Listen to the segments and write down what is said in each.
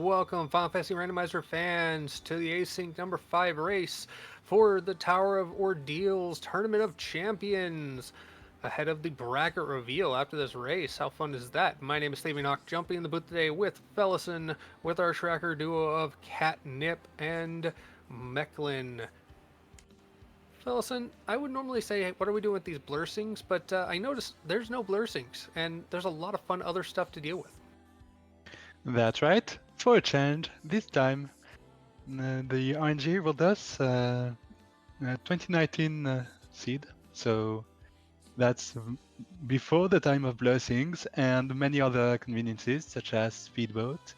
Welcome, Final Fantasy Randomizer fans, to the Async number 5 race for the Tower of Ordeals Tournament of Champions. Ahead of the bracket reveal after this race. How fun is that? My name is Stevie Knock, jumping in the booth today with Fellison, with our tracker duo of Catnip and Mecklin. Fellison, I would normally say, hey, what are we doing with these blursings? But I noticed there's no blursings, and there's a lot of fun other stuff to deal with. That's right. For a change, this time the RNG rolled us 2019 seed. So that's before the time of blessings and many other conveniences such as speedboat.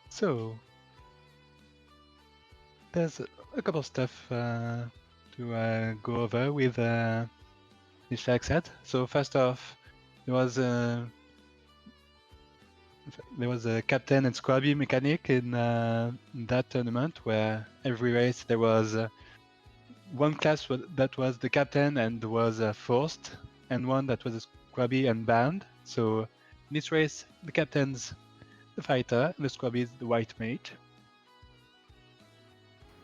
So there's a couple of stuff to go over with this flag set. So first off, there was a captain and squabby mechanic in that tournament where every race there was one class that was the captain and was forced, and one that was a squabby and banned. So in this race, the captain's the fighter, and the squabby is the white mage.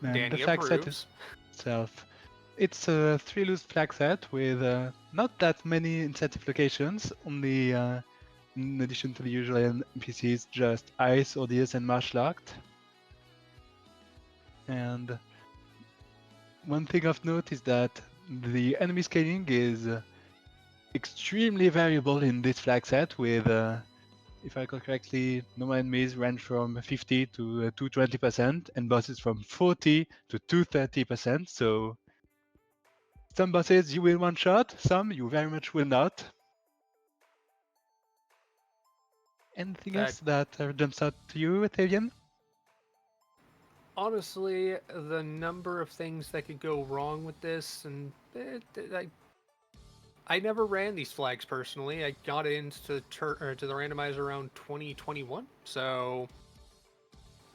And the Danny flag set approves. itself, it's a 3-loose flag set with not that many incentive locations, only in addition to the usual NPCs, just Ice, ODS, and Marsh locked. And one thing of note is that the enemy scaling is extremely variable in this flag set with, if I recall correctly, normal enemies range from 50 to 220% and bosses from 40 to 230%. So some bosses you will one shot, some you very much will not. Anything That else that jumps out to you, Tavian? honestly, the number of things that could go wrong with this, and I never ran these flags personally. I got into to the randomizer around 2021, so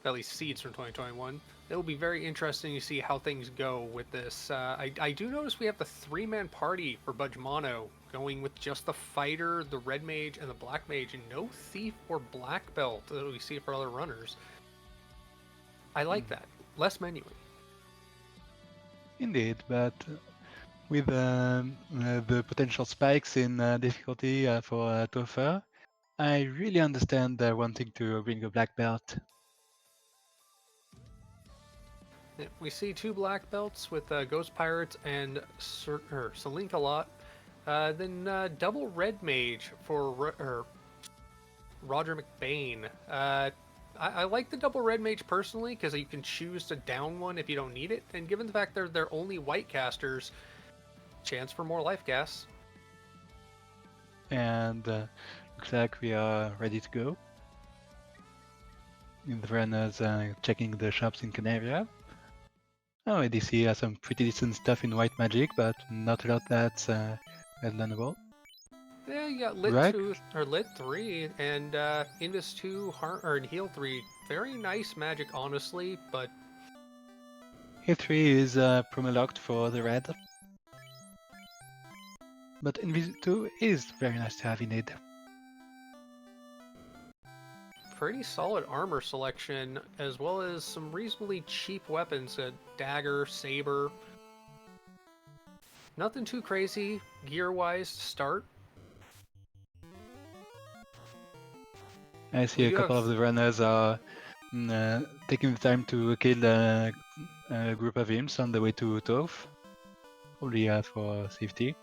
at least seeds from 2021. It'll be very interesting to see how things go with this. I do notice we have the three-man party for Budge Mono, going with just the fighter, the red mage, and the black mage, and no thief or black belt that we see for other runners. I like that. Less menuing. Indeed, but with the potential spikes in difficulty for Topher, I really understand wanting to bring a black belt. We see two black belts with Ghost Pirates and Selink a lot. Then double red mage for Roger McBain. I like the double red mage personally because you can choose to down one if you don't need it, and given the fact they're only white casters, chance for more life gas. And looks like we are ready to go. The runners checking the shops in Canaria. Oh, ADC has some pretty decent stuff in white magic, but not a lot that's learnable. Yeah, you got lit Right? 2 or lit 3 and Invis 2 or heal 3. Very nice magic, honestly, but Here 3 is promo locked for the red. But Invis 2 is very nice to have indeed. pretty solid armor selection, as well as some reasonably cheap weapons, a dagger, saber. Nothing too crazy gear-wise to start. I see We a do couple have of the runners are taking the time to kill a group of imps on the way to Toph, probably for safety.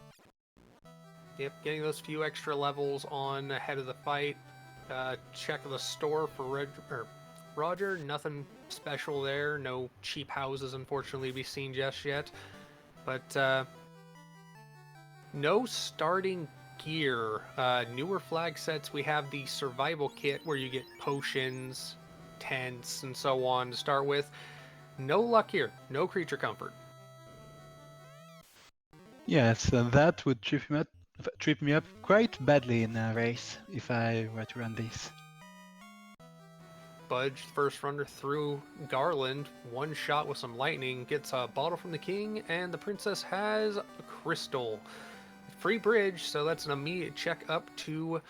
getting those few extra levels on ahead of the fight. Check the store for Roger. Nothing special there. No cheap houses, unfortunately, to be seen just yet. But no starting gear. Newer flag sets, we have the survival kit where you get potions, tents, and so on to start with. No luck here. No creature comfort. Yes, that would trip me up quite badly in a race if I were to run this. Budge, first runner through Garland, one shot with some lightning, gets a bottle from the king, and the princess has a crystal. Free bridge, so that's an immediate check up to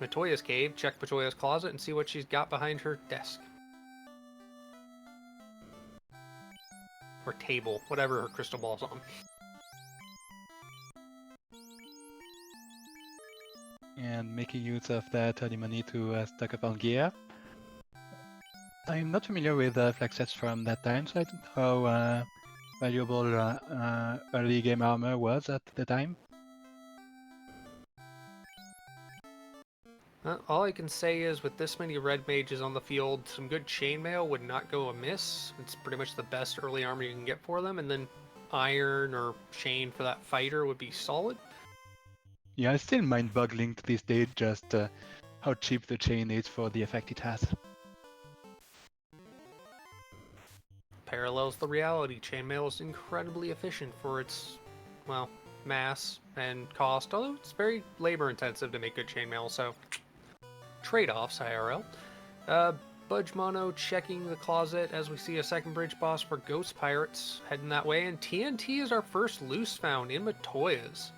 Matoya's cave, check Matoya's closet, and see what she's got behind her desk. Or table, whatever her crystal ball's on. And making use of that early money to stock up on gear. I'm not familiar with flag sets from that time, so I don't know how valuable early game armor was at the time. All I can say is, with this many red mages on the field, some good chainmail would not go amiss. It's pretty much the best early armor you can get for them, and then iron or chain for that fighter would be solid. Yeah, it's still mind-boggling to this day just how cheap the chain is for the effect it has. Parallels the reality. Chainmail is incredibly efficient for its, well, mass and cost, although it's very labor intensive to make good chainmail, so trade-offs IRL. Budge Mono checking the closet as we see a second bridge boss for Ghost Pirates heading that way, and TNT is our first loose found in Matoya's.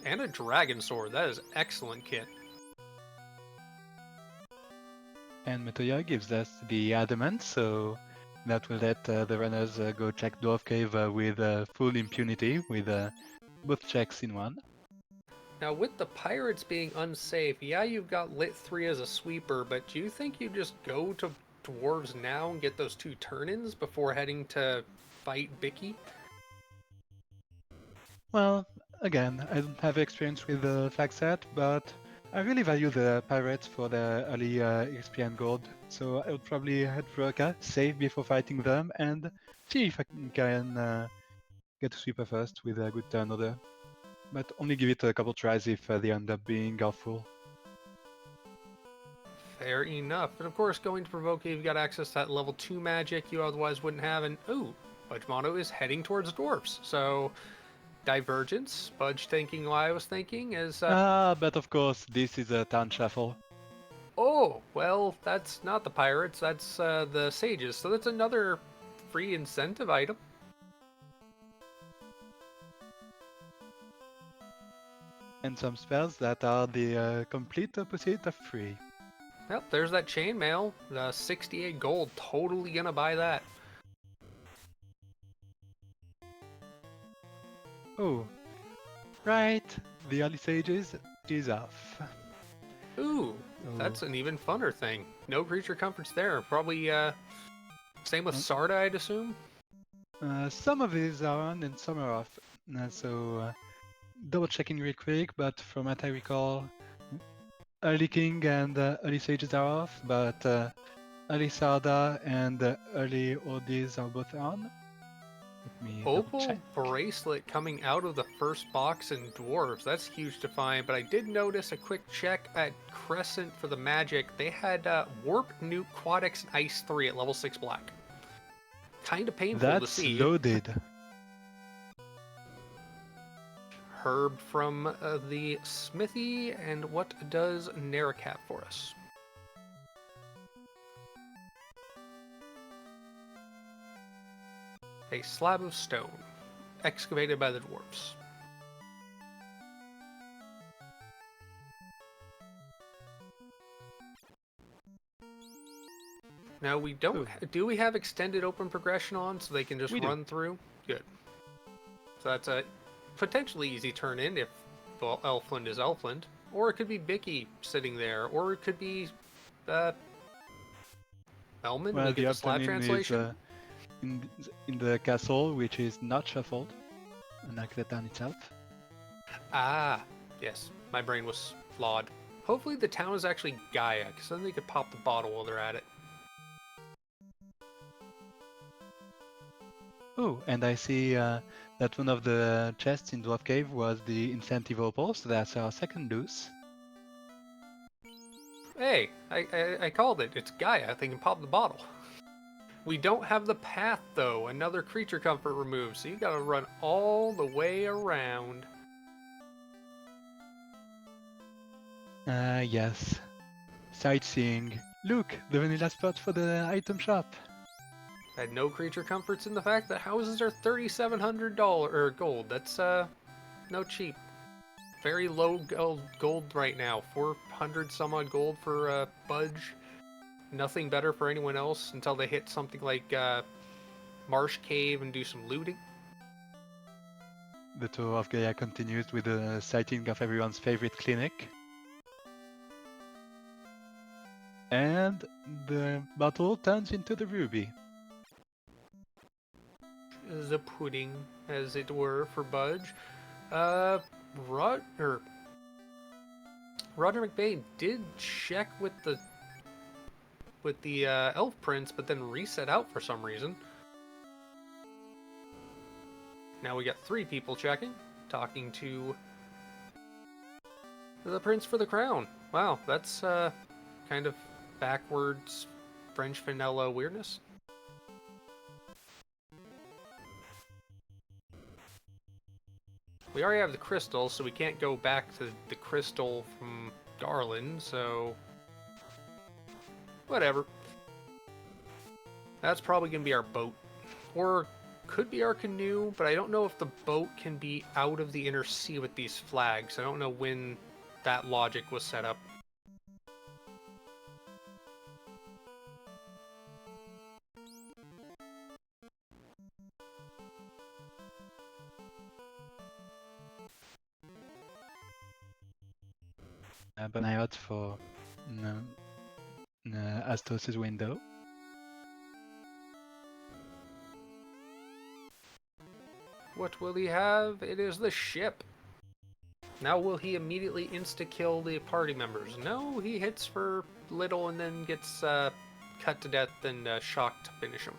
And a Dragon Sword. That is excellent kit. And Matoya gives us the Adamant, so that will let the runners go check Dwarf Cave with full impunity, with both checks in one. Now, with the pirates being unsafe, yeah, you've got Lit 3 as a sweeper, but do you think you just go to dwarves now and get those 2 turn-ins before heading to fight Bicky? Well, again, I don't have experience with the flag set, but I really value the pirates for their early XP and gold, so I would probably head for Roka, save before fighting them, and see if I can get a sweeper first with a good turn order. But only give it a couple tries if they end up being awful. Fair enough. And of course, going to Provoke, you've got access to that level 2 magic you otherwise wouldn't have, and ooh, Budge Mono is heading towards dwarves, so divergence. Budge thinking what I was thinking is... but of course, this is a town shuffle. Oh, well, that's not the pirates, that's the sages, so that's another free incentive item. And some spells that are the complete opposite of free. Yep, there's that chainmail. 68 gold. Totally gonna buy that. Oh, right. The early sages is off. Ooh, that's an even funner thing. No creature comforts there. Probably same with Sarda, I'd assume. Some of these are on and some are off. So double checking real quick, but from what I recall, early king and early sages are off, but early Sarda and early Ordis are both on. Let me double Opal check. bracelet coming out of the first box in dwarves. That's huge to find, but I did notice a quick check at Crescent for the magic. They had Warp, Nuke, Quadex, and Ice 3 at level 6 black. Kind of painful to That's see. loaded. Herb from the smithy, and what does Naracat for us? A slab of stone, excavated by the dwarves. Now we don't. Do we have extended open progression on so they can just run through? Good. So that's a potentially easy turn in if Elfland is Elfland, or it could be Bicky sitting there, or it could be Elman. Well, we get the the slab translation. Is in the castle, which is not shuffled, unlike the town itself. Ah, yes. My brain was flawed. Hopefully the town is actually Gaia, because then they could pop the bottle while they're at it. Oh, and I see that one of the chests in Dwarf Cave was the incentive opal, so that's our second loose. Hey, I called it. It's Gaia. They can pop the bottle. We don't have the path, though. Another creature comfort removed, so you gotta run all the way around. Yes. Sightseeing. Look, the vanilla spot for the item shop. Had no creature comforts in the fact that houses are $3,700 or gold. That's no cheap. very low gold right now. 400 some odd gold for Budge. Nothing better for anyone else until they hit something like Marsh Cave and do some looting. The tour of Gaia continues with the sighting of everyone's favorite clinic. And the battle turns into the ruby. The pudding, as it were, for Budge. Roger McBain did check with the Elf Prince, but then reset out for some reason. Now we got 3 people checking, talking to the Prince for the Crown. Wow, that's kind of backwards French vanilla weirdness. We already have the crystal, so we can't go back to the crystal from Garland, so whatever. That's probably going to be our boat. Or could be our canoe, but I don't know if the boat can be out of the inner sea with these flags. I don't know when that logic was set up. But I out for Astos' window. What will he have? It is the ship. Now will he immediately insta-kill the party members? No, he hits for little and then gets cut to death and shocked to finish him.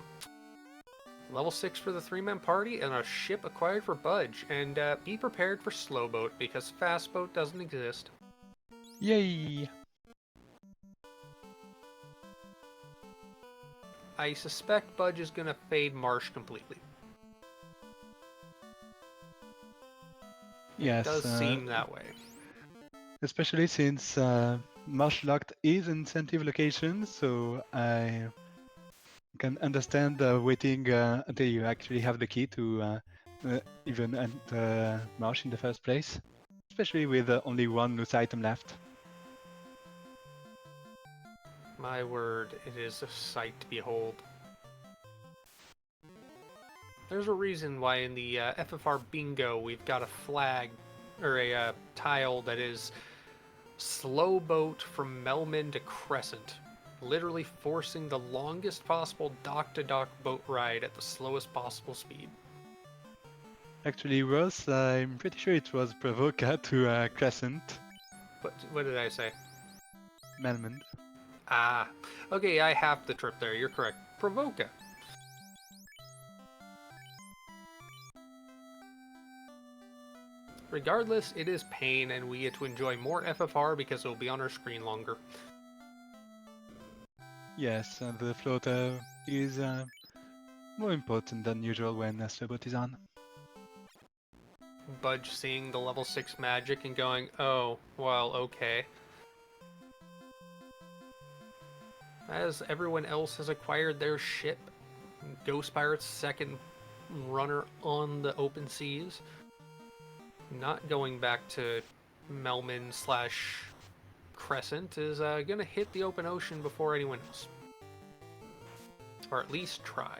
Level 6 for the 3-man party and a ship acquired for Budge. And be prepared for slow boat because fast boat doesn't exist. Yay! I suspect Budge is going to fade Marsh completely. Yes, It does seem that way. Especially since Marsh Locked is an incentive location, so I can understand waiting until you actually have the key to even enter Marsh in the first place. Especially with only one loose item left. My word, it is a sight to behold. There's a reason why in the FFR bingo we've got a flag, or a tile that is slow boat from Melman to Crescent. Literally forcing the longest possible dock-to-dock boat ride at the slowest possible speed. Actually, Ross, I'm pretty sure it was Provoca to Crescent. What did I say? Melmond. Ah, okay, I have the trip there, you're correct. Provoca. Regardless, it is pain, and we get to enjoy more FFR because it will be on our screen longer. Yes, the floater is more important than usual when Slowboat is on. Budge seeing the level 6 magic and going, oh, well, okay. As everyone else has acquired their ship, Ghost Pirate's second runner on the open seas. Not going back to Melman / Crescent is going to hit the open ocean before anyone else. Or at least try.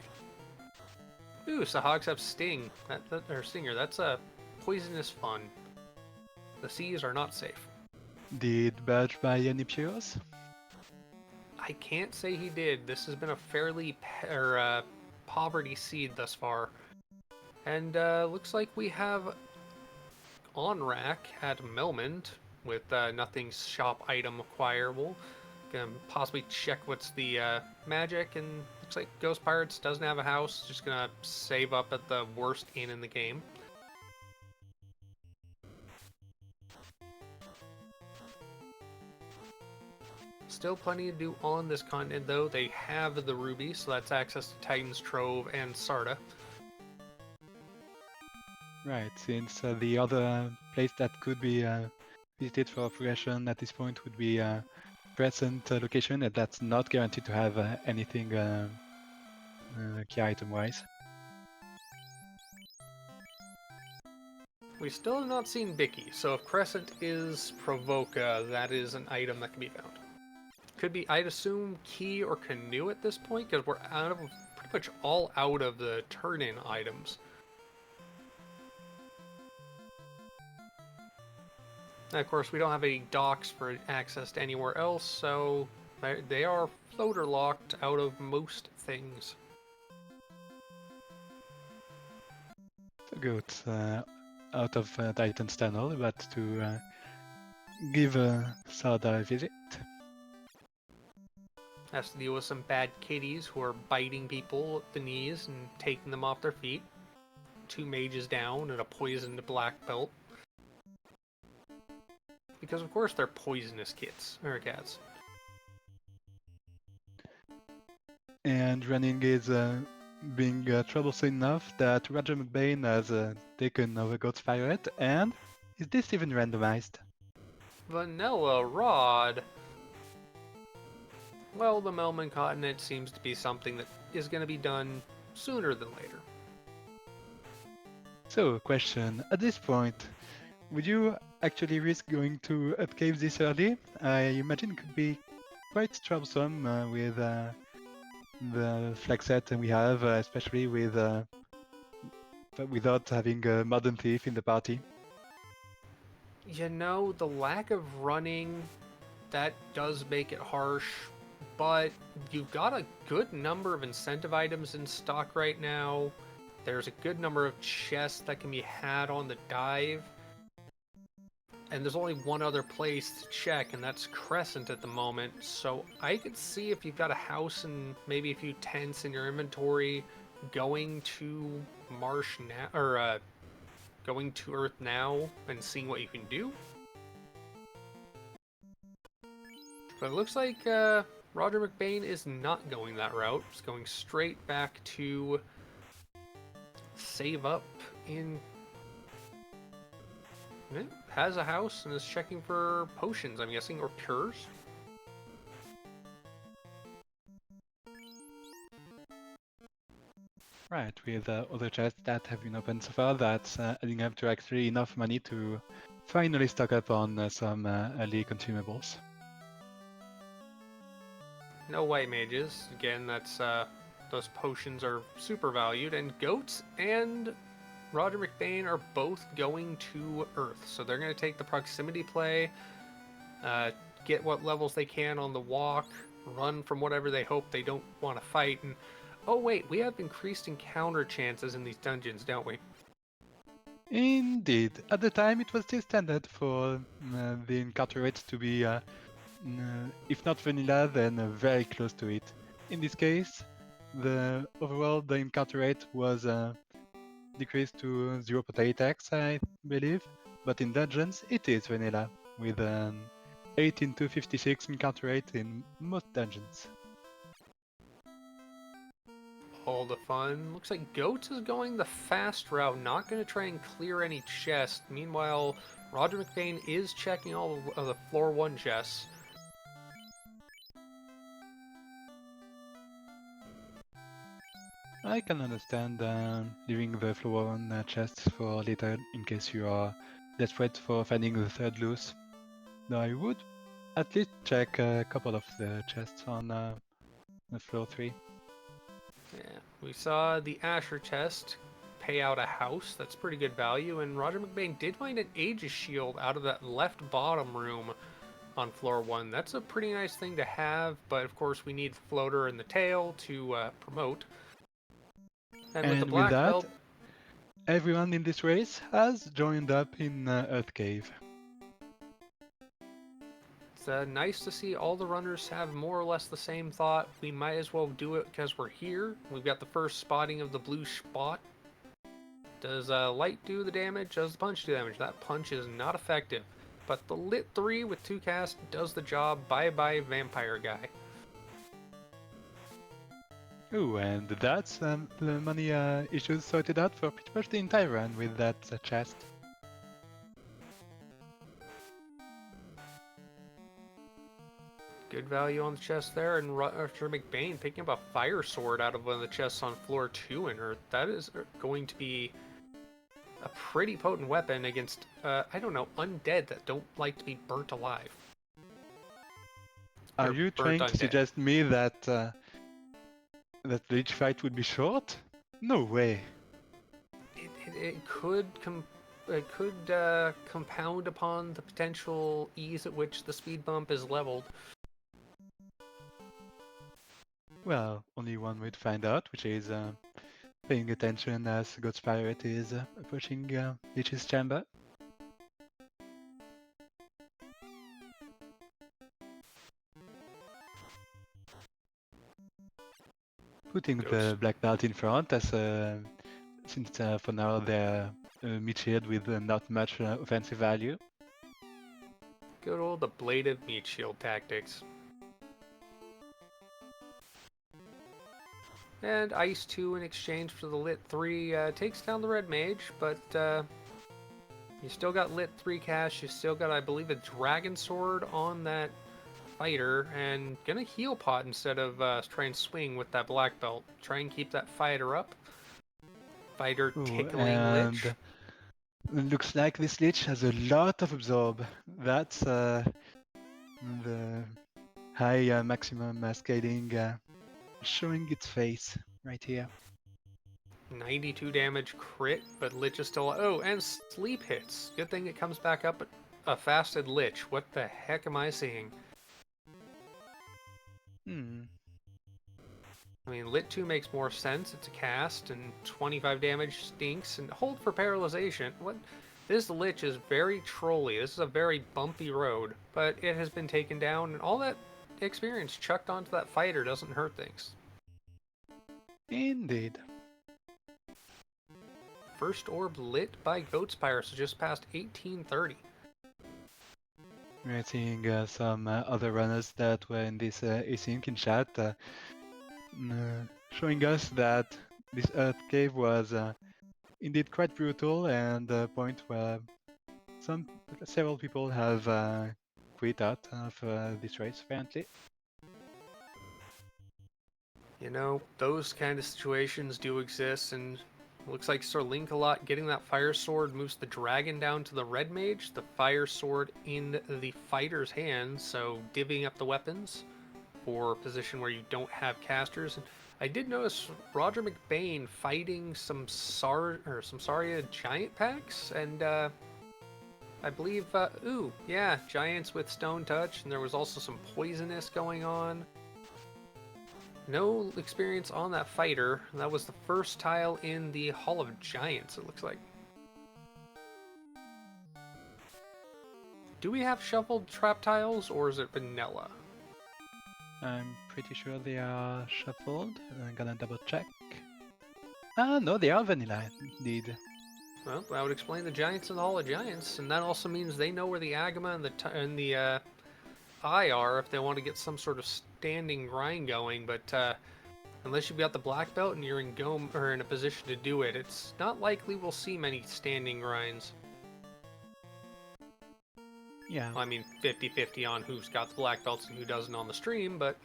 Ooh, Sahogs have Sting. Or Stinger. That's a poisonous fun. The seas are not safe. Did Budge buy any Puros? I can't say he did. This has been a fairly poverty seed thus far. And looks like we have on rack at Melmond with nothing shop item acquirable. Gonna possibly check what's the magic, and looks like Ghost Pirates doesn't have a house. Just gonna save up at the worst inn in the game. Still plenty to do on this continent though. They have the ruby, so that's access to Titan's Trove and Sarda. Right, since the other place that could be visited for progression at this point would be present location, and that's not guaranteed to have anything key item wise. We still have not seen Vicky, so if Crescent is Provoca, that is an item that can be found. Could be, I'd assume, Key or Canoe at this point, because we're out of pretty much all out of the turn-in items. And of course, we don't have any docks for access to anywhere else, so they are floater locked out of most things. So goats out of Titan's Tunnel, but to give Sada a visit. Has to deal with some bad kitties who are biting people at the knees and taking them off their feet. 2 mages down and a poisoned black belt. Because of course they're poisonous cats. And running is being troublesome enough that Roger McBain has taken over God's Pirate, and is this even randomized? Vanilla Rod. Well, the Melman Continent seems to be something that is going to be done sooner than later. So, question, at this point, would you actually risk going to Up Cave this early? I imagine it could be quite troublesome with the flag set we have, especially with without having a modern thief in the party. You know, the lack of running, that does make it harsh, but you've got a good number of incentive items in stock right now. There's a good number of chests that can be had on the dive. And there's only one other place to check, and that's Crescent at the moment. So I could see if you've got a house and maybe a few tents in your inventory, going to Marsh now, or going to Earth now and seeing what you can do. But it looks like Roger McBain is not going that route. He's going straight back to save up in... has a house and is checking for potions, I'm guessing, or cures. Right, with other chests that have been opened so far, that's adding up to actually enough money to finally stock up on some early consumables. No white mages. Again, that's those potions are super valued, and goats and Roger McBain are both going to Earth, so they're going to take the proximity play, get what levels they can on the walk, run from whatever they hope they don't want to fight, and oh wait, we have increased encounter chances in these dungeons, don't we? Indeed. At the time, it was still standard for the encounter rates to be, if not vanilla, then very close to it. In this case, the encounter rate was decreased to 0.8x, I believe, but in dungeons, it is vanilla, with an 18 to 56 encounter rate in most dungeons. All the fun. Looks like Goats is going the fast route, not going to try and clear any chests. Meanwhile, Roger McBain is checking all of the floor 1 chests. I can understand leaving the floor 1 chests for later in case you are desperate for finding the third loose. Though I would at least check a couple of the chests on the floor 3. Yeah, we saw the Asher chest pay out a house. That's pretty good value. And Roger McBain did find an Aegis shield out of that left bottom room on floor 1. That's a pretty nice thing to have, but of course we need the floater and the tail to promote. And with the black with that, belt, everyone in this race has joined up in Earth Cave. it's nice to see all the runners have more or less the same thought. We might as well do it because we're here. We've got the first spotting of the blue spot. Does light do the damage? Does the punch do damage? That punch is not effective. But the lit 3 with 2 cast does the job. Bye-bye vampire guy. Ooh, and that's the money issues sorted out for pretty much the entire run with that chest. Good value on the chest there, and Roger McBain picking up a fire sword out of one of the chests on floor 2 in Earth. That is going to be a pretty potent weapon against, I don't know, undead that don't like to be burnt alive. Are Or you burnt trying to undead. suggest me that that the Lich fight would be short? No way. It could compound upon the potential ease at which the speed bump is leveled. Well, only one way to find out, which is paying attention as God's Pirate is approaching Lich's chamber. Putting the black belt in front, as since for now they're meat shield with not much offensive value. Good old the bladed meat shield tactics. And Ice 2 in exchange for the Lit 3 takes down the Red Mage, but you still got Lit 3 cash, you still got, I believe, a Dragon Sword on that fighter, and gonna heal pot instead of try and swing with that black belt. Try and keep that fighter up. Fighter tickling Lich. And looks like this Lich has a lot of absorb. That's the high maximum scaling showing its face right here. 92 damage crit, but Lich is still... Oh, and sleep hits. Good thing it comes back up a fasted Lich. What the heck am I seeing? I mean, Lit 2 makes more sense. It's a cast, and 25 damage stinks. And hold for paralyzation. What? This Lich is very trolly. This is a very bumpy road, but it has been taken down, and all that experience chucked onto that fighter doesn't hurt things. Indeed. First orb lit by Goat's Pyre, so just past 1830. We're seeing some other runners that were in this async in chat showing us that this Earth Cave was indeed quite brutal, and a point where several people have quit out of this race apparently. You know, those kind of situations do exist, and looks like Sir Link-a-Lot getting that fire sword moves the dragon down to the red mage, the fire sword in the fighter's hands, so divvying up the weapons for a position where you don't have casters. And I did notice Roger McBain fighting some Saria giant packs, and I believe, giants with stone touch, and there was also some poisonous going on. No experience on that fighter. That was the first tile in the Hall of Giants, it looks like. Do we have shuffled trap tiles, or is it vanilla? I'm pretty sure they are shuffled. I'm gonna double check. No, they are vanilla, indeed. Well, that would explain the Giants in the Hall of Giants, and that also means they know where the Agama and the Eye are if they want to get some sort of standing grind going, but unless you've got the black belt and you're in a position to do it, it's not likely we'll see many standing grinds. Yeah. Well, I mean, 50-50 on who's got the black belts and who doesn't on the stream, but...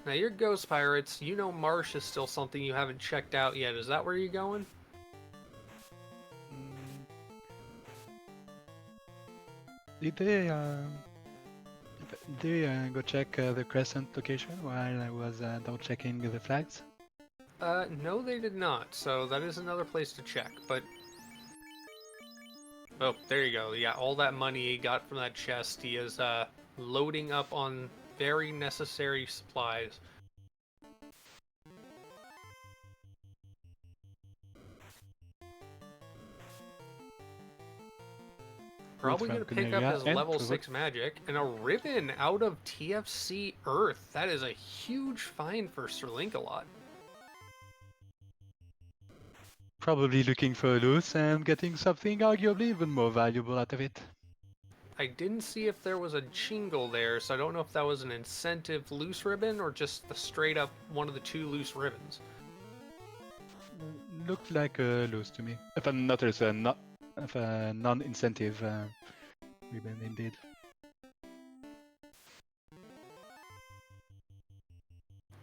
Now, your Ghost Pirates, you know Marsh is still something you haven't checked out yet. Is that where you're going? Did they go check the crescent location while I was double checking the flags? No, they did not. So that is another place to check. But oh, there you go. Yeah, all that money he got from that chest, he is loading up on very necessary supplies. Probably going to pick up his level 6 magic, and a ribbon out of TFC Earth. That is a huge find for Sir Link-a-Lot. Probably looking for a loose and getting something arguably even more valuable out of it. I didn't see if there was a jingle there, so I don't know if that was an incentive loose ribbon or just the straight up one of the two loose ribbons. Looked like a loose to me. If I'm not a non-incentive ribbon indeed.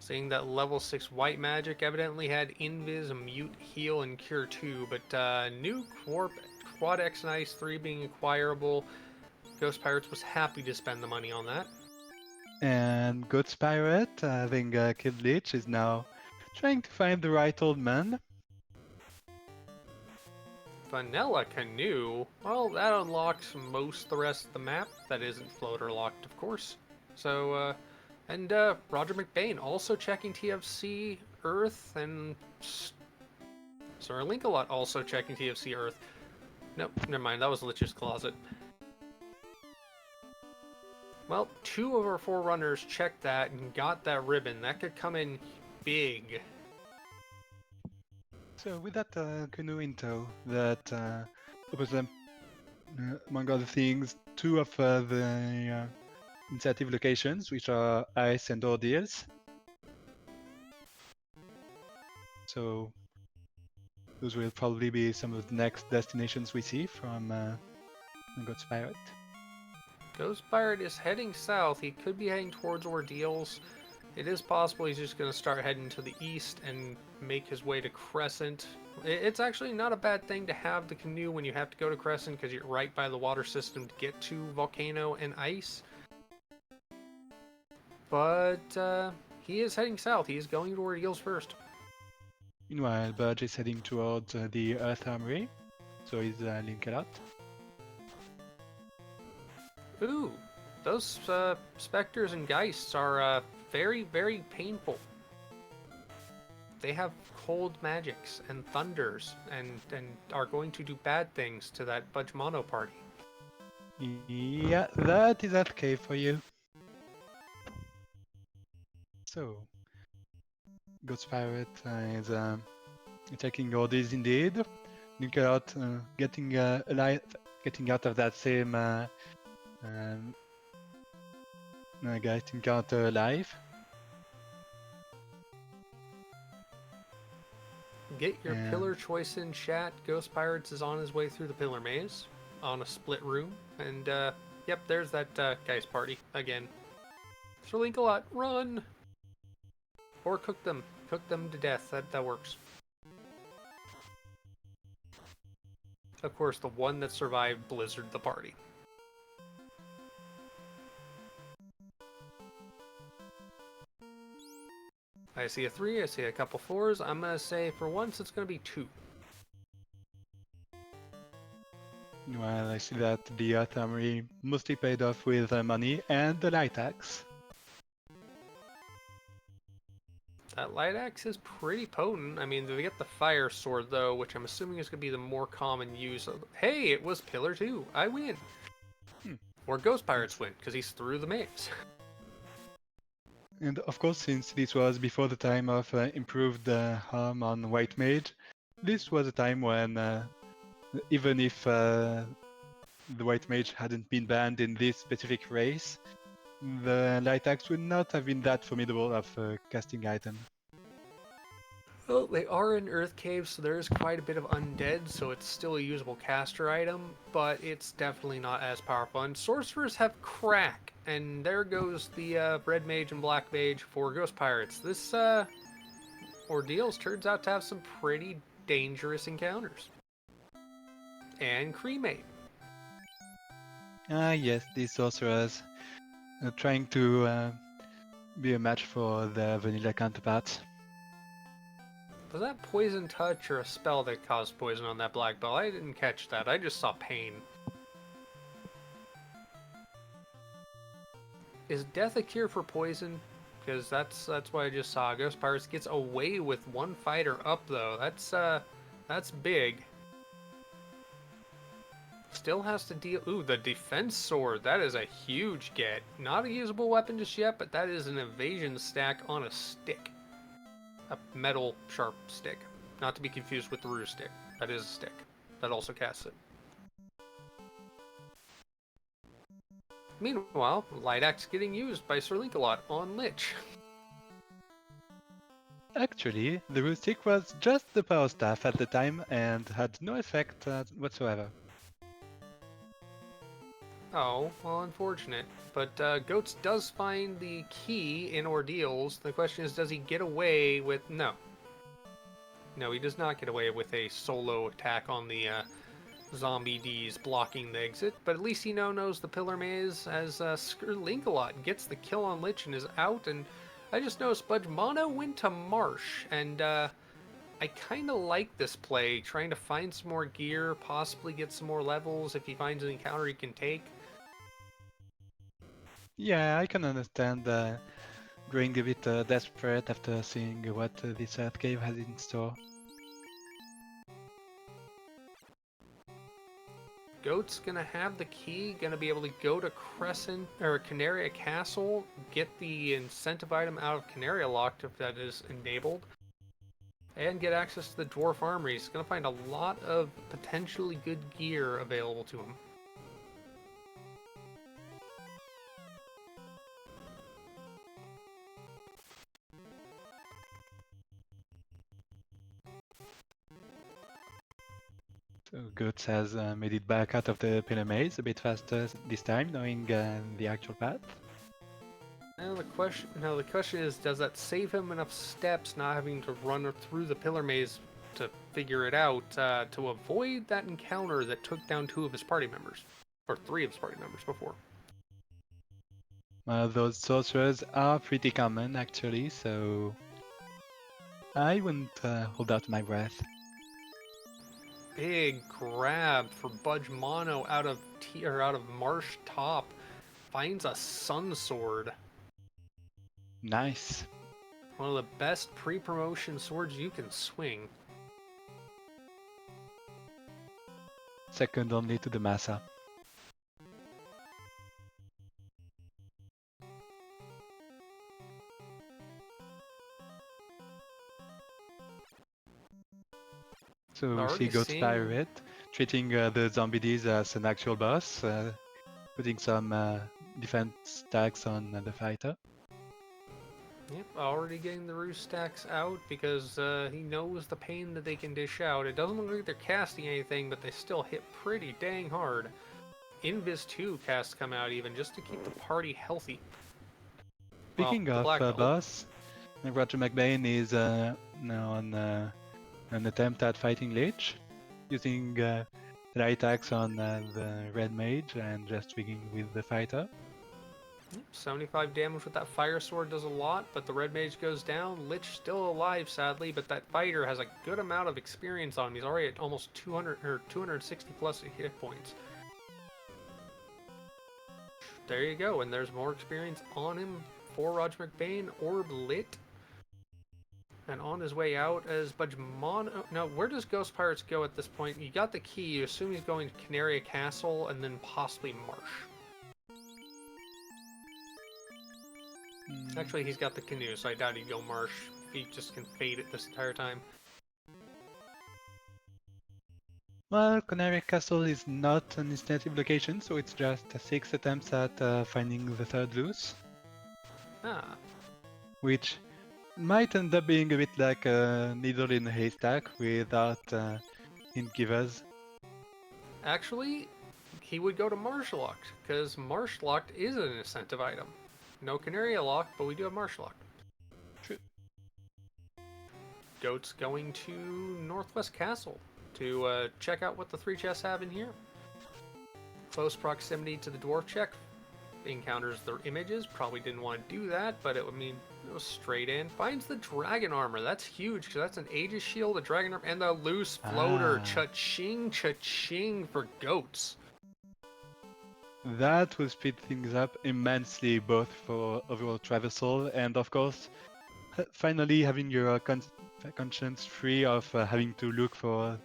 Seeing that level 6 white magic evidently had Invis, Mute, Heal, and Cure 2, but new Quad X and Ice 3 being acquirable, Ghost Pirates was happy to spend the money on that. And Goat's Pirate, having killed Lich, is now trying to find the right old man. Vanilla Canoe, well, that unlocks most of the rest of the map. That isn't floater locked, of course. So, and Roger McBain also checking TFC Earth, and Sir Linkalot also checking TFC Earth. Nope, never mind, that was Lich's Closet. Well, 2 of our 4 runners checked that and got that ribbon. That could come in big. So with that canoe in tow, that opens them, among other things, 2 of the initiative locations, which are Ice and Ordeals. So those will probably be some of the next destinations we see from God's Pirate. Ghost Pirate is heading south. He could be heading towards Ordeals. It is possible he's just going to start heading to the east and make his way to Crescent. It's actually not a bad thing to have the canoe when you have to go to Crescent because you're right by the water system to get to Volcano and Ice. But he is heading south. He is going to Ordeals first. Meanwhile, Burge is heading towards the Earth Armory, so he's linked out. Ooh, those specters and geists are very, very painful. They have cold magics and thunders and are going to do bad things to that Budge Mono party. Yeah, that is that cave for you. So, Ghost Pirate is attacking Ordeals indeed. Linkalot getting out of that same Geist encounter alive. Get your pillar choice in, chat. Ghost Pirates is on his way through the pillar maze on a split room. And, yep, there's that guy's party again. Sir Linkalot, run! Or cook them. Cook them to death. That works. Of course, the one that survived blizzard the party. I see a 3, I see a couple 4s. I'm going to say for once it's going to be 2. Well, I see that the Earth Armory mostly paid off with money and the Light Axe. That light axe is pretty potent. I mean, they get the fire sword though, which I'm assuming is going to be the more common use of. Hey, it was pillar 2. I win. Or Ghost Pirates win, because he's through the maze. And of course, since this was before the time of improved harm on White Mage, this was a time when, even if the White Mage hadn't been banned in this specific race, the Light Axe would not have been that formidable of a casting item. Well, they are in Earth Caves, so there is quite a bit of undead, so it's still a usable caster item, but it's definitely not as powerful. And sorcerers have crack, and there goes the Red Mage and Black Mage for Ghost Pirates. This Ordeals turns out to have some pretty dangerous encounters. And Cremate. Ah yes, these sorcerers are trying to be a match for their vanilla counterparts. Was that poison touch or a spell that caused poison on that black belt? I didn't catch that. I just saw pain. Is death a cure for poison? Because that's what I just saw. Ghost Pirates gets away with 1 fighter up though. That's big. Still has to deal. Ooh, the defense sword. That is a huge get. Not a usable weapon just yet, but that is an evasion stack on a stick. A metal sharp stick. Not to be confused with the Rue stick. That is a stick. That also casts it. Meanwhile, Light Axe getting used by Sir Linkalot on Lich. Actually, the Rue stick was just the power staff at the time and had no effect whatsoever. Oh, well, unfortunate. But Goats does find the key in Ordeals. The question is, does he get away with... No. No, he does not get away with a solo attack on the zombie D's blocking the exit, but at least he now knows the Pillar Maze as Linkalot gets the kill on Lich and is out, and I just noticed Budge Mono went to Marsh, and I kind of like this play, trying to find some more gear, possibly get some more levels if he finds an encounter he can take. Yeah, I can understand growing a bit desperate after seeing what this Earth Cave has in store. Goat's gonna have the key, gonna be able to go to Crescent or Canaria Castle, get the incentive item out of Canaria Locked if that is enabled, and get access to the Dwarf Armory. He's gonna find a lot of potentially good gear available to him. So Goats has made it back out of the Pillar Maze a bit faster this time, knowing the actual path. Now the question is, does that save him enough steps, not having to run through the Pillar Maze to figure it out, to avoid that encounter that took down 2 of his party members, or 3 of his party members before? Those sorcerers are pretty common actually, so I wouldn't hold out my breath. Big grab for Budge Mono out of Marsh Top. Finds a Sun Sword. Nice. One of the best pre-promotion swords you can swing. Second only to the Massa. So we see Goats Pirate treating the zombie Ds as an actual boss, putting some defense stacks on the fighter. Yep, already getting the roost stacks out because he knows the pain that they can dish out. It doesn't look like they're casting anything, but they still hit pretty dang hard. Invis 2 casts come out even just to keep the party healthy. Speaking of boss, Roger McBain is now on an attempt at fighting Lich, using light axe on the red mage and just swinging with the fighter. 75 damage with that fire sword does a lot, but the red mage goes down. Lich still alive, sadly, but that fighter has a good amount of experience on him. He's already at almost 200 or 260 plus hit points. There you go, and there's more experience on him for Roger McBain. Orb lit. And on his way out as Budge Mono... Now, where does Ghost Pirates go at this point? You got the key. You assume he's going to Canaria Castle and then possibly Marsh. Actually, he's got the canoe, so I doubt he'd go Marsh. He just can fade it this entire time. Well, Canaria Castle is not an instinctive location, so it's just 6 attempts at finding the third loose. Ah. Which might end up being a bit like a needle in a haystack without hint givers. Actually, he would go to Marsh Locked, because Marsh Locked is an incentive item. No Canaria Locked, but we do have Marsh Locked. True. Goat's going to Northwest Castle to check out what the 3 chests have in here. Close proximity to the dwarf check. Encounters their images. Probably didn't want to do that, but it was straight in. Finds the dragon armor. That's huge because that's an Aegis shield, a dragon armor, and the loose floater. Cha-ching, cha-ching for Goats. That will speed things up immensely, both for overall traversal and, of course, finally having your conscience free of having to look for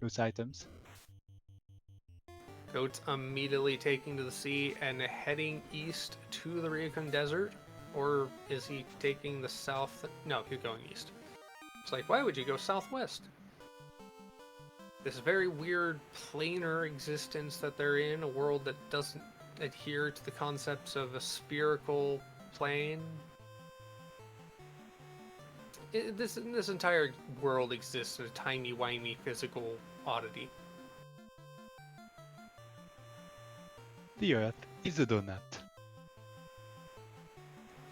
those items. Goat's immediately taking to the sea and heading east to the Ryukun Desert. Or is he taking the south? No, he's going east. It's like, why would you go southwest? This very weird planar existence that they're in, a world that doesn't adhere to the concepts of a spherical plane. This entire world exists in a timey-wimey physical oddity. The Earth is a donut.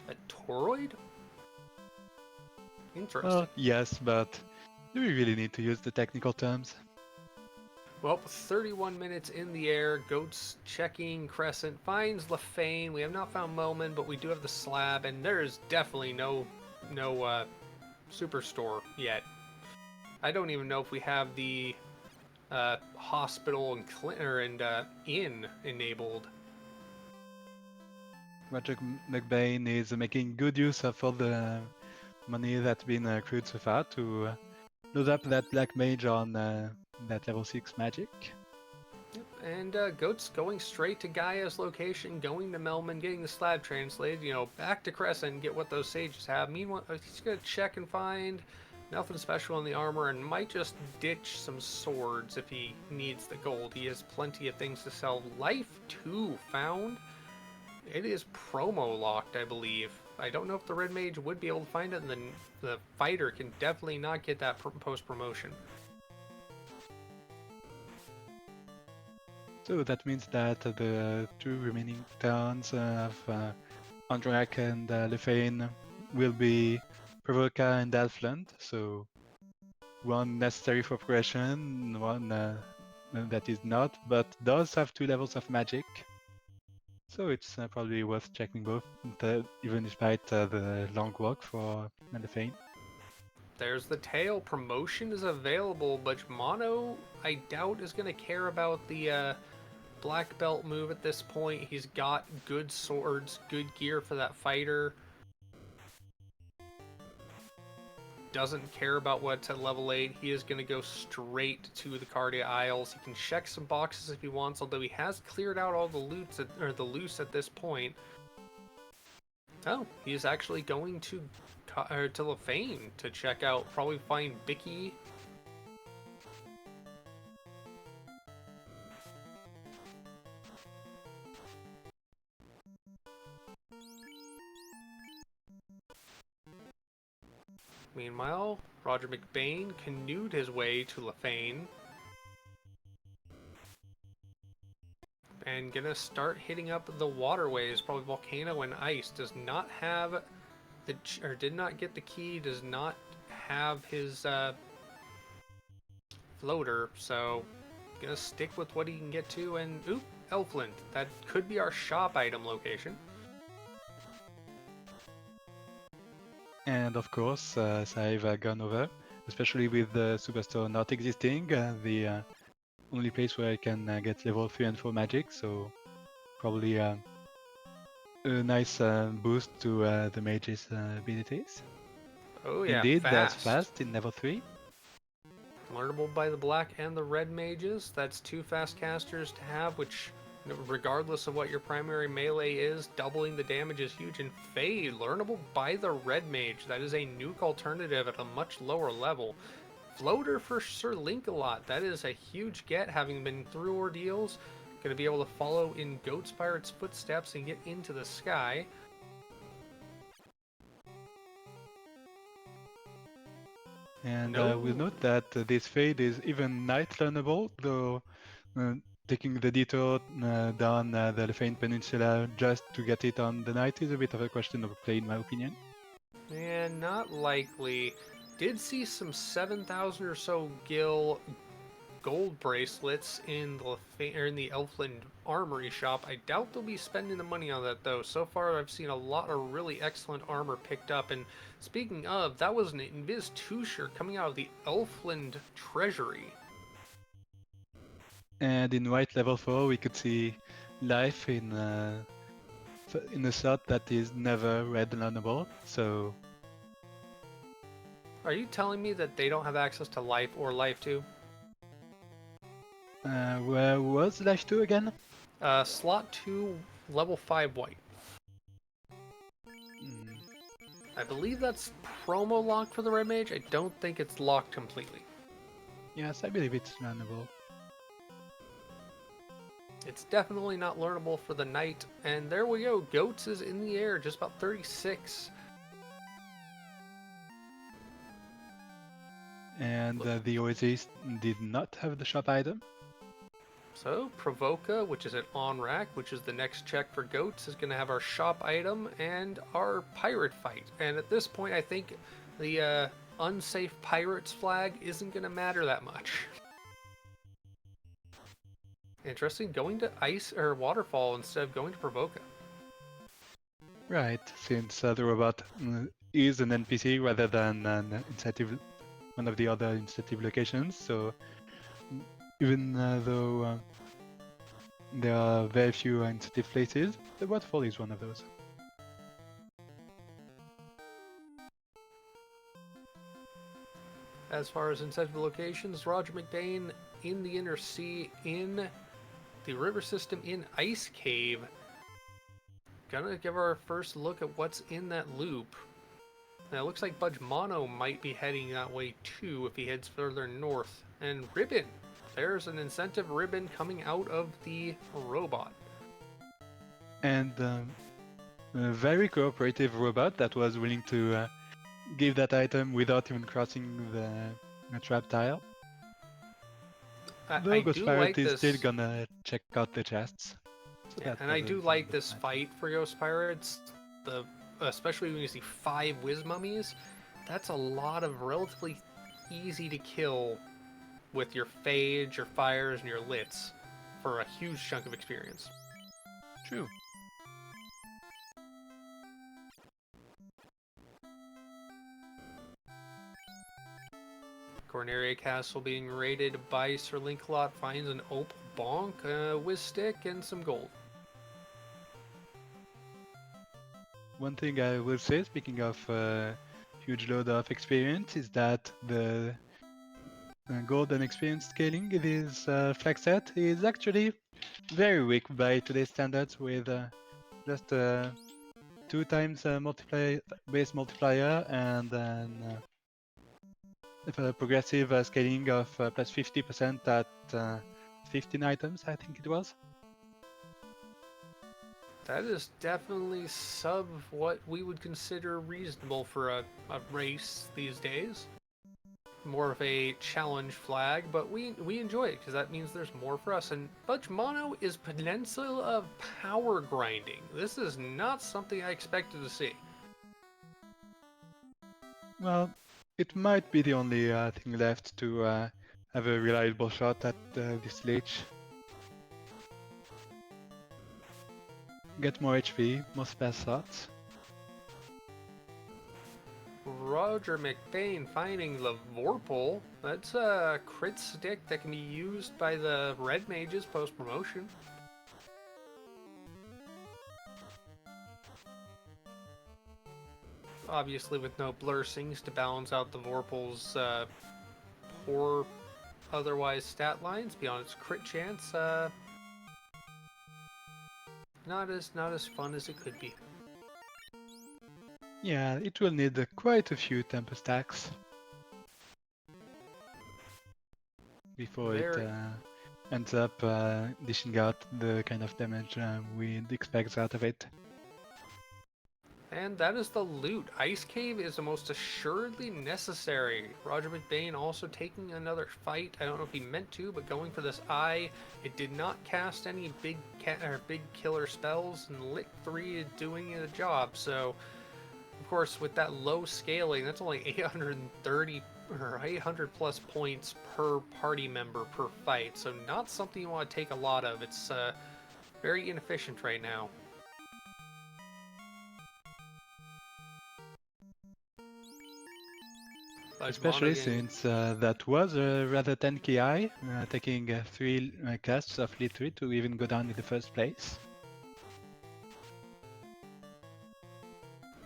A toroid? Interesting. Well, yes, but do we really need to use the technical terms? Well, 31 minutes in the air. Goats checking Crescent. Finds Lefane. We have not found Moman, but we do have the slab, and there is definitely no superstore yet. I don't even know if we have the hospital and inn enabled. Roger McBain is making good use of all the money that's been accrued so far to load up that black mage on that level 6 magic. And Goat's going straight to Gaia's location, going to Melman, getting the slab translated, back to Crescent and get what those sages have. Meanwhile, he's going to check and find nothing special in the armor and might just ditch some swords if he needs the gold. He has plenty of things to sell. Life 2 found. It is promo locked, I believe. I don't know if the red mage would be able to find it, and the fighter can definitely not get that post-promotion. So that means that the two remaining towns of Andrak and Lefane will be Provoca and Elfland, so one necessary for progression, one that is not, but does have 2 levels of magic. So it's probably worth checking both, even despite the long walk for Lefane. There's the tail. Promotion is available, but Mono, I doubt, is going to care about the black belt move at this point. He's got good swords, good gear for that fighter. Doesn't care about what's at level 8. He is going to go straight to the Cardia Isles. He can check some boxes if he wants, although he has cleared out all the the loose at this point. Oh, he is actually going to Lefane to check out, probably find Bicky. Meanwhile, Roger McBain canoed his way to Lefane and gonna start hitting up the waterways. Probably Volcano and Ice. Does not have did not get the key. Does not have his floater. So gonna stick with what he can get to. And oop, Elfland. That could be our shop item location. And of course, as I've gone over, especially with the Superstore not existing, the only place where I can get level 3 and 4 magic, so probably a nice boost to the mage's abilities. Oh yeah, Indeed, fast. that's fast in level 3. Learnable by the black and the red mages. That's 2 fast casters to have, which, regardless of what your primary melee is, doubling the damage is huge. And Fade, learnable by the red mage. That is a nuke alternative at a much lower level. Floater for Sir Link-a-Lot. That is a huge get, having been through ordeals. Going to be able to follow in Goat Spirit's footsteps and get into the sky. And we'll note that this Fade is even night learnable, though taking the detour down the Lefane Peninsula just to get it on the night is a bit of a question of play, in my opinion. And not likely. Did see some 7,000 or so gil gold bracelets in the Elfland Armory shop. I doubt they'll be spending the money on that, though. So far, I've seen a lot of really excellent armor picked up. And speaking of, that was an Invis Tusher coming out of the Elfland Treasury. And in white level 4, we could see life in a slot that is never red learnable. So, are you telling me that they don't have access to life or life 2? where was life 2 again? Slot 2, level 5 white. I believe that's promo locked for the red mage. I don't think it's locked completely. Yes, I believe it's learnable. It's definitely not learnable for the knight. And there we go. Goats is in the air, just about 36. And the Oasis did not have the shop item. So, Provoca, which is an on-rack, which is the next check for goats, is going to have our shop item and our pirate fight. And at this point, I think the unsafe pirates flag isn't going to matter that much. Interesting, going to ice or waterfall instead of going to Provoca. Right, since the robot is an NPC rather than an incentive, one of the other incentive locations, so even though there are very few incentive places, the waterfall is one of those. As far as incentive locations, Roger McBain in the Inner Sea, in the river system, in Ice Cave. Gonna give our first look at what's in that loop. Now, it looks like Budge Mono might be heading that way too if he heads further north. And Ribbon. There's an incentive ribbon coming out of the robot. And a very cooperative robot that was willing to give that item without even crossing the trap tile. Though I Ghost do Pirate like is this. still gonna check out the chests. So Yeah, and I do like this fight for Ghost Pirates. Especially when you see 5 Whiz Mummies. That's a lot of relatively easy to kill with your Phage, your Fires, and your Lits for a huge chunk of experience. True. Corneria Castle being raided by Sir Linkalot finds an Opal Bonk, a Whiz Stick, and some gold. One thing I will say, speaking of huge load of experience, is that the gold and experience scaling in this flag set is actually very weak by today's standards, with just 2 times base multiplier and then progressive scaling of plus 50% at 15 items, I think it was. That is definitely sub what we would consider reasonable for a race these days. More of a challenge flag, but we enjoy it because that means there's more for us. And Budge Mono is Peninsula of Power Grinding. This is not something I expected to see. Well, it might be the only thing left to have a reliable shot at this lich. Get more HP, more spare slots. Roger McBain finding the Vorpal. That's a crit stick that can be used by the red mages post-promotion. Obviously with no blur-sings to balance out the Vorpal's poor otherwise stat lines beyond its crit chance. Not as fun as it could be. Yeah, it will need quite a few tempo stacks before it ends up dishing out the kind of damage we'd expect out of it. And that is the loot. Ice Cave is the most assuredly necessary. Roger McBain also taking another fight. I don't know if he meant to, but going for this eye. It did not cast any big killer spells, and Lit 3 is doing the job. So, of course, with that low scaling, that's only 830 or 800 plus points per party member per fight. So not something you want to take a lot of. It's very inefficient right now. Especially since that was a rather tanky eye, taking 3 casts of Lit 3 to even go down in the first place.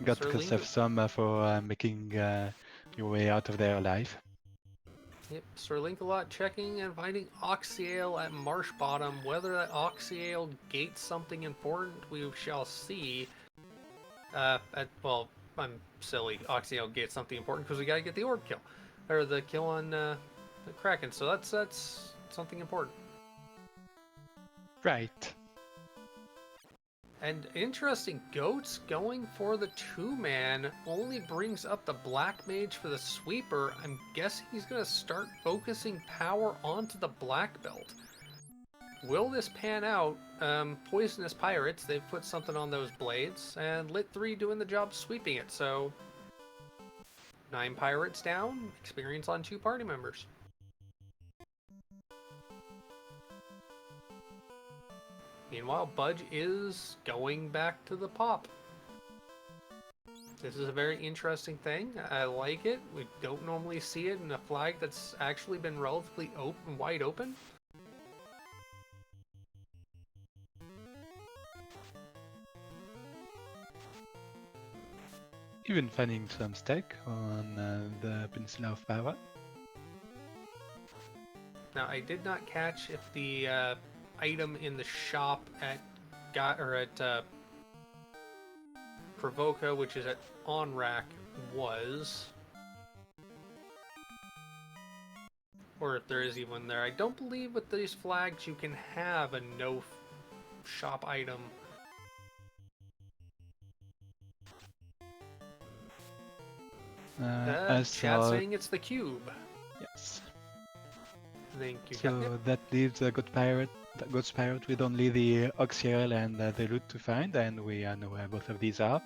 Got to conserve some for making your way out of there alive. Yep, Sir Linkalot checking and finding Oxyale at Marsh Bottom. Whether that Oxyale gates something important, we shall see. Well, I'm silly. Oxyale gates something important because we gotta get the orb kill, or the kill on the Kraken. So that's something important. Right. And interesting, Goats going for the 2-man only brings up the Black Mage for the sweeper. I'm guessing he's going to start focusing power onto the Black Belt. will this pan out? Poisonous Pirates, they've put something on those blades, and Lit 3 doing the job sweeping it, so 9 pirates down, experience on 2 party members. Meanwhile, Budge is going back to the pop. This is a very interesting thing. I like it. We don't normally see it in a flag that's actually been relatively wide open. Even finding some stack on the Peninsula of Pava. Now, I did not catch if the item in the shop at Provoca, which is at On Rack, was, or if there is even there. I don't believe with these flags you can have a no shop item. Chat saying it's the cube. Yes. Thank you. So that leaves a Ghost Pirate with only the Oxiel and the loot to find, and we know where both of these are.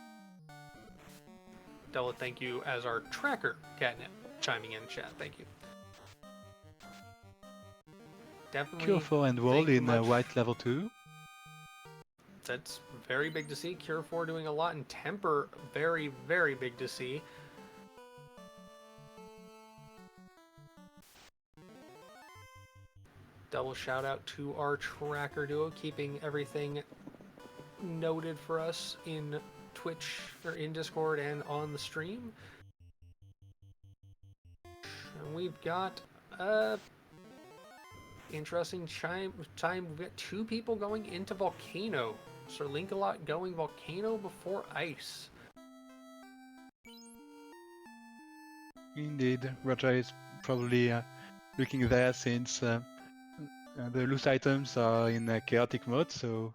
Della, thank you as our tracker, Catnip, chiming in chat. Thank you. Definitely. Cure 4 and Wall in white level 2. That's very big to see. Cure 4 doing a lot, and Temper, very, very big to see. Double shout out to our tracker duo, keeping everything noted for us in Twitch or in Discord and on the stream. And we've got interesting time. We've got 2 people going into Volcano. Sir Linkalot going Volcano before Ice. Indeed, Roger is probably looking there since the loose items are in chaotic mode, so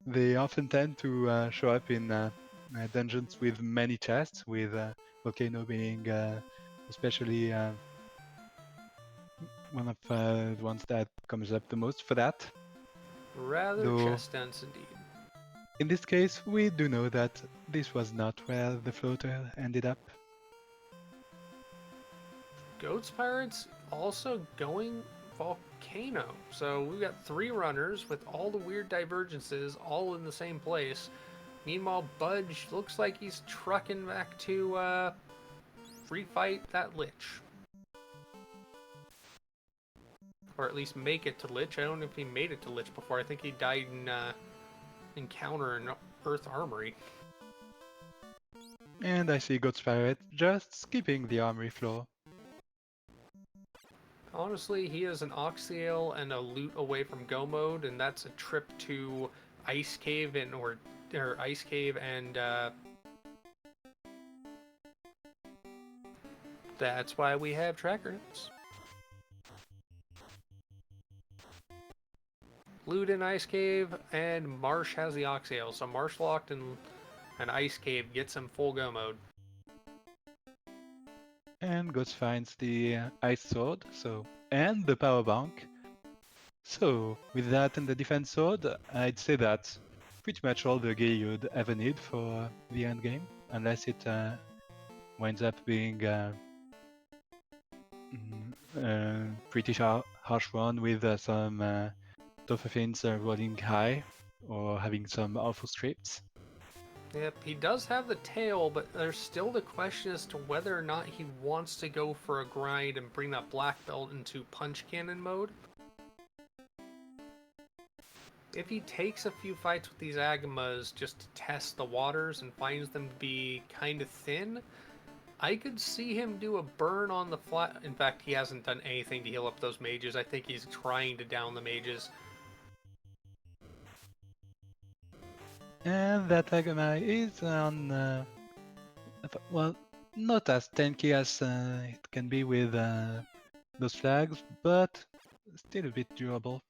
they often tend to show up in dungeons with many chests, with Volcano being especially one of the ones that comes up the most for that. Rather chest dense indeed. In this case, we do know that this was not where the floater ended up. Goats Pirates also going Volcano. So we've got 3 runners with all the weird divergences all in the same place. Meanwhile, Budge looks like he's trucking back to free fight that Lich. Or at least make it to Lich. I don't know if he made it to Lich before. I think he died in encounter in Earth Armory. And I see Ghost Pirate just skipping the armory floor. Honestly, he is an Oxiale and a loot away from Go mode, and that's a trip to Ice Cave and or Ice Cave and that's why we have tracker notes. Loot in Ice Cave, and Marsh has the Oxiale, so Marsh locked in an Ice Cave gets him full Go mode. And Ghost finds the Ice Sword, and the Power Bank. So, with that and the Defense Sword, I'd say that's pretty much all the gear you'd ever need for the endgame, unless it winds up being pretty harsh one with some Dofafins rolling high or having some awful strips. Yep, he does have the tail, but there's still the question as to whether or not he wants to go for a grind and bring that black belt into punch cannon mode. If he takes a few fights with these Agamas just to test the waters and finds them to be kind of thin, I could see him do a burn on the flat. In fact, he hasn't done anything to heal up those mages. I think he's trying to down the mages. And that Agama is on, well, not as tanky as it can be with those flags, but still a bit durable.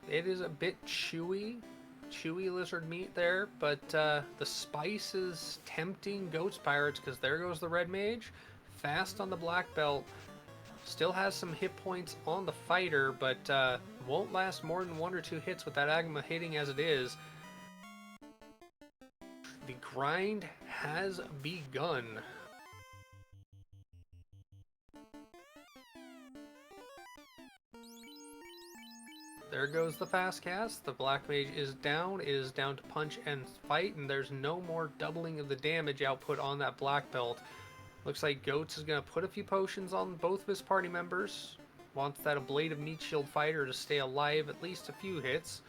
It is a bit chewy lizard meat there, but the spice is tempting Goats Pirates because there goes the red mage, fast on the black belt. Still has some hit points on the fighter, but won't last more than 1 or 2 hits with that Agama hitting as it is. The grind has begun. There goes the fast cast. The Black Mage is down. It is down to punch and fight, and there's no more doubling of the damage output on that Black Belt. Looks like Goats is going to put a few potions on both of his party members. Wants that Ablative Meat Shield fighter to stay alive at least a few hits.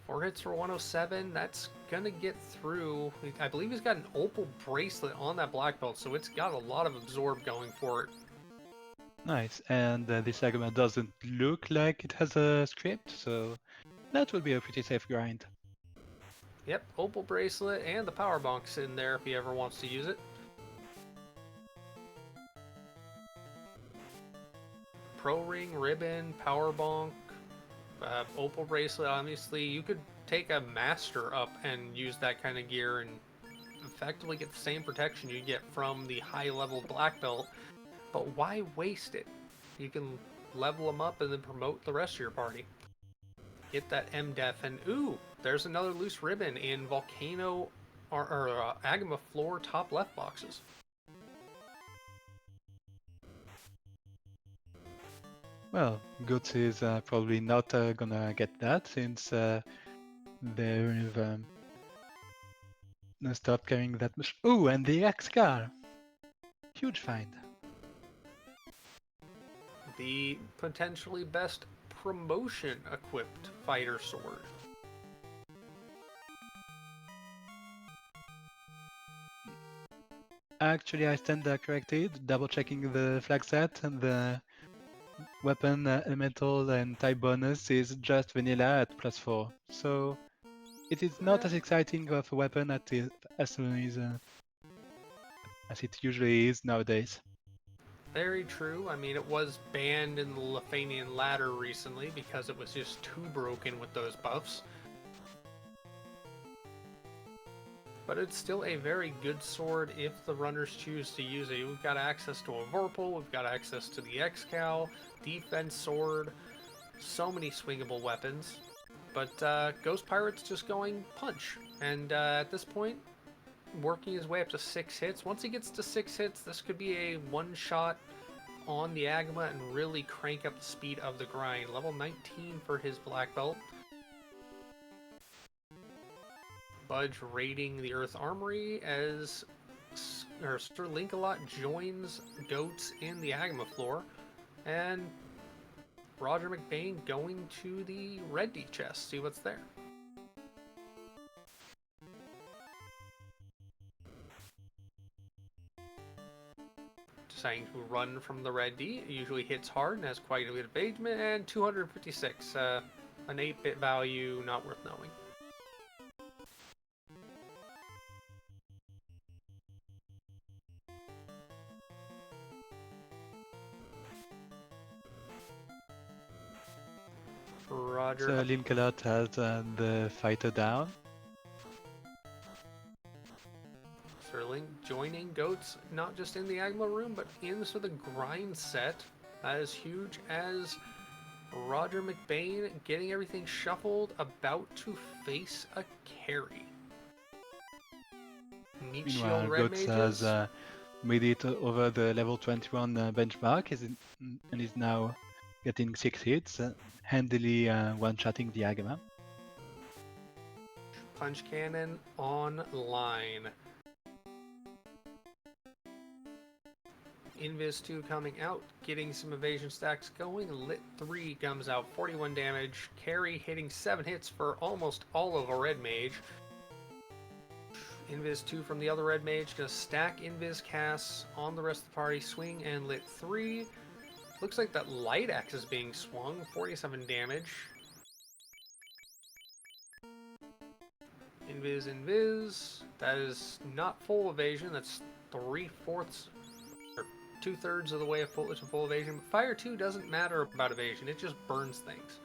4 hits for 107. That's going to get through. I believe he's got an Opal Bracelet on that Black Belt, so it's got a lot of absorb going for it. Nice, and this argument doesn't look like it has a script, so that will be a pretty safe grind. Yep, Opal Bracelet and the Power Bonk's in there if he ever wants to use it. Pro Ring, Ribbon, Power Bonk, Opal Bracelet. Obviously, you could take a Master up and use that kind of gear and effectively get the same protection you get from the high-level Black Belt. But why waste it? You can level them up and then promote the rest of your party. Get that M-Def, and ooh, there's another loose ribbon in Volcano or Agama floor top left boxes. Well, Goats is probably not gonna get that since they've stopped carrying that much. Ooh, and the X-Car! Huge find. The potentially best promotion-equipped fighter sword. Actually, I stand corrected, double checking the flag set, and the weapon elemental and type bonus is just vanilla at +4. So it is not as exciting of a weapon as it usually is nowadays. Very true. I mean, it was banned in the Lefanian ladder recently because it was just too broken with those buffs. But it's still a very good sword if the runners choose to use it. We've got access to a Vorpal, we've got access to the X-Cow, defense sword, so many swingable weapons. But Ghost Pirate's just going punch. And at this point, working his way up to 6 hits. Once he gets to 6 hits, this could be a one-shot on the Agama and really crank up the speed of the grind. Level 19 for his Black Belt. Budge raiding the Earth Armory as Sir Linkalot joins Goats in the Agama floor. And Roger McBain going to the Red D chest, see what's there. Deciding to run from the Red D, it usually hits hard and has quite a bit of engagement, and 256, an 8-bit value, not worth knowing. Roger. So Linkalot has the fighter down. Sterling joining Goats, not just in the Agama room, but into the grind set. That is huge as Roger McBain getting everything shuffled, about to face a carry. Meat Meanwhile, Shield Red Goats Mages. has made it over the level 21 benchmark and is now getting 6 hits, handily one-shotting the Agama. Punch Cannon online. Invis 2 coming out, getting some evasion stacks going. Lit 3 comes out, 41 damage. Carry hitting 7 hits for almost all of a Red Mage. Invis 2 from the other Red Mage, gonna stack Invis casts on the rest of the party. Swing and Lit 3. Looks like that Light Axe is being swung, 47 damage. Invis. That is not full evasion, that's 3/4 or 2/3 of the way to full evasion. But Fire 2 doesn't matter about evasion, it just burns things.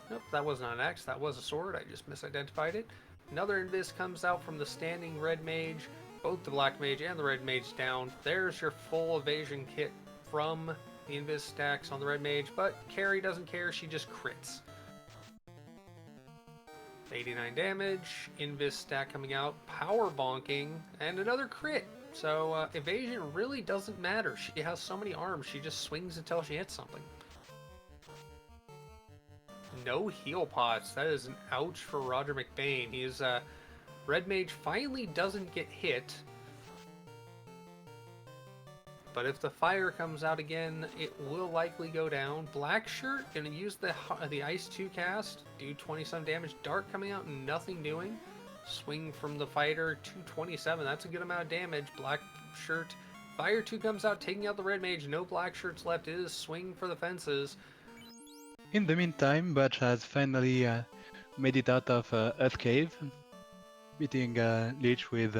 Nope, that was not an axe, that was a sword, I just misidentified it. Another Invis comes out from the standing Red Mage. both the black mage and the red mage down. There's your full evasion kit from the invis stacks on the red mage, but Carrie doesn't care, she just crits. 89 damage, invis stack coming out, power bonking, and another crit. So evasion really doesn't matter. She has so many arms, she just swings until she hits something. No heal pots. That is an ouch for Roger McBain. He's red mage finally doesn't get hit. But if the fire comes out again, it will likely go down. Black shirt gonna use the ice 2 cast, do 20 some damage. Dark coming out, nothing doing. Swing from the fighter, 227. That's a good amount of damage. Black shirt, fire 2 comes out, taking out the red mage. No black shirts left. It is swing for the fences. In the meantime, Butch has finally made it out of Earth Cave, beating Lich with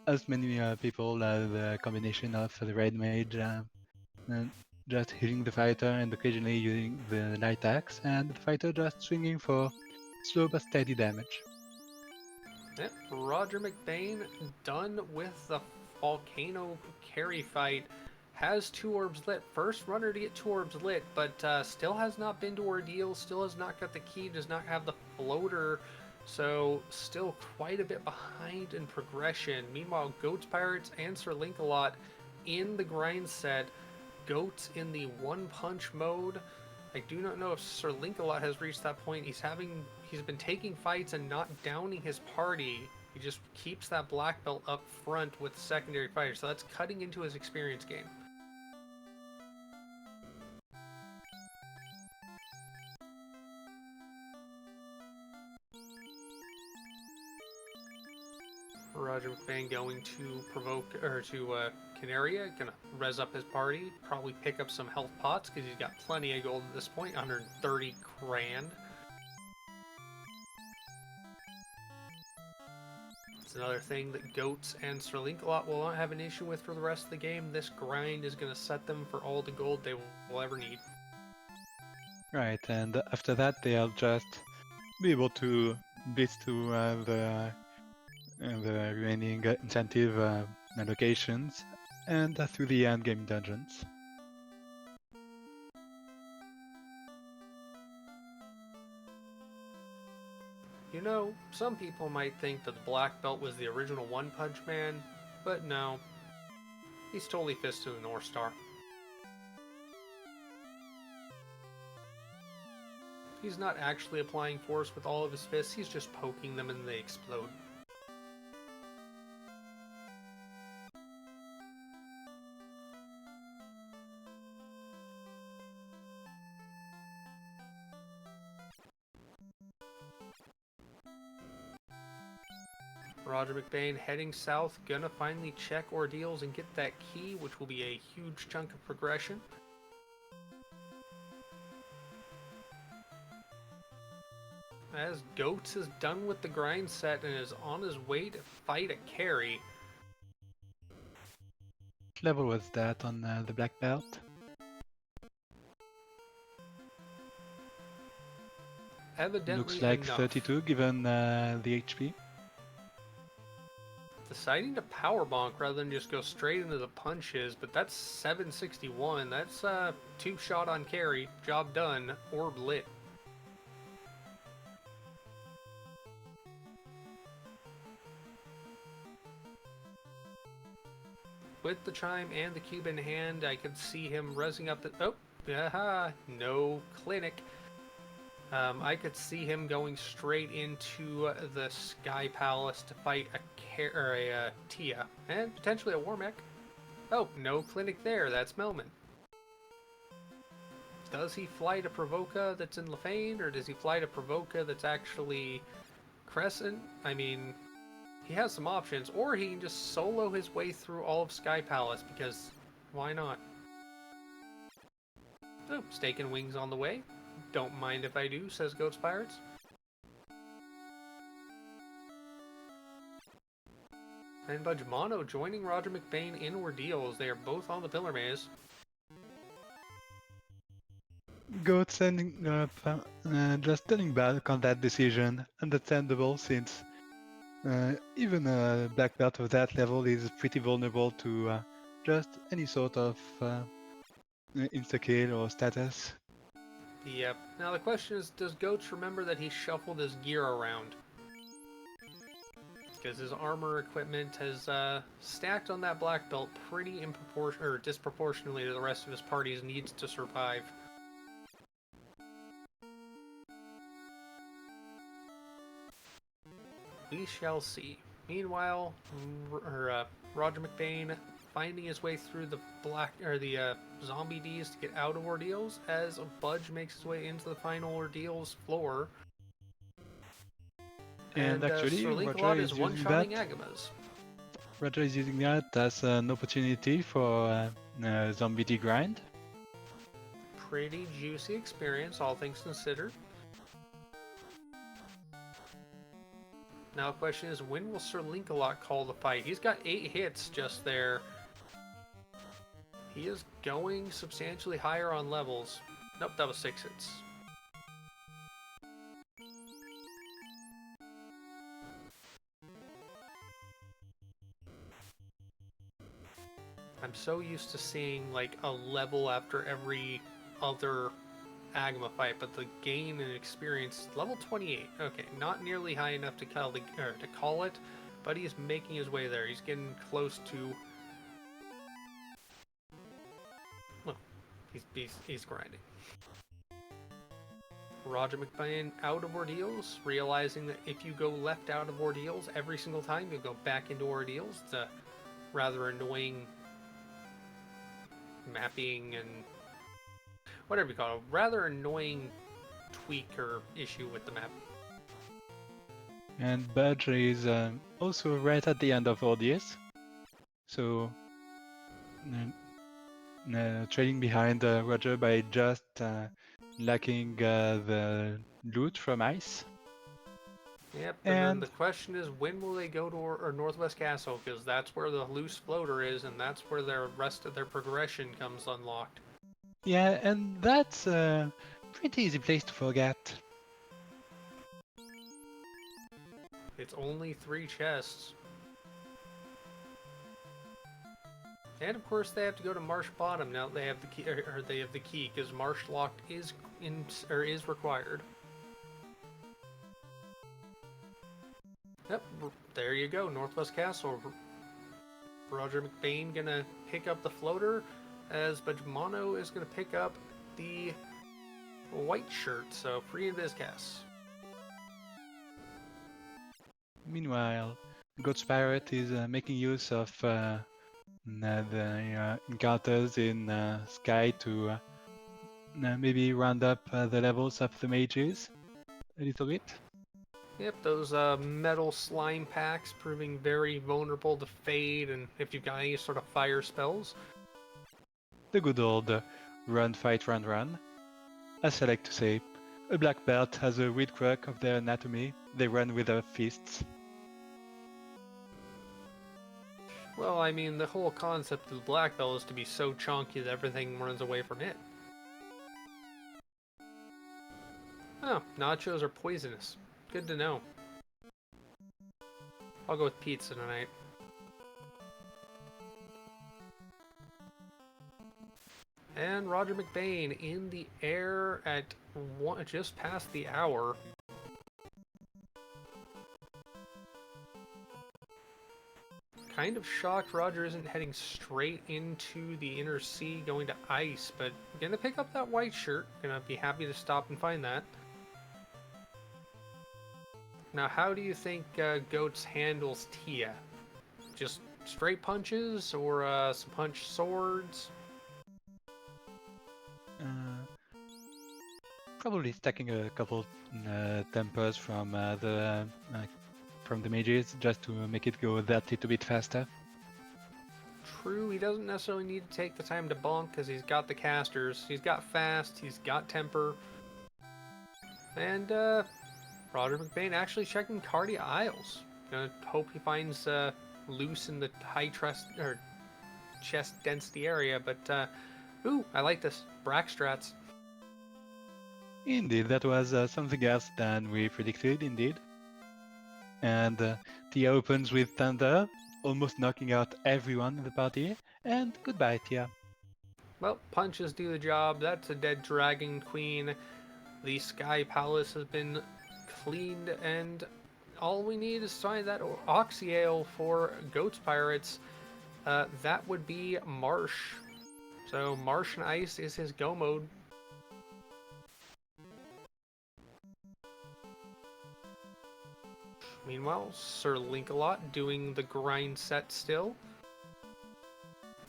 as many people as the combination of the red mage, and just hitting the fighter and occasionally using the light axe, and the fighter just swinging for slow but steady damage. Yep, Roger McBain done with the volcano carry fight. Has 2 orbs lit. First runner to get 2 orbs lit, but still has not been to Ordeal, still has not got the key, does not have the floater, so still quite a bit behind in progression. Meanwhile, Goats Pirates and Sir Link-a-Lot in the grind set. Goats in the one punch mode. I do not know if Sir Link-a-Lot has reached that point. He's been taking fights and not downing his party. He just keeps that black belt up front with secondary fighters, so that's cutting into his experience gain. Roger McBain going to Canaria, gonna res up his party, probably pick up some health pots because he's got plenty of gold at this point, 130 grand. It's another thing that Goats and Sir Link-a-Lot will not have an issue with for the rest of the game. This grind is going to set them for all the gold they will ever need. Right, and after that they'll just be able to blitz to the remaining incentive locations and through the endgame dungeons. You know, some people might think that the Black Belt was the original One Punch Man, but no. He's totally fisted the North Star. He's not actually applying force with all of his fists, he's just poking them and they explode. Roger McBain heading south, gonna finally check Ordeals and get that key, which will be a huge chunk of progression. As Goats is done with the grind set and is on his way to fight a carry. What level was that on the black belt? Evidently Looks like enough. 32 given the HP. Deciding to power bonk rather than just go straight into the punches, but that's 761. That's 2 shot on carry. Job done. Orb lit. With the chime and the cube in hand, I could see him rezzing up the... Oh, aha, no clinic. I could see him going straight into the Sky Palace to fight a Tia, and potentially a Warmech. Oh, no clinic there, that's Melman. Does he fly to Provoca that's in Lefane, or does he fly to Provoca that's actually Crescent? I mean, he has some options, or he can just solo his way through all of Sky Palace, because why not? Oh, Steak and Wings on the way. Don't mind if I do, says Goats Pirates. And Budgemano joining Roger McBain in Ordeals. They are both on the Pillar Maze. Goats ending up just turning back on that decision, understandable since Even a black belt of that level is pretty vulnerable to just any sort of insta-kill or status. Yep. Now the question is, does Goats remember that he shuffled his gear around? Because his armor equipment has stacked on that black belt pretty disproportionately to the rest of his party's needs to survive. We shall see. Meanwhile, Roger McBain finding his way through the zombie Ds to get out of ordeals as Budge makes his way into the final ordeals floor. And actually, Sir Roger Linkalot is is using that. one-shotting Agamas. Roger is using that as an opportunity for zombie D grind. Pretty juicy experience, all things considered. Now the question is, when will Sir Linkalot call the fight? He's got 8 hits just there. He is going substantially higher on levels. Nope, that was 6 hits. I'm so used to seeing like a level after every other Agma fight, but the gain and experience level 28. Okay, not nearly high enough to call it, but he's making his way there. He's getting close to. Well, he's grinding. Roger McBain out of ordeals, realizing that if you go left out of ordeals every single time, you'll go back into ordeals. It's a rather annoying mapping and whatever you call it, rather annoying tweak or issue with the map. And Budge is also right at the end of all this. So trailing behind Roger by just lacking the loot from Ice. Yep, and then the question is, when will they go to Northwest Castle? Because that's where the loose floater is, and that's where the rest of their progression comes unlocked. Yeah, and that's a pretty easy place to forget. It's only 3 chests. And of course, they have to go to Marsh Bottom now. They have the key, or they have the key, because Marsh Locked is required. Yep, there you go, Northwest Castle. Roger McBain gonna pick up the floater, as Bajmano is gonna pick up the white shirt. So free Bizcast. Meanwhile, God's Pirate is making use of the encounters in Sky to maybe round up the levels of the mages a little bit. Yep, those metal slime packs proving very vulnerable to fade, and if you've got any sort of fire spells. The good old run, fight, run, run. As I like to say, a black belt has a weird quirk of their anatomy. They run with their fists. Well, I mean, the whole concept of the black belt is to be so chunky that everything runs away from it. Oh, nachos are poisonous. Good to know. I'll go with pizza tonight. And Roger McBain in the air at just past the hour. Kind of shocked Roger isn't heading straight into the inner sea going to ice, but gonna pick up that white shirt. Gonna be happy to stop and find that. Now, how do you think Goats handles Tia? Just straight punches or some punch swords? Probably stacking a couple tempers from the mages just to make it go that little bit faster. True, he doesn't necessarily need to take the time to bonk because he's got the casters. He's got fast, he's got temper. And Roger McBain actually checking Cardia Isles. Gonna hope he finds loose in the high chest density area, but ooh, I like this. Brack strats. Indeed, that was something else than we predicted, indeed. And Tia opens with Thunder, almost knocking out everyone in the party. And goodbye, Tia. Well, punches do the job. That's a dead Dragon Queen. The Sky Palace has been cleaned, and all we need is find that Oxyale for Goats Pirates. That would be Marsh. So Marsh and Ice is his go mode. Meanwhile, Sir Linkalot doing the grind set still.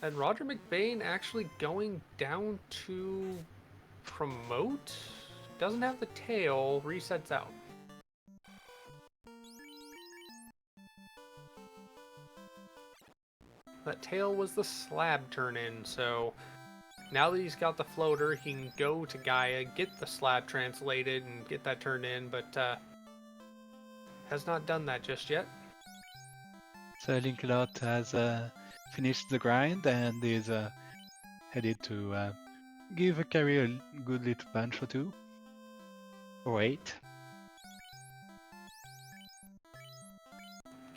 And Roger McBain actually going down to promote? Doesn't have the tail, resets out. That tail was the slab turn in, so now that he's got the floater, he can go to Gaia, get the slab translated, and get that turned in, but has not done that just yet. So Linkalot has finished the grind and is headed to give a carry a good little punch or two. Or 8.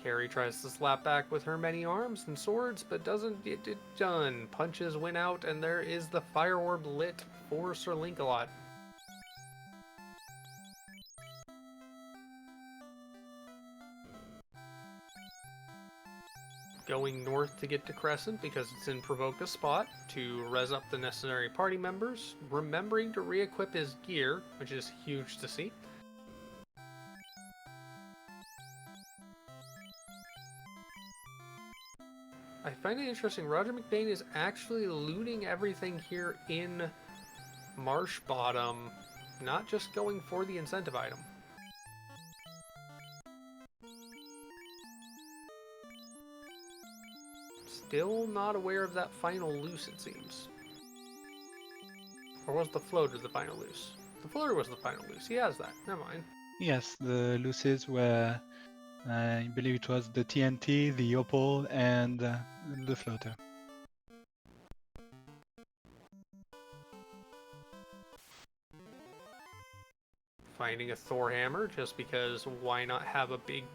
Carrie tries to slap back with her many arms and swords, but doesn't get it done. Punches win out, and there is the fire orb lit for Sir Linkalot. Going north to get to Crescent because it's in Provoke a Spot to res up the necessary party members, remembering to re-equip his gear, which is huge to see. I find it interesting, Roger McBain is actually looting everything here in Marsh Bottom, not just going for the incentive item. Still not aware of that final loose, it seems. Or was the floater the final loose? The floater was the final loose. He has that. Never mind. Yes, the looses were, I believe it was the TNT, the Opal, and the floater. Finding a Thor hammer, just because why not have a big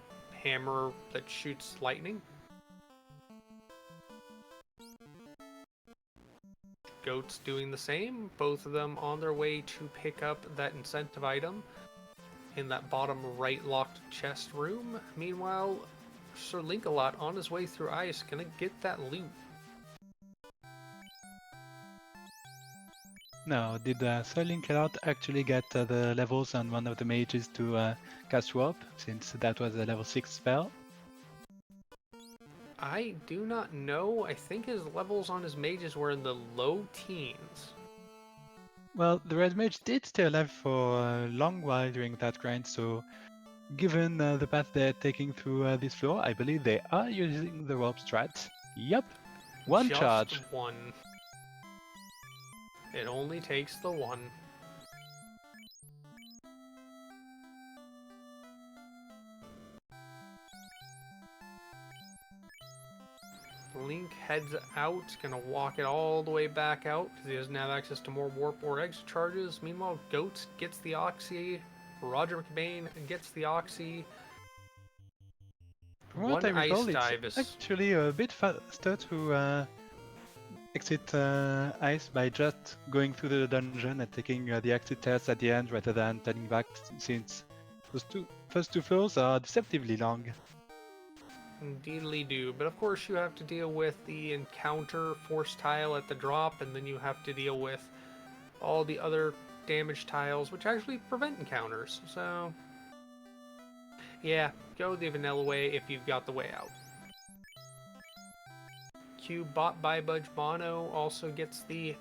hammer that shoots lightning? Goats doing the same, both of them on their way to pick up that incentive item in that bottom right locked chest room. Meanwhile, Sir Linkalot on his way through ice, gonna get that loot. Now, did Sir Linkalot actually get the levels on one of the mages to cast Warp, since that was a level 6 spell? I do not know. I think his levels on his mages were in the low teens. Well, the red mage did stay alive for a long while during that grind, so given the path they're taking through this floor, I believe they are using the warp strat. Yep, one Just charge. one. It only takes the one. Link heads out, gonna walk it all the way back out because he doesn't have access to more warp or extra charges. Meanwhile, Goats gets the Oxy, Roger McBain gets the Oxy. From what I recall, dive it's is actually a bit faster to exit ice by just going through the dungeon and taking the exit test at the end rather than turning back, since those first two floors are deceptively long. indeedly do, but of course you have to deal with the encounter force tile at the drop, and then you have to deal with all the other damage tiles, which actually prevent encounters. So, yeah, go the vanilla way if you've got the way out. Q bought by Budge Bono also gets the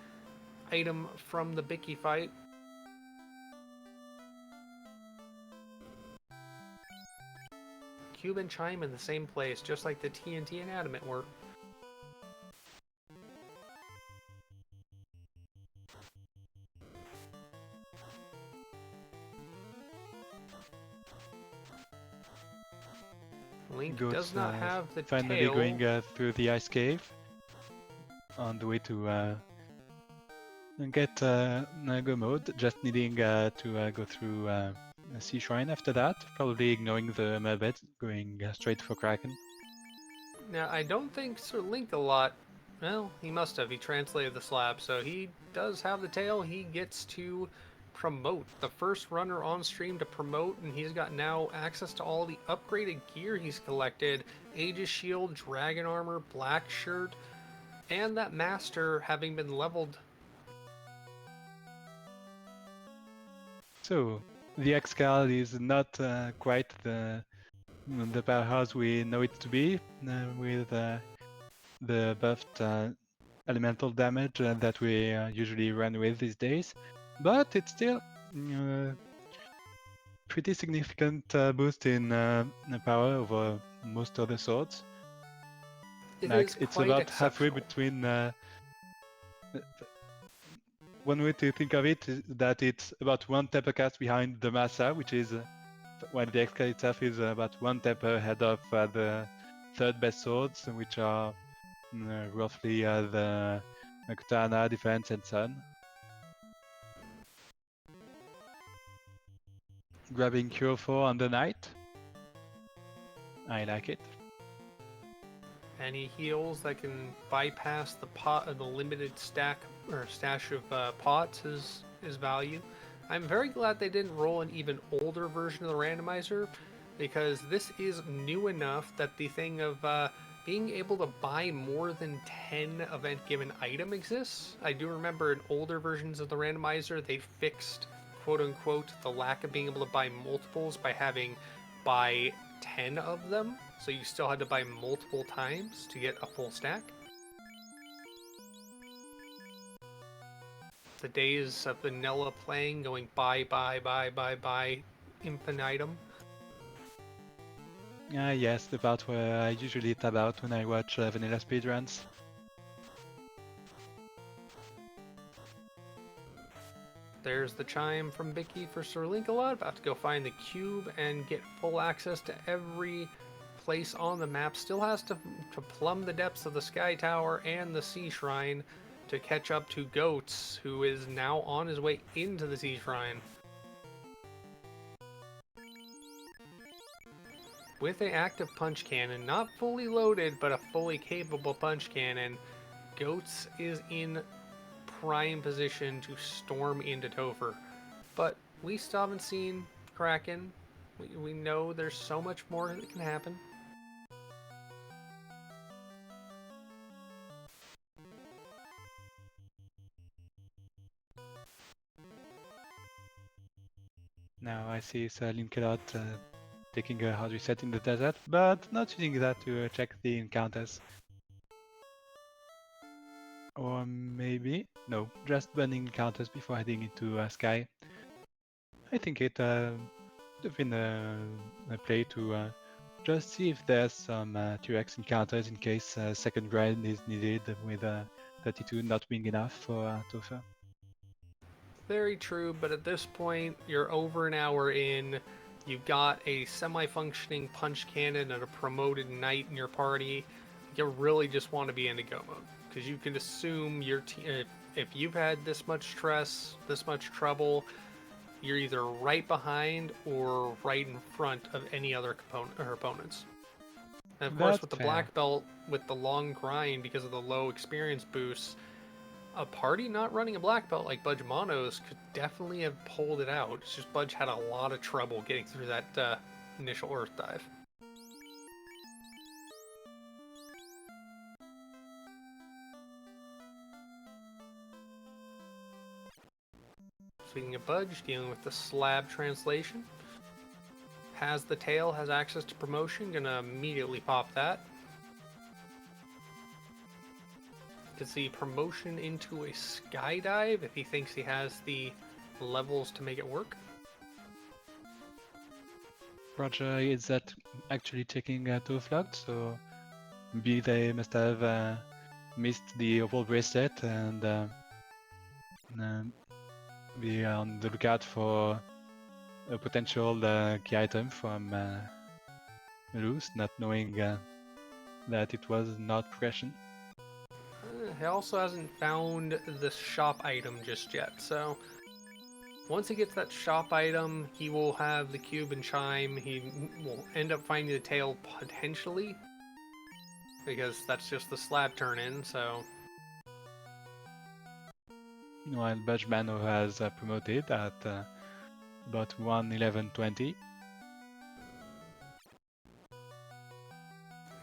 item from the Bicky fight. Cube and Chime in the same place, just like the TNT and Adamant were. Link Goats, does not have the finally tail. going through the ice cave on the way to get Nago mode, just needing to go through Sea Shrine after that, probably ignoring the Merbet, going straight for Kraken. Now, I don't think Sir Link a lot. Well, he must have. He translated the slab, so he does have the tail. He gets to promote. The first runner on stream to promote, and he's got now access to all the upgraded gear he's collected. Aegis Shield, Dragon Armor, Black Shirt, and that Master having been leveled. So, the X-Cal is not quite the powerhouse we know it to be, with the buffed elemental damage that we usually run with these days, but it's still pretty significant boost in power over most other swords. It's quite about halfway exceptional. between. One way to think of it is that it's about one temper cast behind the Massa, which is when the X-Cal itself is about one temper ahead of the third best swords, which are roughly the Katana, Defense, and Sun. Grabbing Cure 4 on the Knight. I like it. Any heals that can bypass the limited stash of pots is value. I'm very glad they didn't roll an even older version of the randomizer, because this is new enough that the thing of being able to buy more than 10 event given item exists. I do remember in older versions of the randomizer they fixed, quote unquote, the lack of being able to buy multiples by having buy 10 of them, so you still had to buy multiple times to get a full stack. The days of vanilla playing, going buy, infinitum. Yes, the part where I usually tab out when I watch vanilla speedruns. There's the chime from Vicky for Sir Linkalot, about to go find the cube and get full access to every place on the map. Still has to plumb the depths of the Sky Tower and the Sea Shrine to catch up to Goats, who is now on his way into the Sea Shrine. With an active punch cannon, not fully loaded, but a fully capable punch cannon, Goats is in prime position to storm into Topher. But we still haven't seen Kraken. We know there's so much more that can happen. Now I see Sir Linkalot taking a hard reset in the desert, but not using that to check the encounters. Or maybe, no, just burning encounters before heading into Sky. I think it would have been a play to just see if there's some 2x encounters in case second grind is needed, with 32 not being enough for Topher. Very true, but at this point, you're over an hour in. You've got a semi-functioning punch cannon and a promoted knight in your party. You really just want to be in go mode, because you can assume your if you've had this much stress, this much trouble, you're either right behind or right in front of any other opponents. And of course, with the black belt, with the long grind because of the low experience boosts, a party not running a black belt like Budge Monos could definitely have pulled it out. It's just Budge had a lot of trouble getting through that initial Earth dive. Speaking of Budge, dealing with the slab translation. Has the tail, has access to promotion, gonna immediately pop that. Can see promotion into a skydive if he thinks he has the levels to make it work. Roger is that actually checking to flood, so maybe they must have missed the opal bracelet and be on the lookout for a potential key item from Loose, not knowing that it was not progression. He also hasn't found the shop item just yet, so Once he gets that shop item, he will have the cube and chime. He will end up finding the tail potentially, because that's just the slab turn in, so... Meanwhile, Bano has promoted at about 111.20.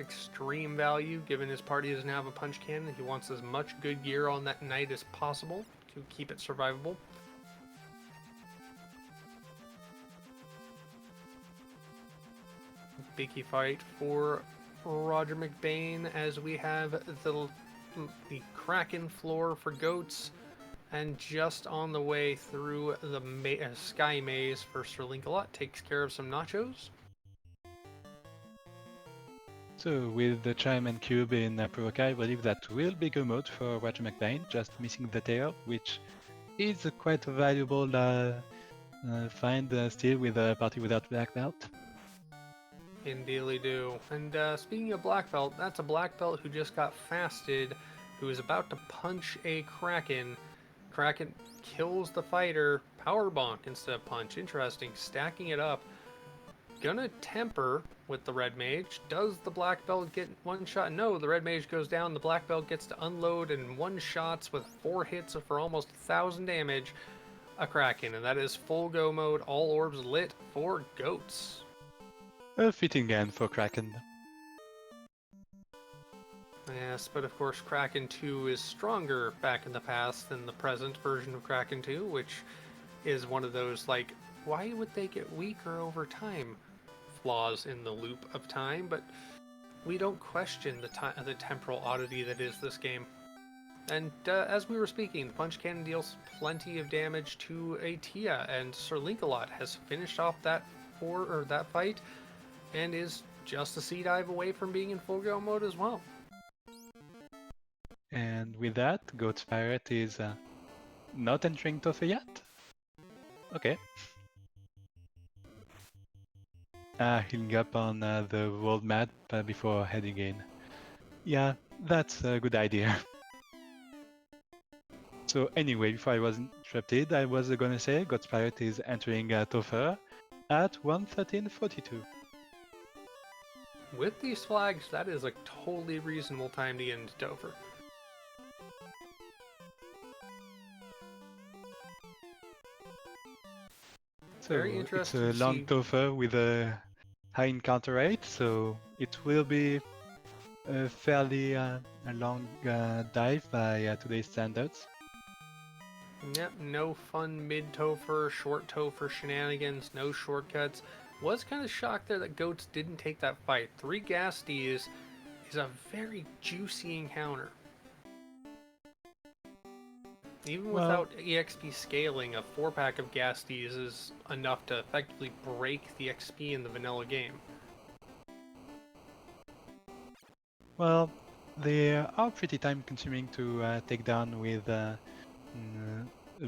Extreme value, given his party doesn't have a punch cannon. He wants as much good gear on that knight as possible to keep it survivable. Biggie fight for Roger McBain as we have the Kraken floor for goats, and just on the way through the Sky Maze for Sir Linkalot takes care of some nachos. So with the chime and cube in Provoke, I believe that will be go mode for Roger McBain, just missing the tail, which is quite a valuable find still with a party without black belt. Indeedly do. And speaking of black belt, that's a black belt who just got fasted, who is about to punch a Kraken. Kraken kills the fighter, power bonk instead of punch. Interesting, stacking it up. Gonna temper with the red mage. Does the black belt get one shot? No, the red mage goes down. The black belt gets to unload in one shots with 4 hits for almost 1,000 damage a Kraken, and that is full go mode, all orbs lit for goats. A fitting end for Kraken. Yes, but of course Kraken 2 is stronger back in the past than the present version of Kraken 2, which is one of those, like, why would they get weaker over time flaws in the loop of time, but we don't question the temporal oddity that is this game. And as we were speaking, the punch cannon deals plenty of damage to a Tia, and Sir Linkalot has finished off that fight and is just a sea dive away from being in full go mode as well. And with that, Goat's Pirate is not entering Tofa yet? Okay. Healing up on the world map before heading in. Yeah, that's a good idea. So anyway, before I was interrupted, I was gonna say God's Pirate is entering Tofa at 1:13:42. With these flags, that is a totally reasonable time to get into Topher. So Very interesting it's a to long see. Topher with a high encounter rate, so it will be a fairly long dive by today's standards. Yep, no fun mid-Topher, short Topher shenanigans, no shortcuts. Was kind of shocked there that Goats didn't take that fight. 3 Gasties is a very juicy encounter. Even without EXP scaling, a 4-pack of Gasties is enough to effectively break the XP in the vanilla game. Well, they are pretty time consuming to take down with a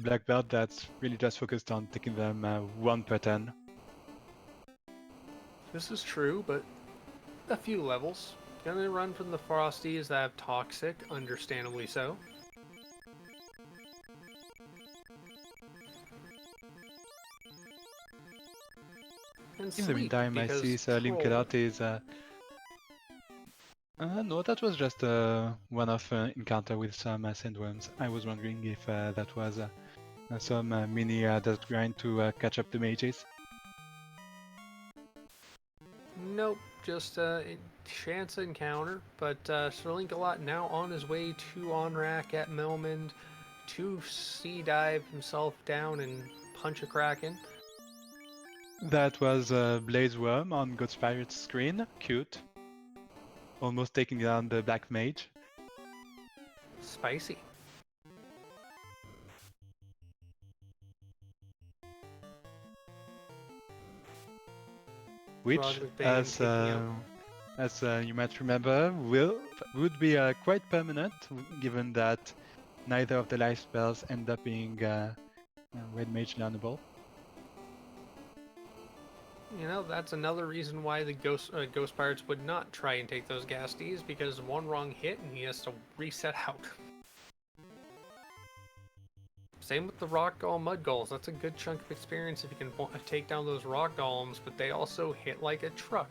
black belt that's really just focused on taking them 1 per turn. This is true, but a few levels. Gonna run from the Frosties that have Toxic, understandably so. And In the meantime, I see Linkalot is... no, that was just a one-off encounter with some sandworms. I was wondering if that was some mini death grind to catch up the mages. Nope, just a chance encounter. But Sir Linkalot now on his way to Onrak at Melmond to sea dive himself down and punch a Kraken. That was Blaze Worm on God's Pirate's screen. Cute. Almost taking down the Black Mage. Spicy. Which, as you might remember, would be quite permanent, given that neither of the life spells end up being Red Mage learnable. You know, that's another reason why the Ghost Pirates would not try and take those Gasties, because one wrong hit and he has to reset out. Same with the rock golem mud golems. That's a good chunk of experience if you can take down those rock golems, but they also hit like a truck.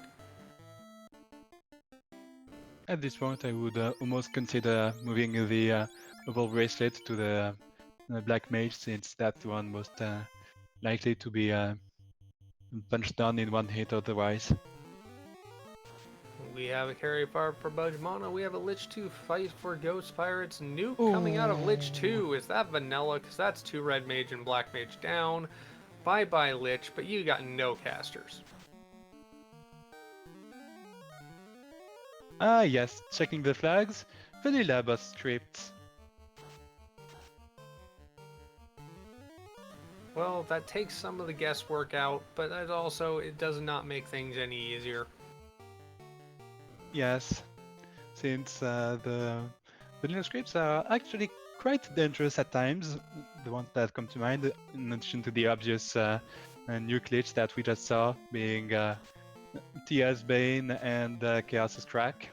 At this point, I would almost consider moving the Opal Bracelet to the Black Mage, since that's the one most likely to be punched down in one hit otherwise. We have a carry farm for Budge Mono. We have a Lich 2 fight for Ghost Pirates. Nuke coming out of Lich 2. Is that vanilla? Because that's 2 red mage and black mage down. Bye bye Lich, but you got no casters. Ah yes, checking the flags. Vanilla boss scripts. Well, that takes some of the guesswork out, but that also, it does not make things any easier. Yes, since the vanilla scripts are actually quite dangerous at times. The ones that come to mind, in addition to the obvious new glitch that we just saw, being Tia's Bane and Chaos's Crack.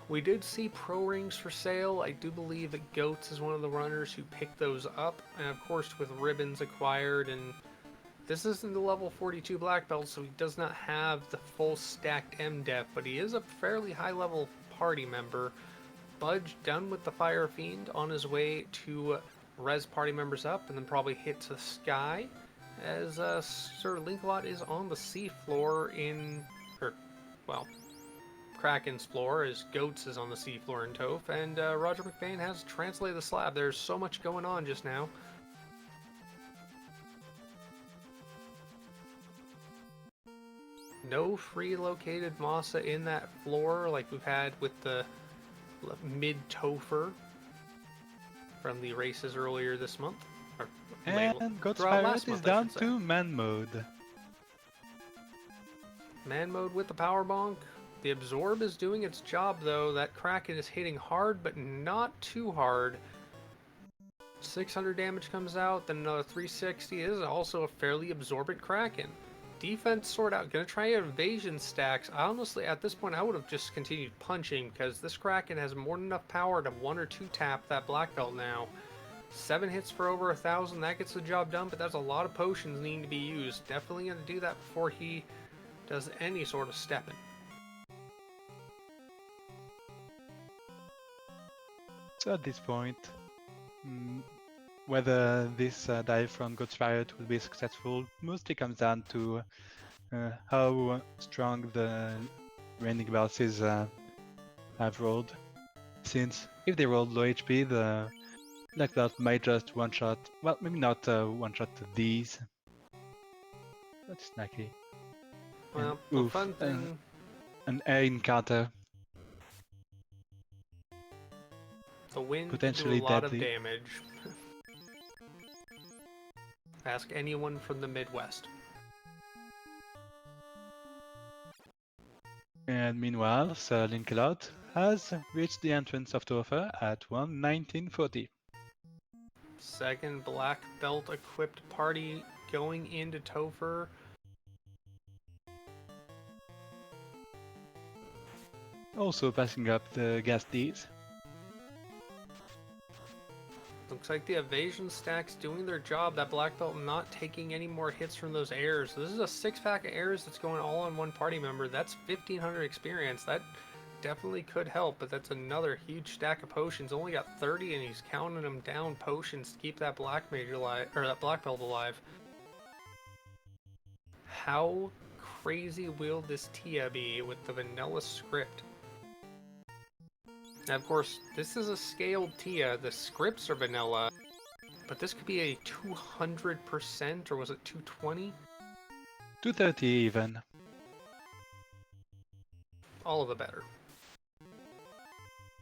We did see pro rings for sale. I do believe that Goats is one of the runners who picked those up, and of course with ribbons acquired, and this isn't the level 42 black belt, so he does not have the full stacked M-Def, but he is a fairly high level party member. Budge done with the Fire Fiend, on his way to res party members up, and then probably hit to the sky, as Sir Linklot is on the seafloor Kraken's floor, as Goats is on the seafloor in Toph, and Roger McBain has translated the slab. There's so much going on just now. No free located Masa in that floor like we've had with the mid-Topher from the races earlier this month. And God's Pirate is down to man mode. Man mode with the power bonk. The absorb is doing its job though. That Kraken is hitting hard, but not too hard. 600 damage comes out, then another 360. This is also a fairly absorbent Kraken. Defense sort out. Gonna try evasion stacks. Honestly, at this point, I would have just continued punching because this Kraken has more than enough power to 1 or 2 tap that black belt now. 7 hits for over 1,000. That gets the job done, but that's a lot of potions needing to be used. Definitely gonna do that before he does any sort of stepping. So at this point, whether this dive from God's Pirate will be successful mostly comes down to how strong the reigning bosses have rolled. Since if they rolled low HP, the Black Belt might just one-shot, well, maybe not one-shot these. That's snacky. Well, the fun thing... An air encounter. The wind Potentially can do a lot deadly. of damage. Ask anyone from the Midwest. And meanwhile, Sir Linkelot has reached the entrance of Topher at 1940. Second black belt equipped party going into Topher. Also passing up the gas Ds. Looks like the evasion stack's doing their job. That black belt not taking any more hits from those airs. This is a 6-pack of airs that's going all on one party member. That's 1,500 experience. That definitely could help, but that's another huge stack of potions. Only got 30, and he's counting them down potions to keep that black mage alive, or that black belt alive. How crazy will this Tia be with the vanilla script? Now, of course, this is a scaled Tia. The scripts are vanilla, but this could be a 200%, or was it 220? 230 even. All of the better.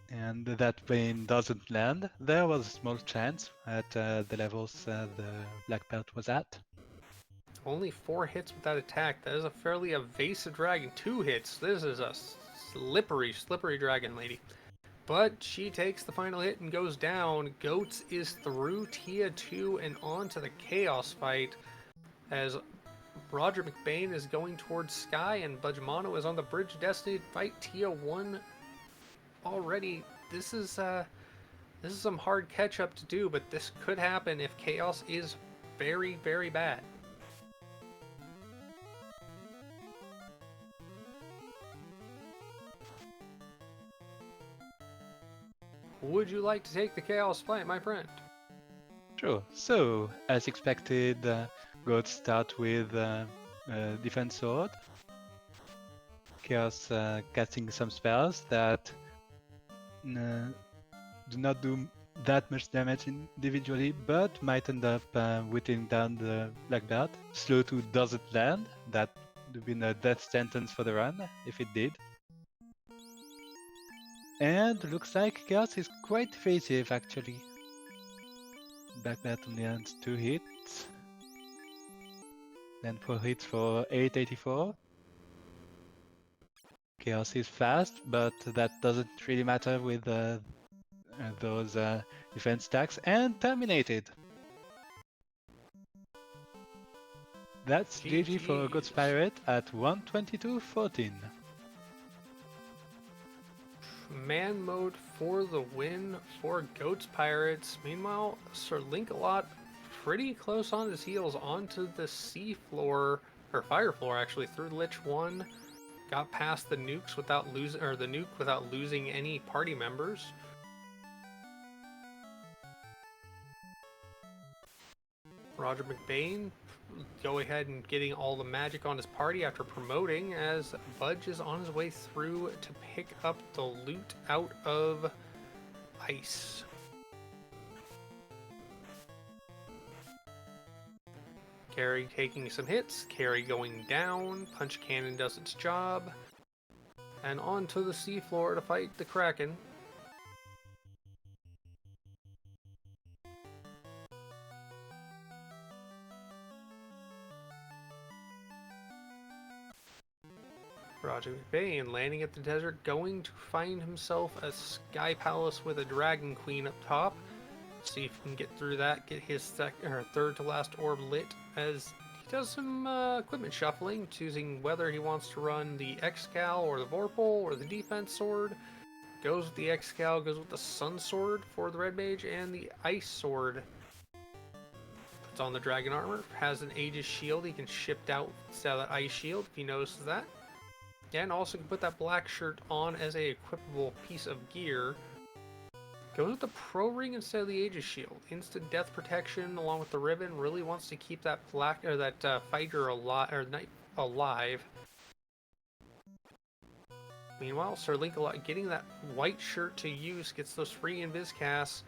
And that Bane doesn't land. There was a small chance at the levels the Black Belt was at. Only 4 hits with that attack. That is a fairly evasive dragon. 2 hits. This is a slippery dragon lady. But she takes the final hit and goes down. Goats is through Tia 2 and on to the Chaos fight, as Roger McBain is going towards Sky and Budgemano is on the Bridge of Destiny to fight Tia 1 already. This is This is some hard catch up to do, but this could happen if Chaos is very, very bad. Would you like to take the Chaos fight, my friend? Sure. So, as expected, goats start with defense sword. Chaos casting some spells that do not do that much damage individually, but might end up whittling down the black belt. Slow 2 doesn't land. That would have been a death sentence for the run if it did. And looks like Chaos is quite evasive actually. Black belt only lands 2 hits. Then 4 hits for 884. Chaos is fast, but that doesn't really matter with those defense stacks, and terminated. That's GG for Goats Pirate at 122.14. Man mode for the win for Goats Pirates. Meanwhile, Sir Link-a-Lot pretty close on his heels onto the sea floor, or fire floor actually, through Lich 1. Got past the nukes without losing, or the nuke without losing any party members. Roger McBain go ahead and getting all the magic on his party after promoting, as Budge is on his way through to pick up the loot out of ice. Carry taking some hits, Carry going down, Punch Cannon does its job, and onto the seafloor to fight the Kraken. Roger McBain landing at the desert, going to find himself a sky palace with a dragon queen up top. See if he can get through that, get his third to last orb lit, as he does some equipment shuffling, choosing whether he wants to run the Excal or the Vorpal or the defense sword. Goes with the Excal, goes with the Sun Sword for the Red Mage, and the Ice Sword. Puts on the Dragon Armor, has an Aegis Shield he can shift out instead of that Ice Shield if he notices that. And also can put that black shirt on as a equipable piece of gear. Goes with the Pro Ring instead of the Aegis Shield. Instant death protection along with the ribbon. Really wants to keep that black or that fighter knight alive. Meanwhile, Sir Link-a-Lot getting that white shirt to use, gets those free invis casts.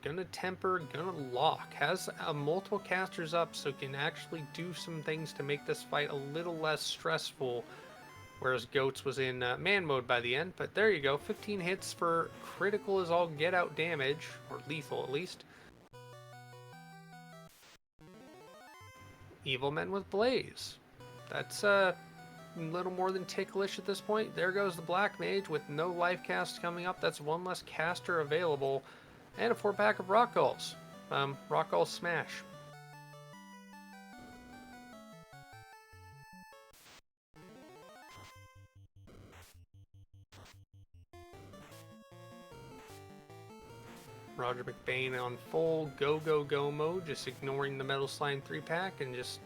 Gonna temper, gonna lock. Has multiple casters up, so can actually do some things to make this fight a little less stressful. Whereas Goats was in man mode by the end. But there you go, 15 hits for critical as all get out damage, or lethal at least. Evil Men with Blaze. That's a little more than ticklish at this point. There goes the Black Mage with no life cast coming up. That's one less caster available. And a 4-pack of Rock Gulls. Rock Gull Smash. Roger McBain on full go mode, just ignoring the Metal Slime 3-pack and just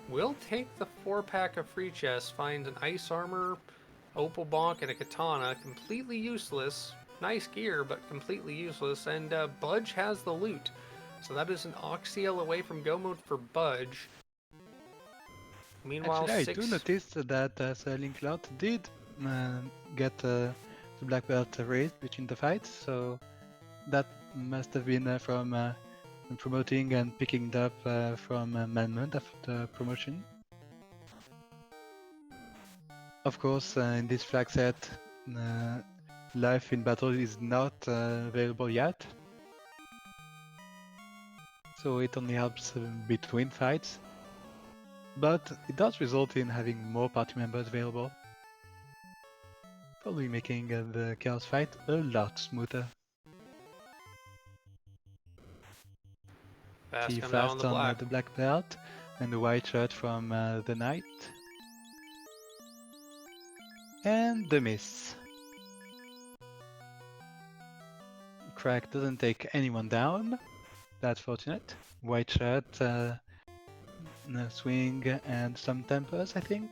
will take the 4-pack of free chests, finds an Ice Armor, Opal Bonk, and a Katana, completely useless. Nice gear, but completely useless, and Budge has the loot. So that is an Oxyel away from go mode for Budge. Meanwhile, actually, I do notice that Sir Link-a-Lot did get the black belt raised between the fights, so that must have been from promoting and picking it up from Manhunt after promotion. Of course, in this flag set, life in battle is not available yet, so it only helps between fights, but it does result in having more party members available, probably making the Chaos fight a lot smoother. See fast on the black belt and the white shirt from the knight. And the miss. crack doesn't take anyone down. That's fortunate. White shirt, swing, and some tempers, I think.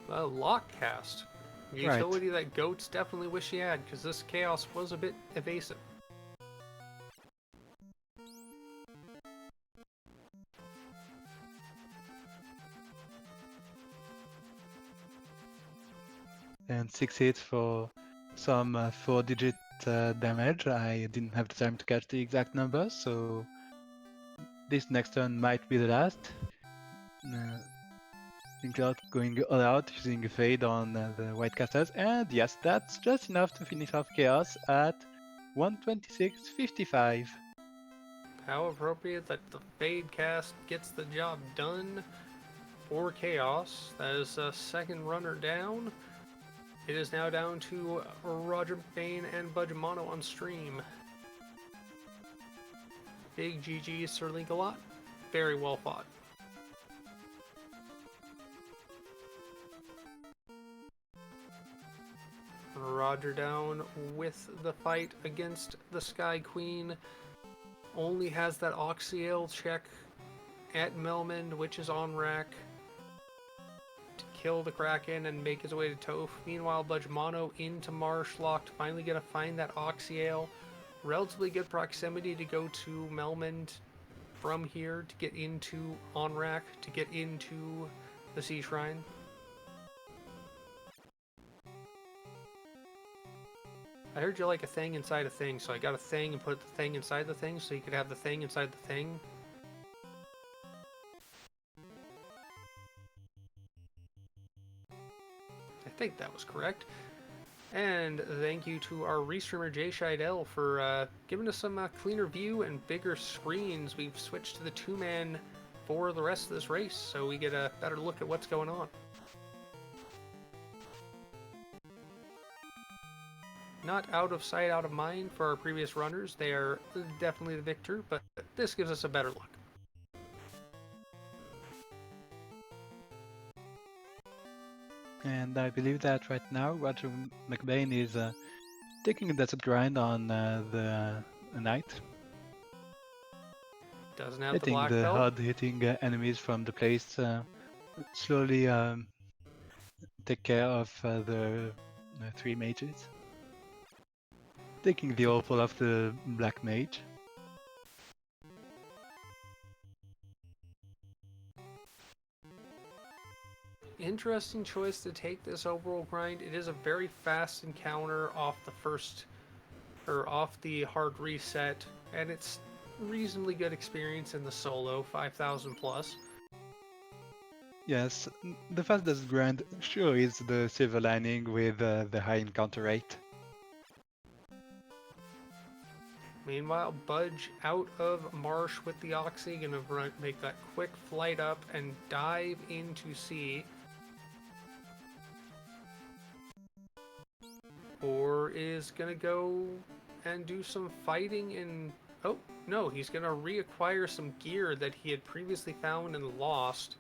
Lock cast. Right. Utility that goats definitely wish he had, because this chaos was a bit evasive. And 6 hits for some 4-digit damage. I didn't have the time to catch the exact numbers, so this next turn might be the last. Think about going all out using a fade on the white casters, and yes, that's just enough to finish off chaos at 126.55. How appropriate that the fade cast gets the job done for chaos. That is a second runner down. It is now down to Roger McBain and Budgemano on stream. Big GG, Sir Linkalot. Very well fought. Roger down with the fight against the Sky Queen. Only has that Oxyale check at Melmond, which is on rack, to kill the Kraken and make his way to Toph. Meanwhile, Budgemano into Marshlock to finally get to find that Oxyale. Relatively good proximity to go to Melmond from here to get into Onrak, to get into the Sea Shrine. I heard you like a thing inside a thing, so I got a thing and put the thing inside the thing so you could have the thing inside the thing. I think that was correct. And thank you to our restreamer Jay Scheidel for giving us some cleaner view and bigger screens. We've switched to the 2-man for the rest of this race, so we get a better look at what's going on. Not out of sight, out of mind for our previous runners. They are definitely the victor, but this gives us a better look. And I believe that right now Roger McBain is taking a desert grind on the knight. Doesn't have Hitting the black the belt. hard-hitting enemies from the place. Slowly take care of the 3 mages. Taking the awful of the black mage. Interesting choice to take this overall grind. It is a very fast encounter off the first, or off the hard reset, and it's reasonably good experience in the solo, 5,000 plus. Yes, the fastest grind sure is the silver lining with the high encounter rate. Meanwhile, Budge out of Marsh with the Oxy, gonna make that quick flight up and dive into sea. Or is gonna go and do some fighting and... Oh, no, he's gonna reacquire some gear that he had previously found and lost.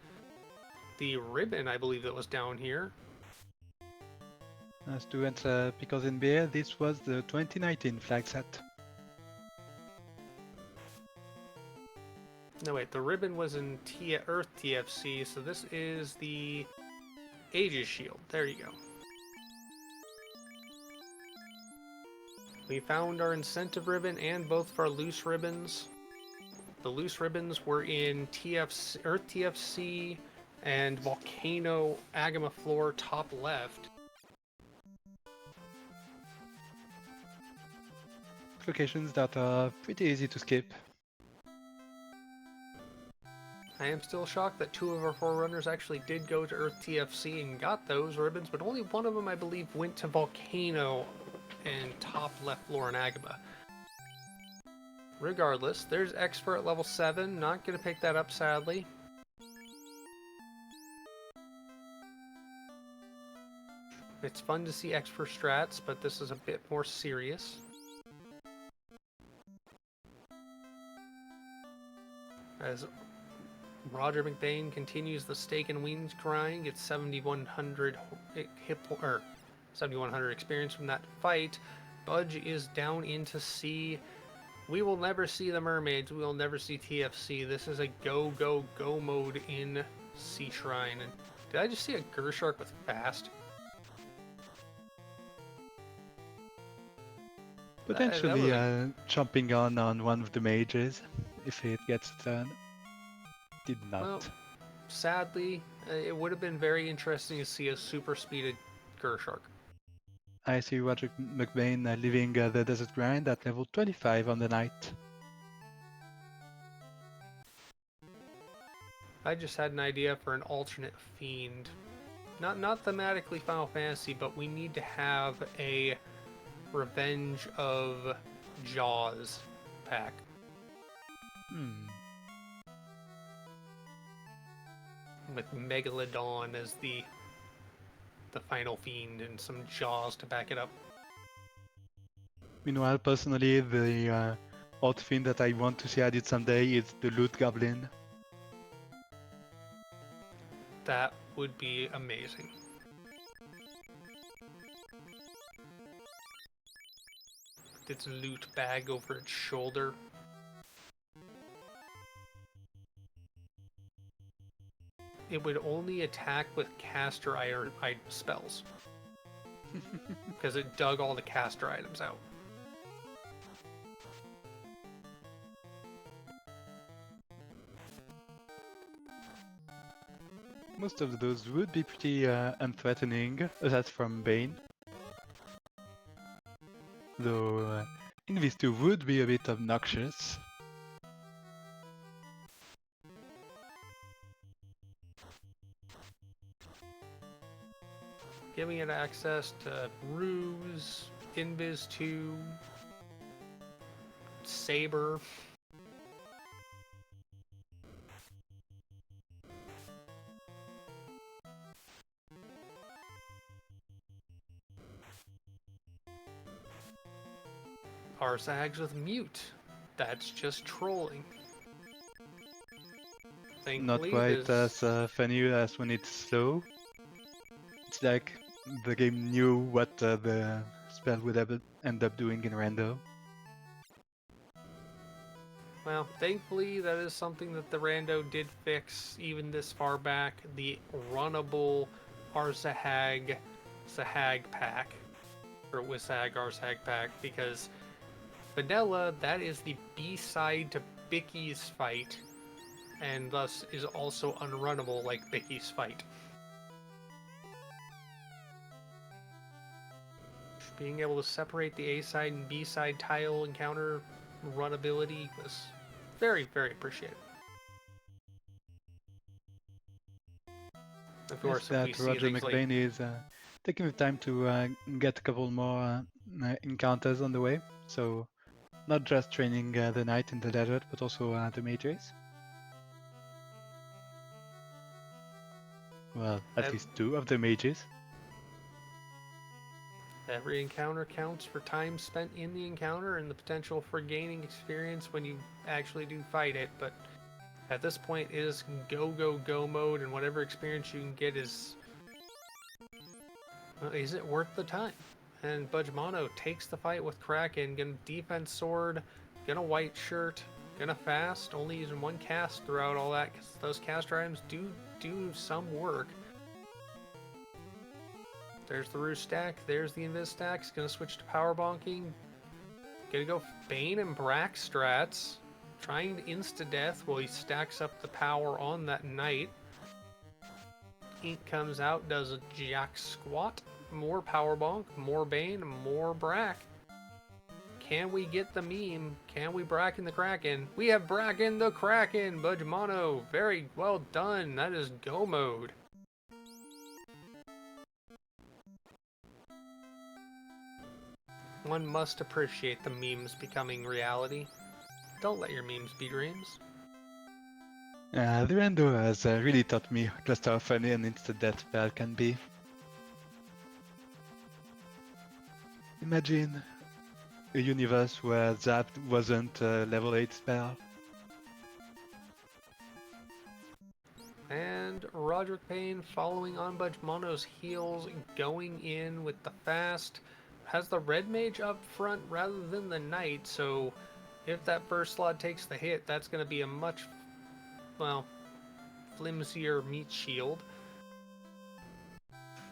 The ribbon, I believe, that was down here. Students, because in beer, this was the 2019 flag set. No, wait, the ribbon was in Earth TFC, so this is the Aegis Shield. There you go. We found our incentive ribbon and both of our loose ribbons. The loose ribbons were in TFC, Earth TFC and Volcano Agama Floor top left. Locations that are pretty easy to skip. I am still shocked that 2 of our 4 runners actually did go to Earth TFC and got those ribbons, but only one of them, I believe, went to Volcano and top left floor in Agama. Regardless, there's Expert level 7. Not going to pick that up, sadly. It's fun to see Expert strats, but this is a bit more serious. As Roger McBain continues the stake and wings grind, gets 7,100 hit or 7,100 experience from that fight. Budge is down into sea. We will never see the mermaids. We will never see TFC. This is a go, go, go mode in Sea Shrine. And did I just see a Gershark with fast? Potentially jumping on one of the mages if it gets a turn. Did not. Well, sadly, it would have been very interesting to see a super speeded Gershark. I see Roger McBain leaving the desert grind at level 25 on the night. I just had an idea for an alternate fiend. Not thematically Final Fantasy, but we need to have a Revenge of Jaws pack. With Megalodon as the final fiend and some Jaws to back it up. Meanwhile, personally, the alt fiend that I want to see added someday is the Loot Goblin. That would be amazing. With its loot bag over its shoulder. It would only attack with caster iron spells. Because it dug all the caster items out. Most of those would be pretty unthreatening, aside from Bane. Though Invis 2 would be a bit obnoxious. Giving it access to Ruse, Invis 2, Saber. Arsags with Mute. That's just trolling. Not quite as funny as when it's slow. It's like the game knew what the spell would end up doing in rando. Well, thankfully that is something that the rando did fix even this far back. The runnable Arsahag pack. Or Wisag Arsahag pack, because Vanilla, that is the B-side to Bicky's fight, and thus is also unrunnable like Bicky's fight. Being able to separate the A-side and B-side tile encounter runnability was very, very appreciated. Of course, that Roger McBain is taking the time to get a couple more encounters on the way, so not just training the knight in the desert, but also the mages. Well, at least two of the mages. Every encounter counts for time spent in the encounter and the potential for gaining experience when you actually do fight it, but at this point it is go, go, go mode, and whatever experience you can get is it worth the time? And Budgemono takes the fight with Kraken, gonna defense sword, gonna white shirt, gonna fast, only using one cast throughout all that, because those caster items do some work. There's the Ruse stack, there's the Invis stacks, gonna switch to power bonking, gonna go Bane and Brack strats, trying to insta-death while he stacks up the power on that knight. Ink comes out, does a jack squat, more power bonk, more Bane, more Brack. Can we get the meme? Can we Bracken the Kraken? We have Bracken the Kraken! Budgemono, very well done. That is go mode. One must appreciate the memes becoming reality. Don't let your memes be dreams. The rando has really taught me just how funny an instant death spell can be. Imagine a universe where that wasn't a level 8 spell. And Roderick Payne following on Budgemono's heels, going in with the fast. has the red mage up front rather than the knight, so if that first slot takes the hit, that's going to be a much, well, flimsier meat shield.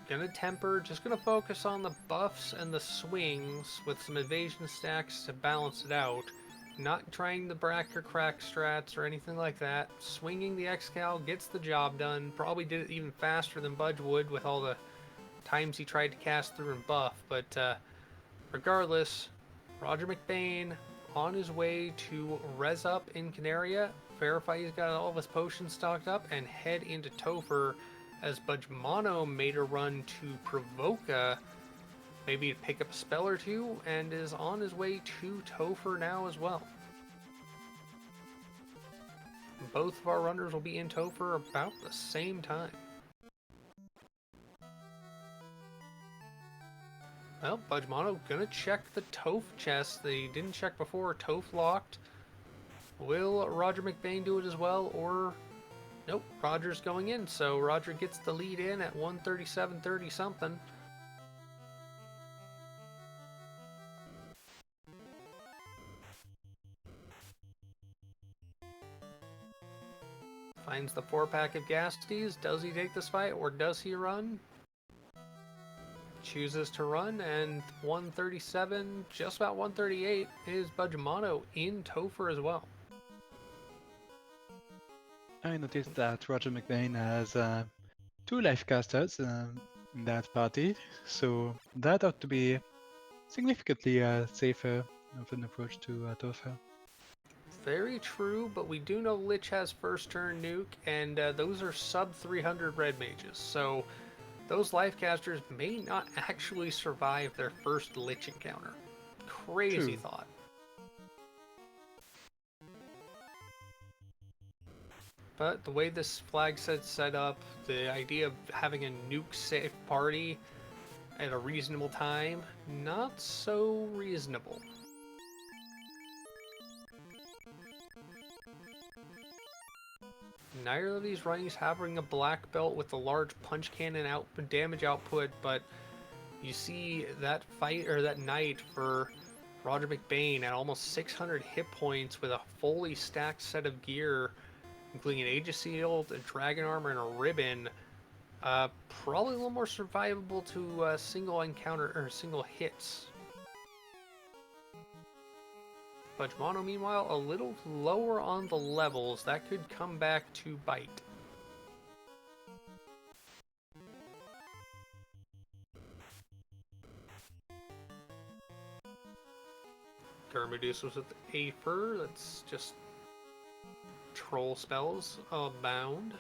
Gonna temper, just gonna focus on the buffs and the swings with some evasion stacks to balance it out. Not trying the brack or crack strats or anything like that. Swinging the Excal gets the job done. Probably did it even faster than Budge would with all the times he tried to cast through and buff, but regardless, Roger McBain on his way to res up in Canaria, verify he's got all of his potions stocked up, and head into Topher as Budge Mono made a run to Provoca, maybe to pick up a spell or two, and is on his way to Topher now as well. Both of our runners will be in Topher about the same time. Well, Budge Mono gonna check the Toph chest that he didn't check before. Toph locked. Will Roger McBain do it as well, or nope, Roger's going in, so Roger gets the lead in at 137.30 something. Finds the 4-pack of Gasties. Does he take this fight, or does he run? Chooses to run, and 137, just about 138, is Budge Mono in Topher as well. I noticed that Roger McBain has 2 life casters in that party, so that ought to be significantly safer of an approach to Topher. Very true, but we do know Lich has first turn nuke, and those are sub 300 red mages, so those life casters may not actually survive their first Lich encounter. Crazy thought. But the way this flag set's set up, the idea of having a nuke safe party at a reasonable time, not so reasonable. Neither of these runnings having a black belt with a large punch cannon damage output, but you see that fight or that knight for Roger McBain at almost 600 hit points with a fully stacked set of gear, including an Aegis Shield, a Dragon Armor, and a Ribbon. Probably a little more survivable to single encounter or single hits. Budge Mono, meanwhile, a little lower on the levels. That could come back to bite. Garmadus was with Aether. That's just troll spells abound.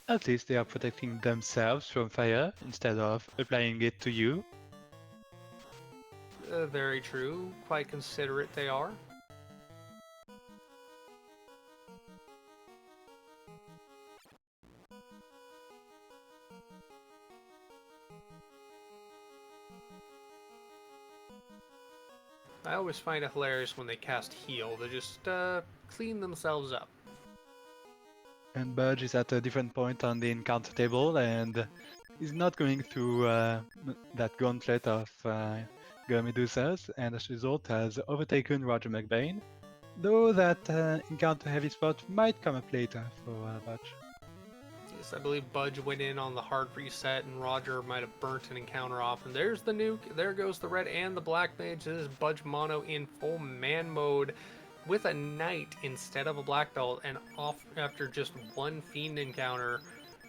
At least they are protecting themselves from fire instead of applying it to you. Very true. Quite considerate they are. I always find it hilarious when they cast heal. They just clean themselves up. And Budge is at a different point on the encounter table and is not going through that gauntlet of Medusas, and as a result has overtaken Roger McBain, though that encounter heavy spot might come up later for Budge. Yes, I believe Budge went in on the hard reset and Roger might have burnt an encounter off, and there's the nuke, there goes the red and the black mage. This is Budge Mono in full man mode with a knight instead of a black belt, and off after just one fiend encounter.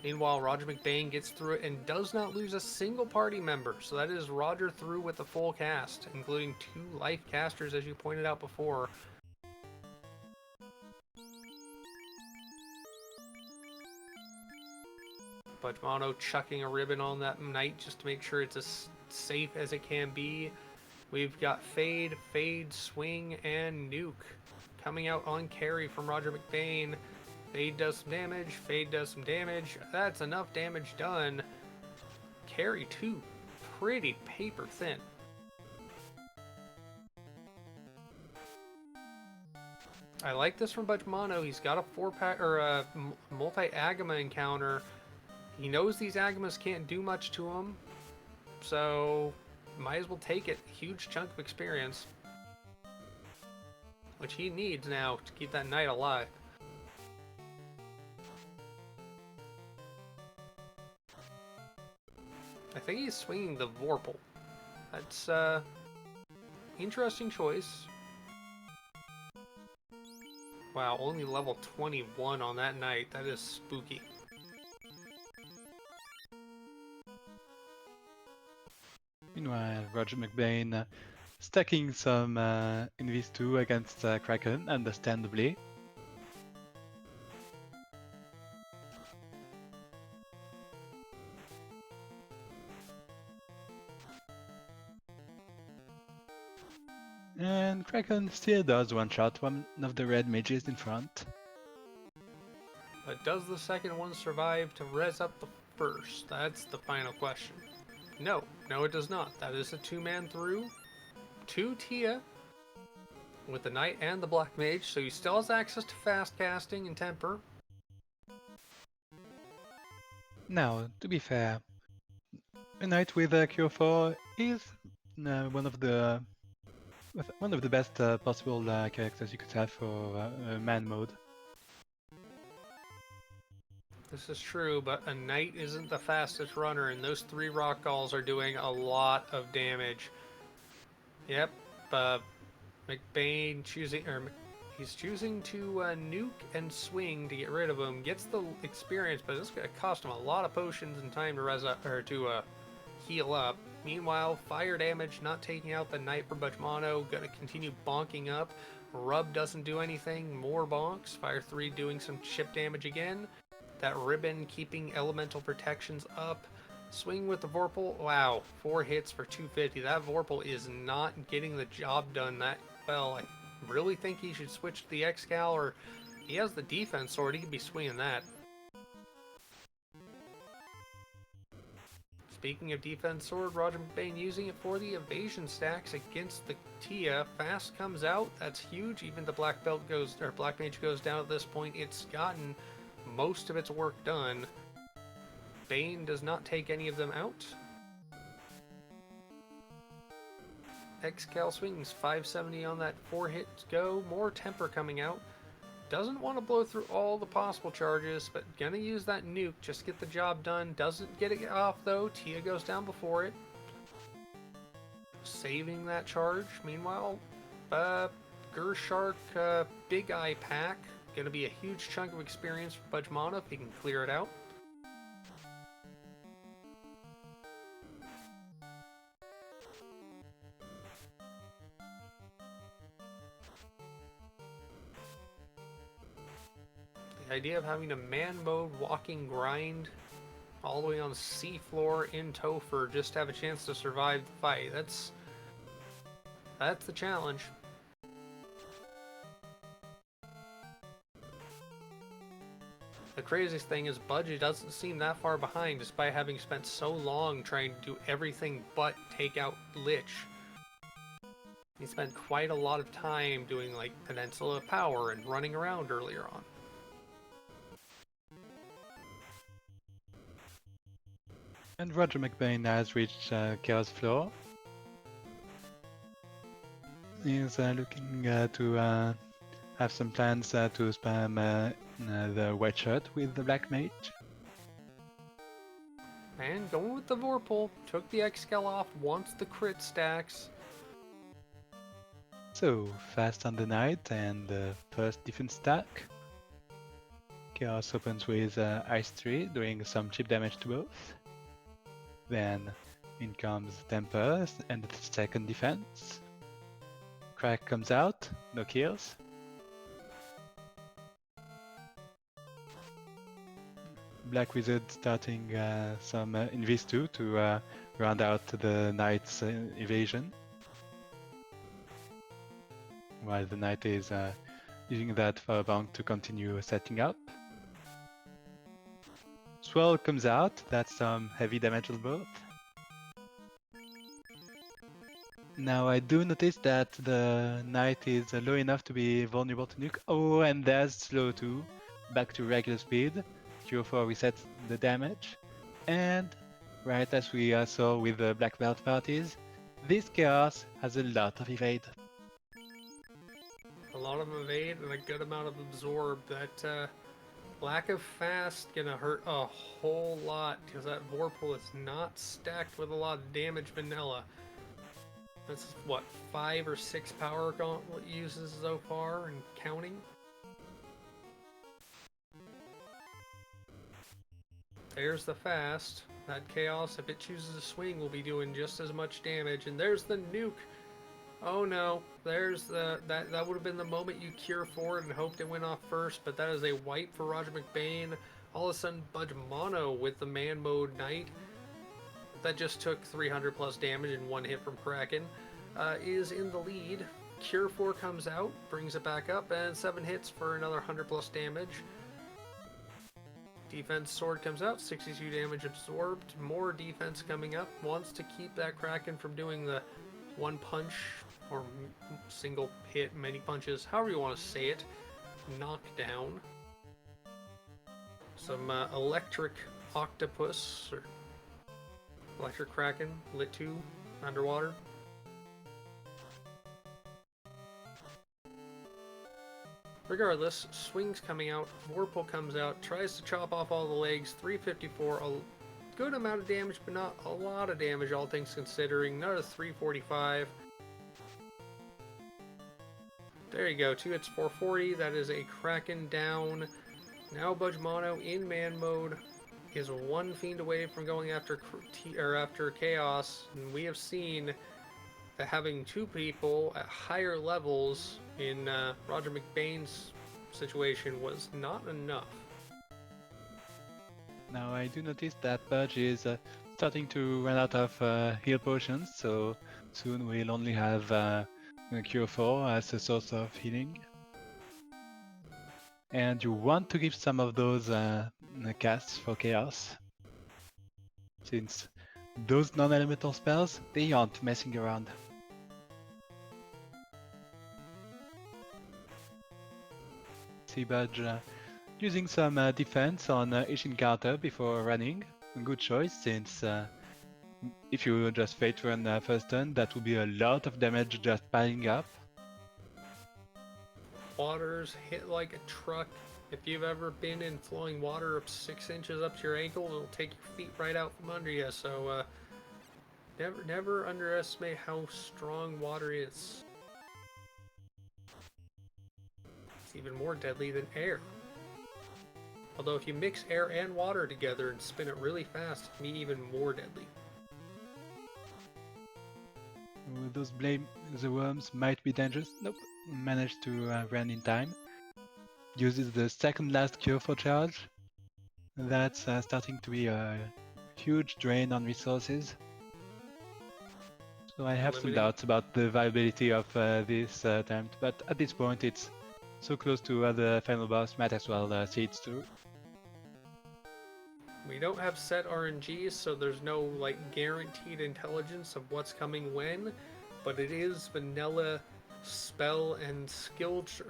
Meanwhile, Roger McBain gets through it and does not lose a single party member. So that is Roger through with the full cast, including 2 life casters, as you pointed out before. Budge Mono chucking a ribbon on that knight just to make sure it's as safe as it can be. We've got Fade, Swing, and Nuke coming out on carry from Roger McBain. Fade does some damage, Fade does some damage. That's enough damage done. Carry 2, pretty paper thin. I like this from Budge Mono. He's got a 4-pack or a multi-Agama encounter. He knows these Agamas can't do much to him. so might as well take it. Huge chunk of experience, which he needs now to keep that knight alive. I think he's swinging the Vorpal. That's interesting choice. Wow, only level 21 on that knight. That is spooky. Meanwhile, Roger McBain stacking some Invis 2 against Kraken, understandably. And Kraken still does one-shot one of the red mages in front. But does the second one survive to res up the first? That's the final question. No, it does not. That is a two-man through. 2 Tia with the knight and the black mage, so he still has access to fast casting and temper. Now, to be fair, a knight with a Cure 4 is one of the best possible characters you could have for man mode. This is true, but a knight isn't the fastest runner, and those 3 rock galls are doing a lot of damage. Yep, McBain he's choosing to nuke and swing to get rid of him. Gets the experience, but it's going to cost him a lot of potions and time to res up or to heal up. Meanwhile, fire damage not taking out the knight for much mono. Going to continue bonking up. Rub doesn't do anything. More bonks. Fire 3 doing some chip damage again. That ribbon keeping elemental protections up. Swing with the Vorpal. Wow, 4 hits for 250. That Vorpal is not getting the job done that well. I really think he should switch to the Excal, or he has the defense sword. He could be swinging that. Speaking of defense sword, Roger McBain using it for the evasion stacks against the Tia. Fast comes out. That's huge. Even the black belt goes, or black mage goes down at this point. It's gotten most of its work done. Bane does not take any of them out. Excal swings 570 on that 4 hit go. More temper coming out. Doesn't want to blow through all the possible charges, but gonna use that nuke just to get the job done. Doesn't get it off though. Tia goes down before it. Saving that charge. Meanwhile, Gershark Big Eye Pack. Gonna be a huge chunk of experience for Budge Mana if he can clear it out. The idea of having a man mode walking grind all the way on seafloor in Topher just to have a chance to survive the fight. That's the challenge. The craziest thing is Budgie doesn't seem that far behind despite having spent so long trying to do everything but take out Lich. He spent quite a lot of time doing like Peninsula of Power and running around earlier on. And Roger McBain has reached Chaos Floor. He's looking to have some plans to spam the white shirt with the black mage. And going with the Vorpal, took the Excal off once the crit stacks. So, fast on the knight and the first defense stack. Chaos opens with Ice 3, doing some chip damage to both. Then in comes Temper and the second defense. Crack comes out, no kills. Black Wizard starting some Invis 2 to round out the knight's evasion. While the knight is using that Firebomb to continue setting up. Swirl comes out, that's some heavy damage on both. Now I do notice that the knight is low enough to be vulnerable to nuke. Oh, and there's slow 2, back to regular speed. Q4 resets the damage. And right as we saw with the black belt parties, this chaos has a lot of evade. A lot of evade and a good amount of absorb. That lack of fast gonna hurt a whole lot because that Vorpal is not stacked with a lot of damage vanilla. That's what, 5 or 6 power gauntlet uses so far and counting. There's the fast. That chaos, if it chooses to swing, will be doing just as much damage. And there's the nuke. Oh no, there's that would have been the moment you cure for it and hoped it went off first, but that is a wipe for Roger McBain. All of a sudden, Budge Mono with the man mode knight that just took 300 plus damage in one hit from Kraken is in the lead. Cure 4 comes out, brings it back up, and 7 hits for another 100 plus damage. Defense sword comes out, 62 damage absorbed. More defense coming up. Wants to keep that Kraken from doing the one punch or single hit, many punches, however you want to say it, knockdown. Some electric octopus or electric Kraken, lit 2 underwater. Regardless, swings coming out, Vorpal comes out, tries to chop off all the legs, 354, a good amount of damage, but not a lot of damage, all things considering. Another 345. There you go, 2 hits, 440. That is a Kraken down. Now Budge Mono in man mode is one fiend away from going after Chaos, and we have seen that having 2 people at higher levels in Roger McBain's situation was not enough. Now I do notice that Budge is starting to run out of heal potions, so soon we'll only have Cure 4 as a source of healing. And you want to give some of those casts for Chaos, since those non-elemental spells, they aren't messing around. See Budge using some defense on each encounter before running. A good choice, since if you just fate run first turn, that would be a lot of damage just piling up. Waters hit like a truck. If you've ever been in flowing water up 6 inches up to your ankle, it'll take your feet right out from under you. So never underestimate how strong water is. It's even more deadly than air. Although if you mix air and water together and spin it really fast, it can be even more deadly. Those the worms might be dangerous. Nope, managed to run in time. Uses the second last cure for charge. That's starting to be a huge drain on resources. So I have some doubts about the viability of this attempt, but at this point it's so close to the final boss, might as well see it through. We don't have set RNGs, so there's no like guaranteed intelligence of what's coming when, but it is vanilla spell and skills,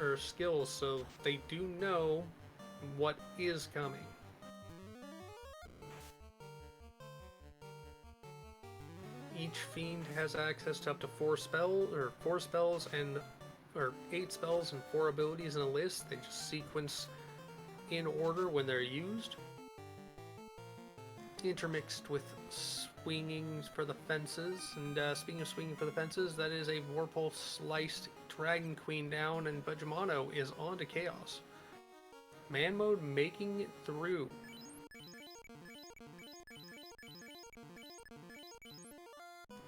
so they do know what is coming. Each fiend has access to up to 4 spells and 8 spells and 4 abilities in a list. They just sequence in order when they're used, intermixed with swinging for the fences. And speaking of swinging for the fences, that is a Vorpal sliced Dragon Queen down, and Budge Mono is on to Chaos. Man mode making it through.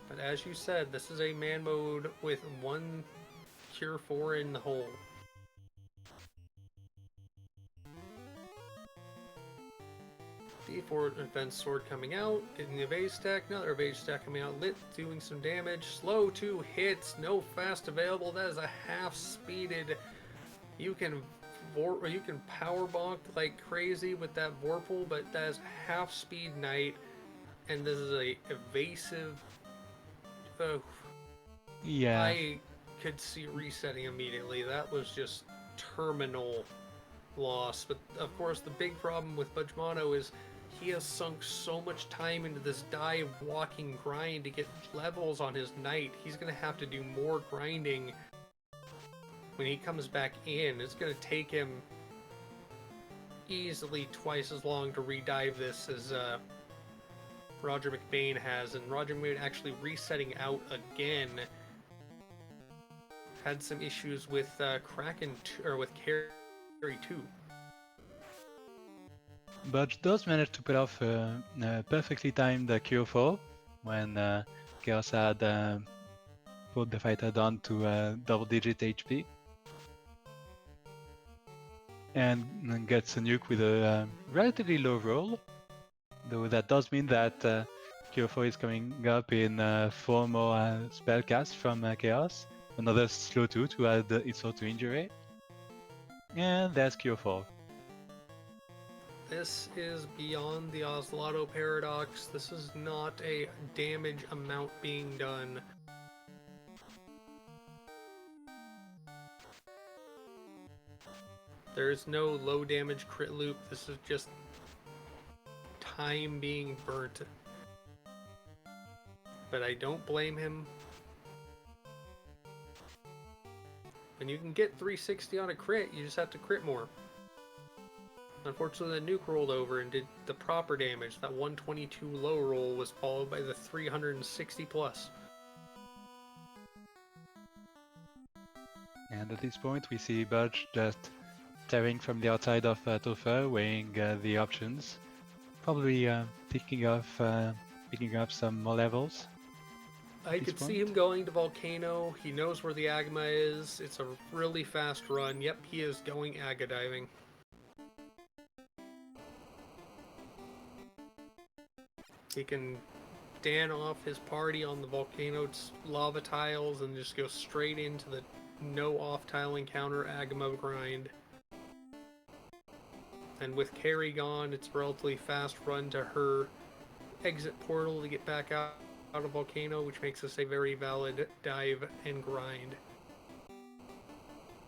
But as you said, this is a man mode with 1 Cure 4 in the hole. D4 Advanced Sword coming out, getting the evade stack, another evade stack coming out, lit, doing some damage, slow 2 hits, no fast available. That is a half-speeded. You can power bonk like crazy with that Vorpal, but that is half-speed knight, and this is a evasive. Yeah. I could see resetting immediately. That was just terminal loss. But of course, the big problem with Budge Mono is he has sunk so much time into this dive walking grind to get levels on his knight. He's going to have to do more grinding when he comes back in. It's going to take him easily twice as long to redive this as Roger McBain has, and Roger McBain actually resetting out again. Had some issues with Kraken or with Carry 2. But does manage to pull off a perfectly timed Cure 4 when Chaos had put the fighter down to double-digit HP. And gets a nuke with a relatively low roll, though that does mean that Cure 4 is coming up in 4 more spellcasts from Chaos, another slow 2 to add insult to injury, and that's Cure 4. This is beyond the Oslotto paradox. This is not a damage amount being done. There is no low damage crit loop. This is just time being burnt. But I don't blame him. When you can get 360 on a crit, you just have to crit more. Unfortunately, the nuke rolled over and did the proper damage. That 122 low roll was followed by the 360 plus. And at this point, we see Budge just staring from the outside of Topher, weighing the options, probably picking up some more levels. I could see him going to Volcano. He knows where the Agma is. It's a really fast run. Yep, he is going Aga diving. He can Dan off his party on the Volcano lava tiles and just go straight into the no off tile encounter Agama grind. And with Carry gone, it's a relatively fast run to her exit portal to get back out of Volcano, which makes this a very valid dive and grind.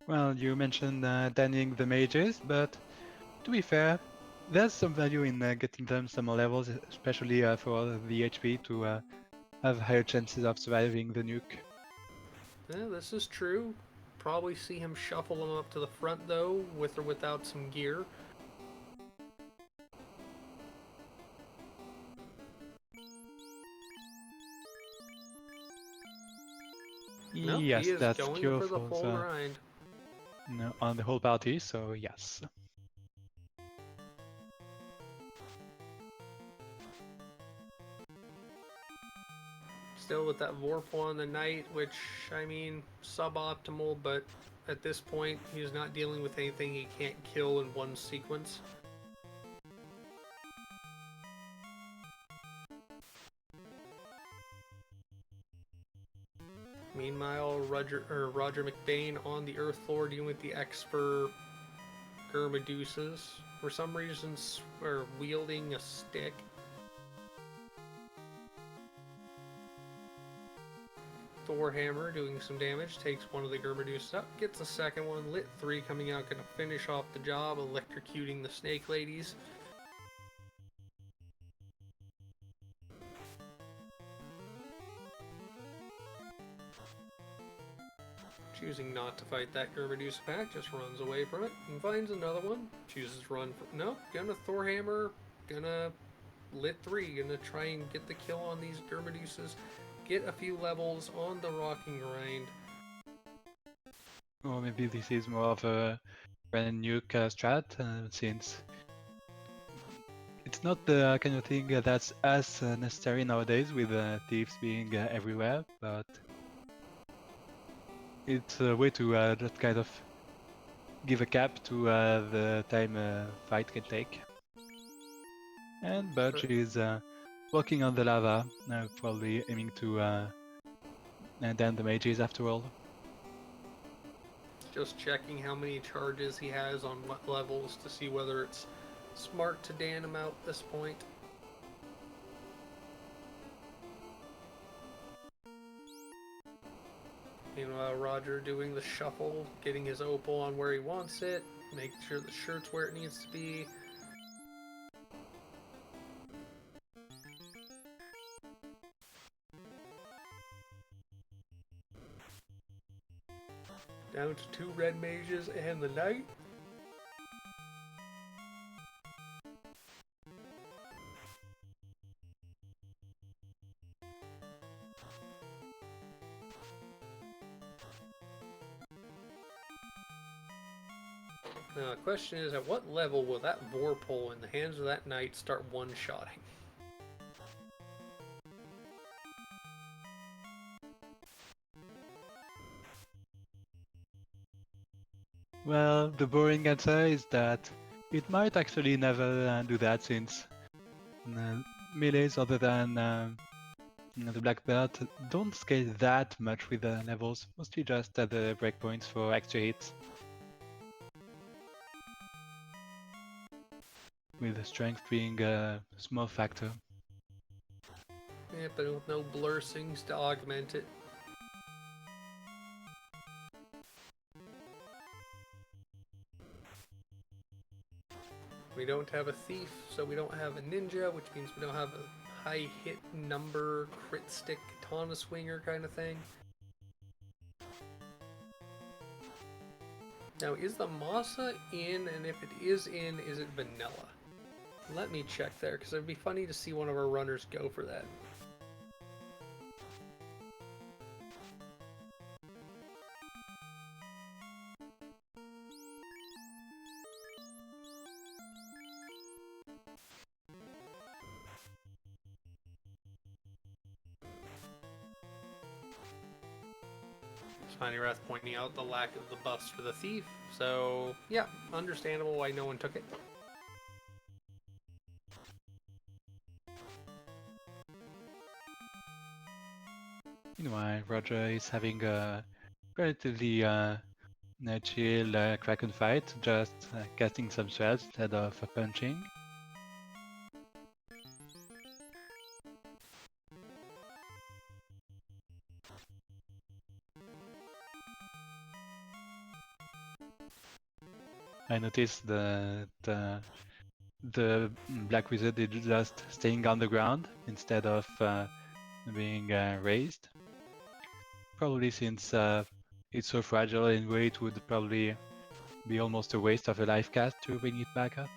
Well, you mentioned danning the mages, but to be fair, there's some value in getting them some more levels, especially for the HP to have higher chances of surviving the nuke. Yeah, this is true. Probably see him shuffle them up to the front though, with or without some gear. Nope, Yes, he is that's going Cure for the full grind. No, on the whole party, so yes. Still with that Vorpal on the Knight, which, I mean, suboptimal, but at this point, he's not dealing with anything he can't kill in one sequence. Meanwhile, Roger McBain on the Earth Lord dealing with the Expert Gurmedusas. For some reason, are wielding a stick. Thorhammer doing some damage, takes one of the Gurmedusas up, gets a second one. Lit 3 coming out, gonna finish off the job, electrocuting the Snake Ladies. Choosing not to fight that Gurmedusa pack, just runs away from it and finds another one. Chooses to run for, no, gonna Thorhammer, gonna Lit 3, gonna try and get the kill on these Gurmedusas, get a few levels on the rocking grind. Or maybe this is more of a brand new strat, since it's not the kind of thing that's as necessary nowadays with thieves being everywhere, but it's a way to just kind of give a cap to the time a fight can take. And Budge is walking on the lava, probably aiming to dan the mages after all. Just checking how many charges he has on what levels to see whether it's smart to dan him out at this point. Meanwhile, Roger doing the shuffle, getting his opal on where he wants it, making sure the shirt's where it needs to be. Down to 2 red mages and the knight. Now the question is, at what level will that Vorpal in the hands of that knight start one-shotting? Well, the boring answer is that it might actually never do that, since melees other than the black belt don't scale that much with the levels, mostly just at the breakpoints for extra hits. With the strength being a small factor. Yeah, but with no blursings to augment it. We don't have a thief, so we don't have a ninja, which means we don't have a high hit number, crit stick, katana swinger kind of thing. Now, is the Masa in, and if it is in, is it vanilla? Let me check there, because it'd be funny to see one of our runners go for that. Tiny Wrath pointing out the lack of the buffs for the thief, so yeah, understandable why no one took it. Meanwhile, Roger is having a relatively chill Kraken fight, just casting some spells instead of punching. I noticed that the Black Wizard is just staying on the ground instead of being raised. Probably since it's so fragile in way, it would probably be almost a waste of a life cast to bring it back up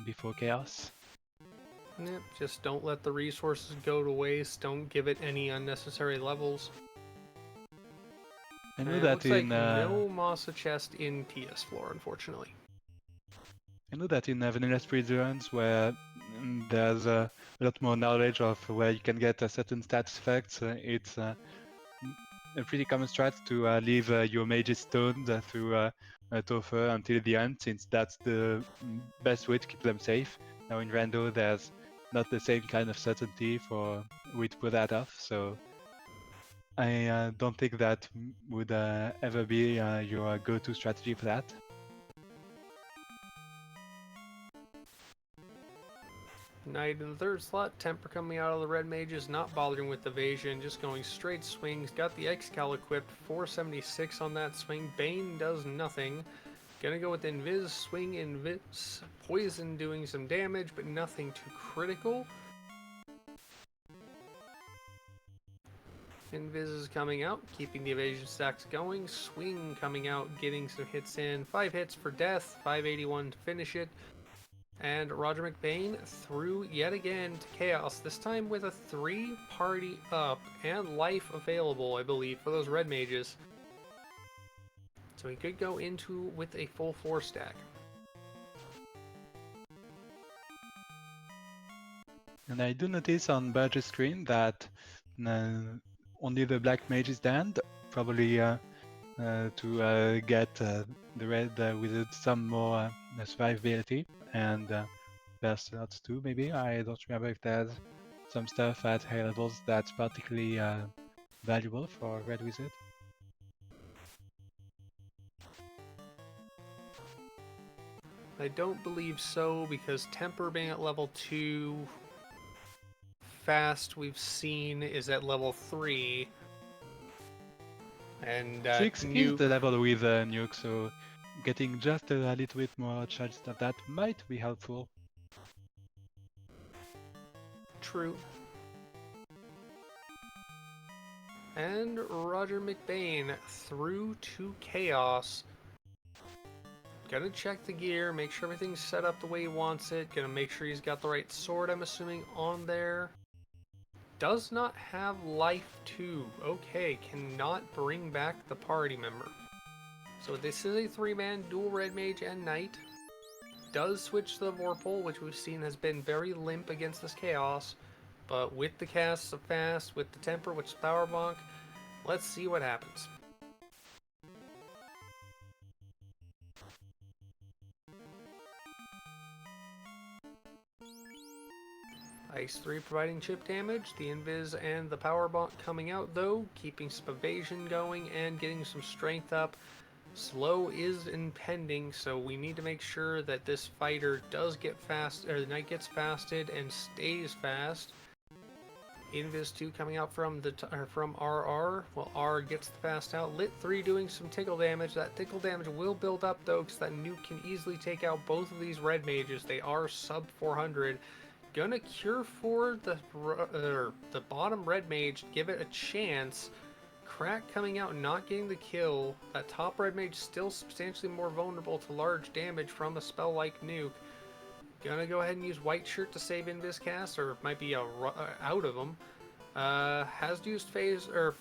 before chaos. Yep, just don't let the resources go to waste, don't give it any unnecessary levels. I know And that looks like no Masa chest in TS floor, unfortunately. I know that in vanilla speedruns, where there's a lot more knowledge of where you can get certain stats effects, it's a pretty common strat to leave your mages stoned through Topher until the end, since that's the best way to keep them safe. Now in Rando, there's not the same kind of certainty for way to pull that off, so I don't think that would ever be your go-to strategy for that. Knight in the third slot, Temper coming out of the red mages, not bothering with evasion, just going straight swings. Got the X-Cal equipped, 476 on that swing. Bane does nothing. Gonna go with Invis, swing Invis, poison doing some damage, but nothing too critical. Invis is coming out, keeping the evasion stacks going. Swing coming out, getting some hits in. 5 hits for death, 581 to finish it. And Roger McBain through yet again to Chaos, this time with a 3-party up and life available, I believe, for those red mages. So he could go into with a full 4 stack. And I do notice on Badger's screen that only the black mage is damned, probably to get the red wizard some more survivability, and there's slots too, maybe. I don't remember if there's some stuff at high levels that's particularly valuable for red wizard. I don't believe so, because Temper being at level 2, Fast we've seen is at level 3. And 6 Nuke is the level with Nuke, so getting just a little bit more charges of that might be helpful. True. And Roger McBain through to Chaos. Gonna check the gear, make sure everything's set up the way he wants it. Gonna make sure he's got the right sword, I'm assuming, on there. Does not have life 2. Okay, cannot bring back the party member. So this is a 3-man dual red mage and knight. Does switch to the Vorpal, which we've seen has been very limp against this Chaos. But with the casts of fast, with the temper, which is power bonk, let's see what happens. Ice 3 providing chip damage, the Invis and the Power Bonk coming out though, keeping some evasion going and getting some strength up. Slow is impending, so we need to make sure that this fighter does get fast, or the knight gets fasted and stays fast. Invis 2 coming out from from RR. Well, R gets the fast out. Lit 3 doing some tickle damage. That tickle damage will build up though, because that nuke can easily take out both of these red mages. They are sub 400. Gonna cure for the bottom red mage, give it a chance. Crack coming out, not getting the kill. That top red mage still substantially more vulnerable to large damage from a spell like nuke. Gonna go ahead and use white shirt to save Invis cast, or it might be out of them. Has used phase or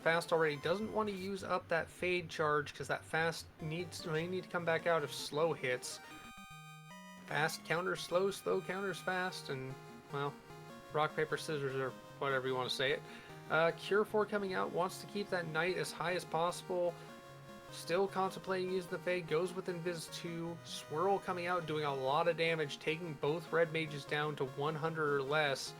fast already. Doesn't want to use up that fade charge because that fast may need to come back out if slow hits. Fast counters slow, slow counters fast, and, well, rock, paper, scissors, or whatever you want to say it. Cure 4 coming out, wants to keep that knight as high as possible. Still contemplating using the fade, goes with Invis 2. Swirl coming out, doing a lot of damage, taking both red mages down to 100 or less.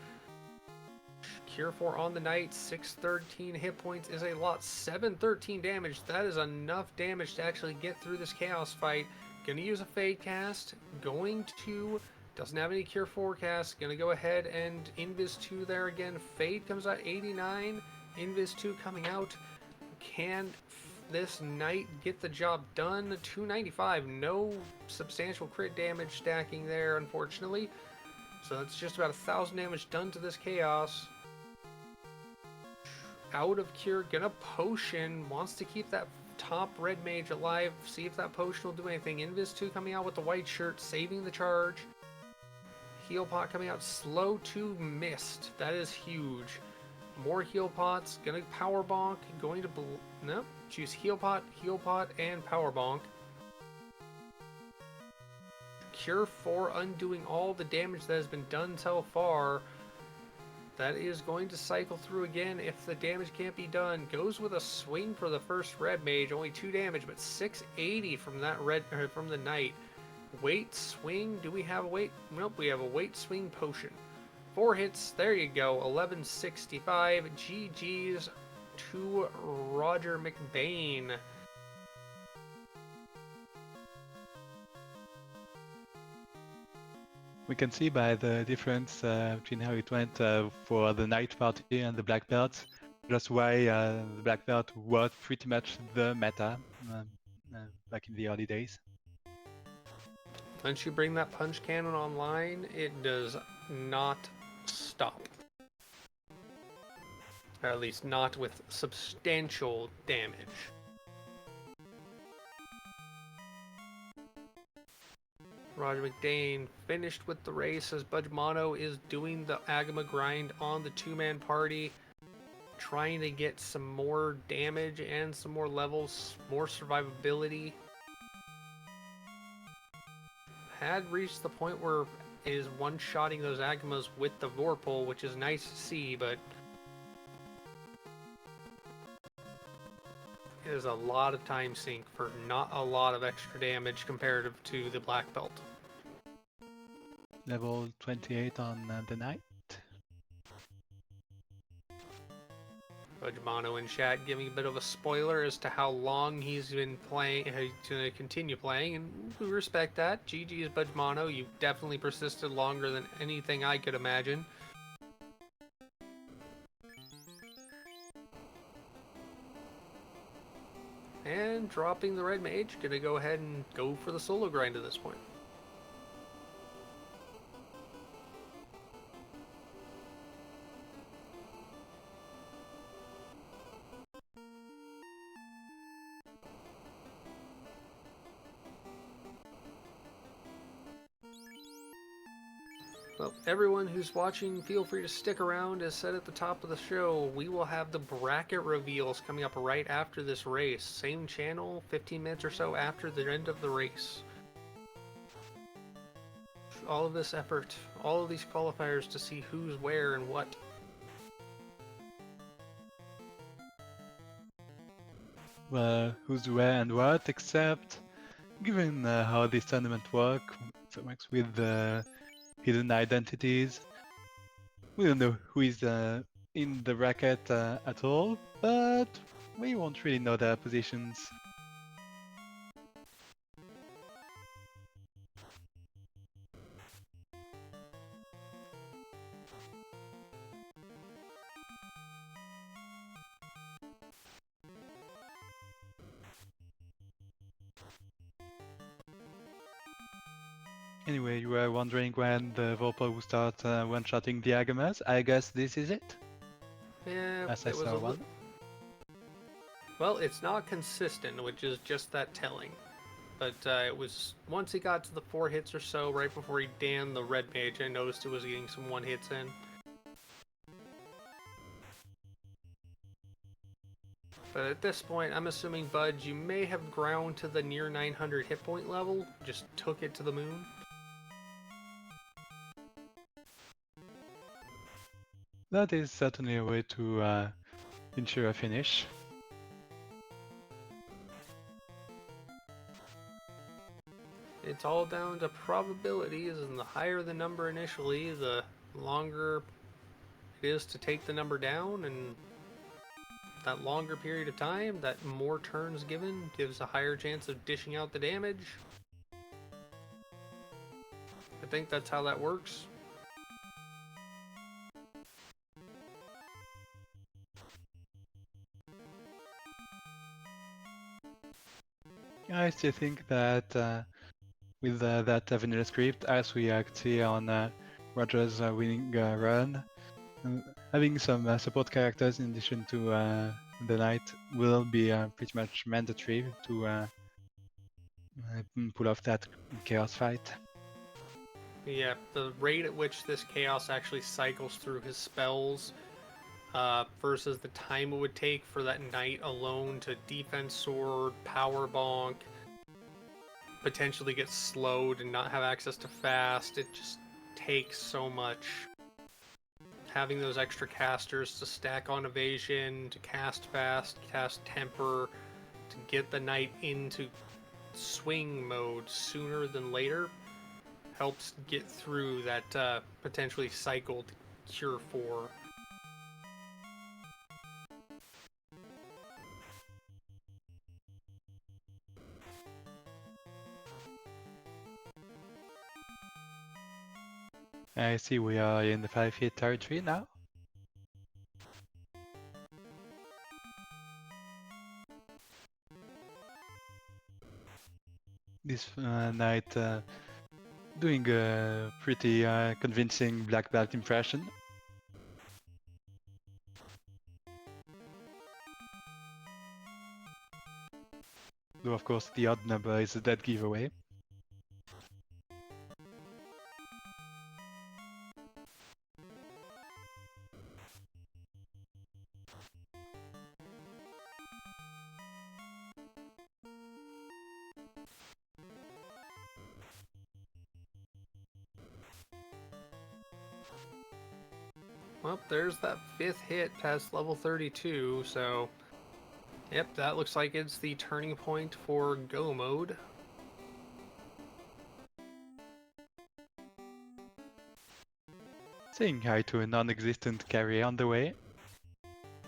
Cure 4 on the knight, 613 hit points is a lot. 713 damage, that is enough damage to actually get through this chaos fight. Gonna use a fade cast, doesn't have any cure forecast, gonna go ahead and Invis 2 there again. Fade comes out 89, Invis 2 coming out. Can this knight get the job done? 295, no substantial crit damage stacking there, unfortunately. So that's just about 1,000 damage done to this chaos. Out of cure, gonna potion, wants to keep that top red mage alive, see if that potion will do anything. Invis 2 coming out with the white shirt, saving the charge. Heal pot coming out, slow to missed. That is huge. More heal pots, gonna power bonk, going to no, choose heal pot, and power bonk. Cure 4 undoing all the damage that has been done so far. That is going to cycle through again if the damage can't be done. Goes with a swing for the first red mage, only 2 damage, but 680 from that from the knight. Weight swing, do we have a weight? Nope, we have a weight swing potion. 4 hits, there you go, 1165. GG's to Roger McBain. We can see by the difference between how it went for the night party and the black belt, just why the black belt was pretty much the meta back in the early days. Once you bring that punch cannon online, it does not stop. Or at least not with substantial damage. Roger McBain finished with the race as Budgemano is doing the Agama grind on the 2-man party, trying to get some more damage and some more levels, more survivability. Had reached the point where it is one-shotting those Agamas with the Vorpal, which is nice to see, but it is a lot of time sink for not a lot of extra damage comparative to the black belt. Level 28 on the knight. Budgemano in chat giving a bit of a spoiler as to how long he's been playing, he's going to continue playing, and we respect that. GG's Budgemano, you definitely persisted longer than anything I could imagine. And dropping the red mage, gonna go ahead and go for the solo grind at this point. Well, everyone who's watching, feel free to stick around. As said at the top of the show, we will have the bracket reveals coming up right after this race. Same channel, 15 minutes or so after the end of the race. All of this effort, all of these qualifiers to see who's where and what. Well, who's where and what, except given how this tournament works with hidden identities, we don't know who is in the bracket at all, but we won't really know their positions. Anyway, you were wondering when the Vorpal will start one-shotting the Agamas. I guess this is it. Yeah, As I it was saw a one. well, it's not consistent, which is just that telling. But it was once he got to the 4 hits or so, right before he damned the red mage, I noticed it was getting some 1 hits in. But at this point, I'm assuming, Budge, you may have ground to the near 900 hit point level, just took it to the moon. That is certainly a way to ensure a finish. It's all down to probabilities, and the higher the number initially, the longer it is to take the number down, and that longer period of time, that more turns given, gives a higher chance of dishing out the damage. I think that's how that works. I still think that with that vanilla script, as we see on Roger's winning run, having some support characters in addition to the knight will be pretty much mandatory to pull off that chaos fight. Yeah, the rate at which this chaos actually cycles through his spells versus the time it would take for that knight alone to defense sword, power bonk, potentially get slowed and not have access to fast. It just takes so much. Having those extra casters to stack on evasion, to cast fast, cast temper, to get the knight into swing mode sooner than later helps get through that potentially cycled Cure 4. I see we are in the 5-hit territory now. This knight doing a pretty convincing black belt impression. Though of course the odd number is a dead giveaway. Well, there's that 5th hit past level 32, so yep, that looks like it's the turning point for go mode. Saying hi to a non-existent carry on the way.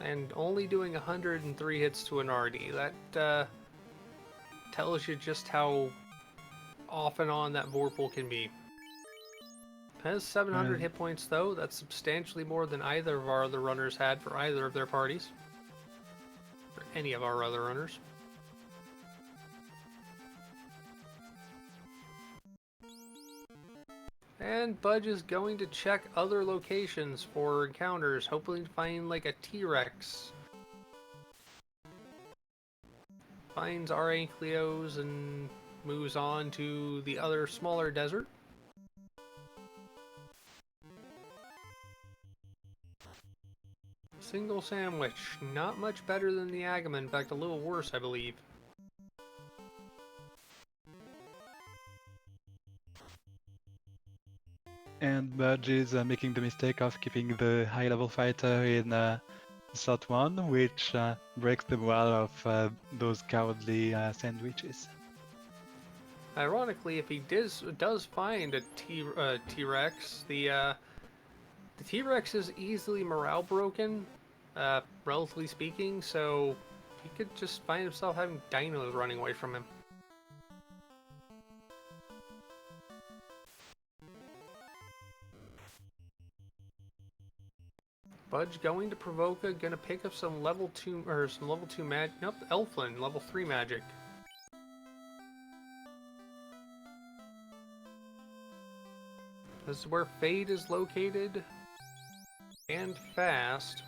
And only doing 103 hits to an RD. That tells you just how off and on that Vorpal can be. Has 700 hit points though. That's substantially more than either of our other runners had for either of their parties. For any of our other runners. And Budge is going to check other locations for encounters, hoping to find like a T-Rex. Finds our Ankylos and moves on to the other smaller desert. Single sandwich. Not much better than the Agama. In fact, a little worse, I believe. And Budge is making the mistake of keeping the high-level fighter in slot 1, which breaks the morale of those cowardly sandwiches. Ironically, if he does find a T-Rex, the T-Rex is easily morale broken, relatively speaking, so he could just find himself having dinos running away from him. Budge going to Provoca, gonna pick up some level 2, or some level 2 magic. Nope, Elflin, level 3 magic. This is where Fade is located. And fast.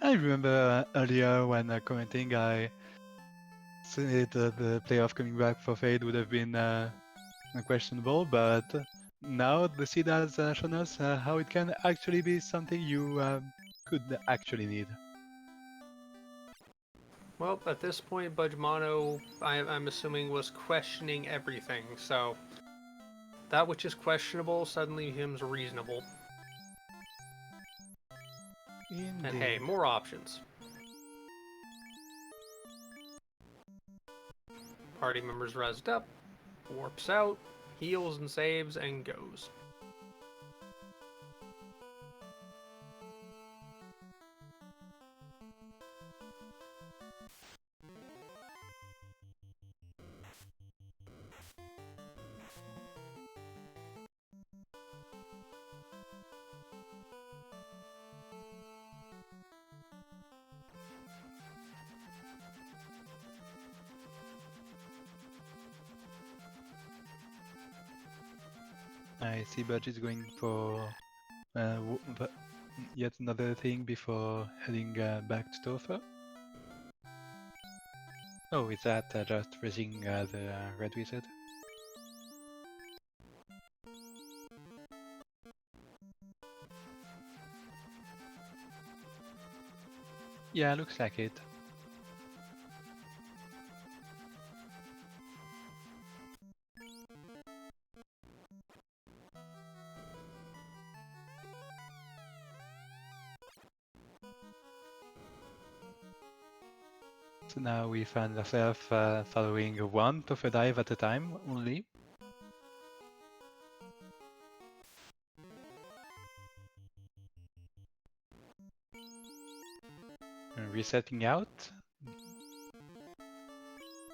I remember earlier when commenting, I said the playoff coming back for Fade would have been questionable, but now the seed has shown us how it can actually be something you could actually need. Well, at this point, Budge Mono, I'm assuming, was questioning everything, so that which is questionable suddenly becomes reasonable. Indeed. And hey, more options. Party members rezzed up, warps out, heals and saves, and goes. I see Budge is going for yet another thing before heading back to Topher. Oh, is that just raising the red wizard? Yeah, looks like it. So now we find ourselves following one Topher dive at a time only. Resetting out.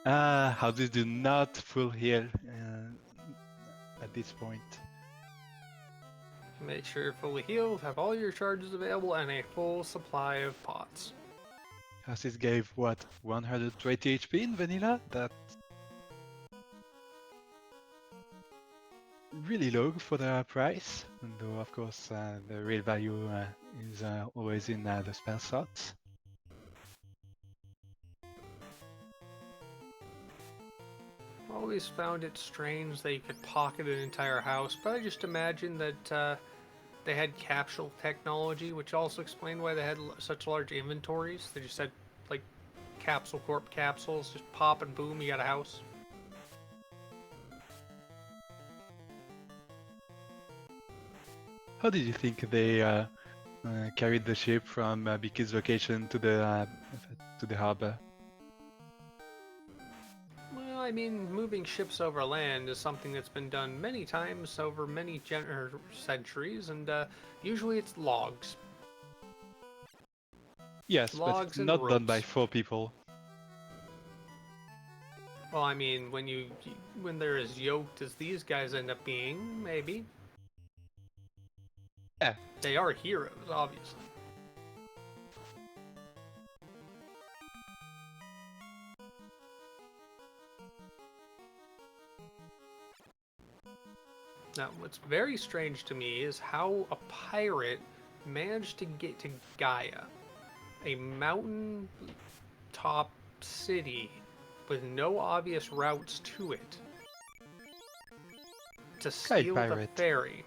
Houses do not full heal at this point. Make sure you're fully healed, have all your charges available, and a full supply of pots. Houses gave what, 120 HP in vanilla? That's really low for the price, though of course the real value is always in the spell slots. Always found it strange that you could pocket an entire house, but I just imagined that they had capsule technology, which also explained why they had such large inventories. They just had, like, capsule corp capsules, just pop and boom, you got a house. How did you think they carried the ship from Biki's location to the harbor? Well, I mean, moving ships over land is something that's been done many times over many centuries, and usually it's logs. Yes, but Logs it's and not done by ropes. 4 people. Well, I mean, when they're as yoked as these guys end up being, maybe. Yeah. They are heroes, obviously. Now, what's very strange to me is how a pirate managed to get to Gaia, a mountain top city with no obvious routes to it, to steal the pirate. ferry.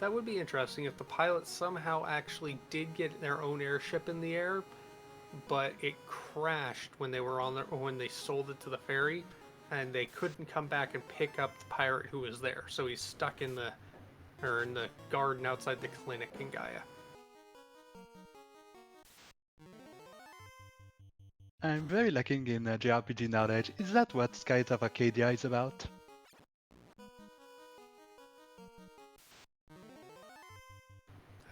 That would be interesting if the pilots somehow actually did get their own airship in the air, but it crashed when they were on or when they sold it to the ferry, and they couldn't come back and pick up the pirate who was there. So he's stuck in the garden outside the clinic in Gaia. I'm very lacking in JRPG knowledge. Is that what Skies of Arcadia is about?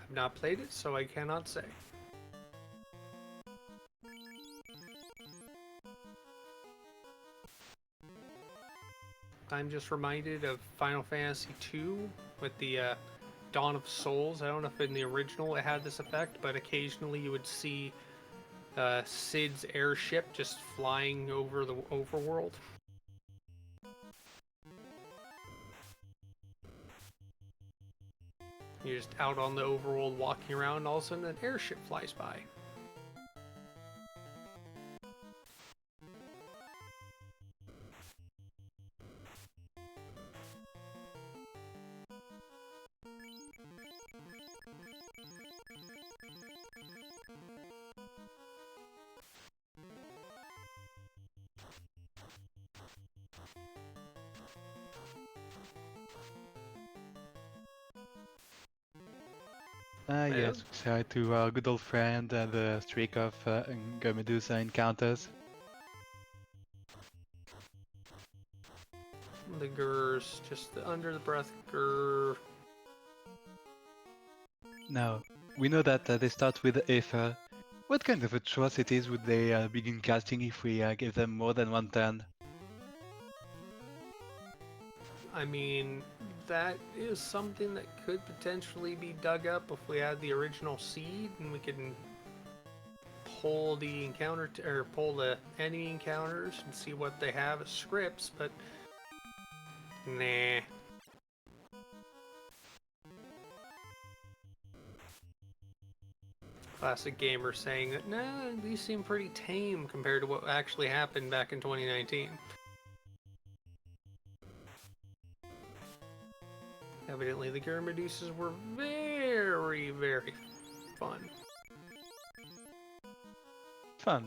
I've not played it, so I cannot say. I'm just reminded of Final Fantasy II with the Dawn of Souls. I don't know if in the original it had this effect, but occasionally you would see Cid's airship just flying over the overworld. You're just out on the overworld walking around, and all of a sudden an airship flies by. Yes, we say to our good old friend, the streak of Medusa encounters. The grrs, just the under the breath grr. Now, we know that they start with Aether. What kind of atrocities would they begin casting if we give them more than one turn? I mean, that is something that could potentially be dug up if we had the original seed and we can pull the pull the enemy encounters and see what they have as scripts, but nah. Classic gamer saying that, nah, these seem pretty tame compared to what actually happened back in 2019. Evidently, the Medusas were very, very fun. Fun.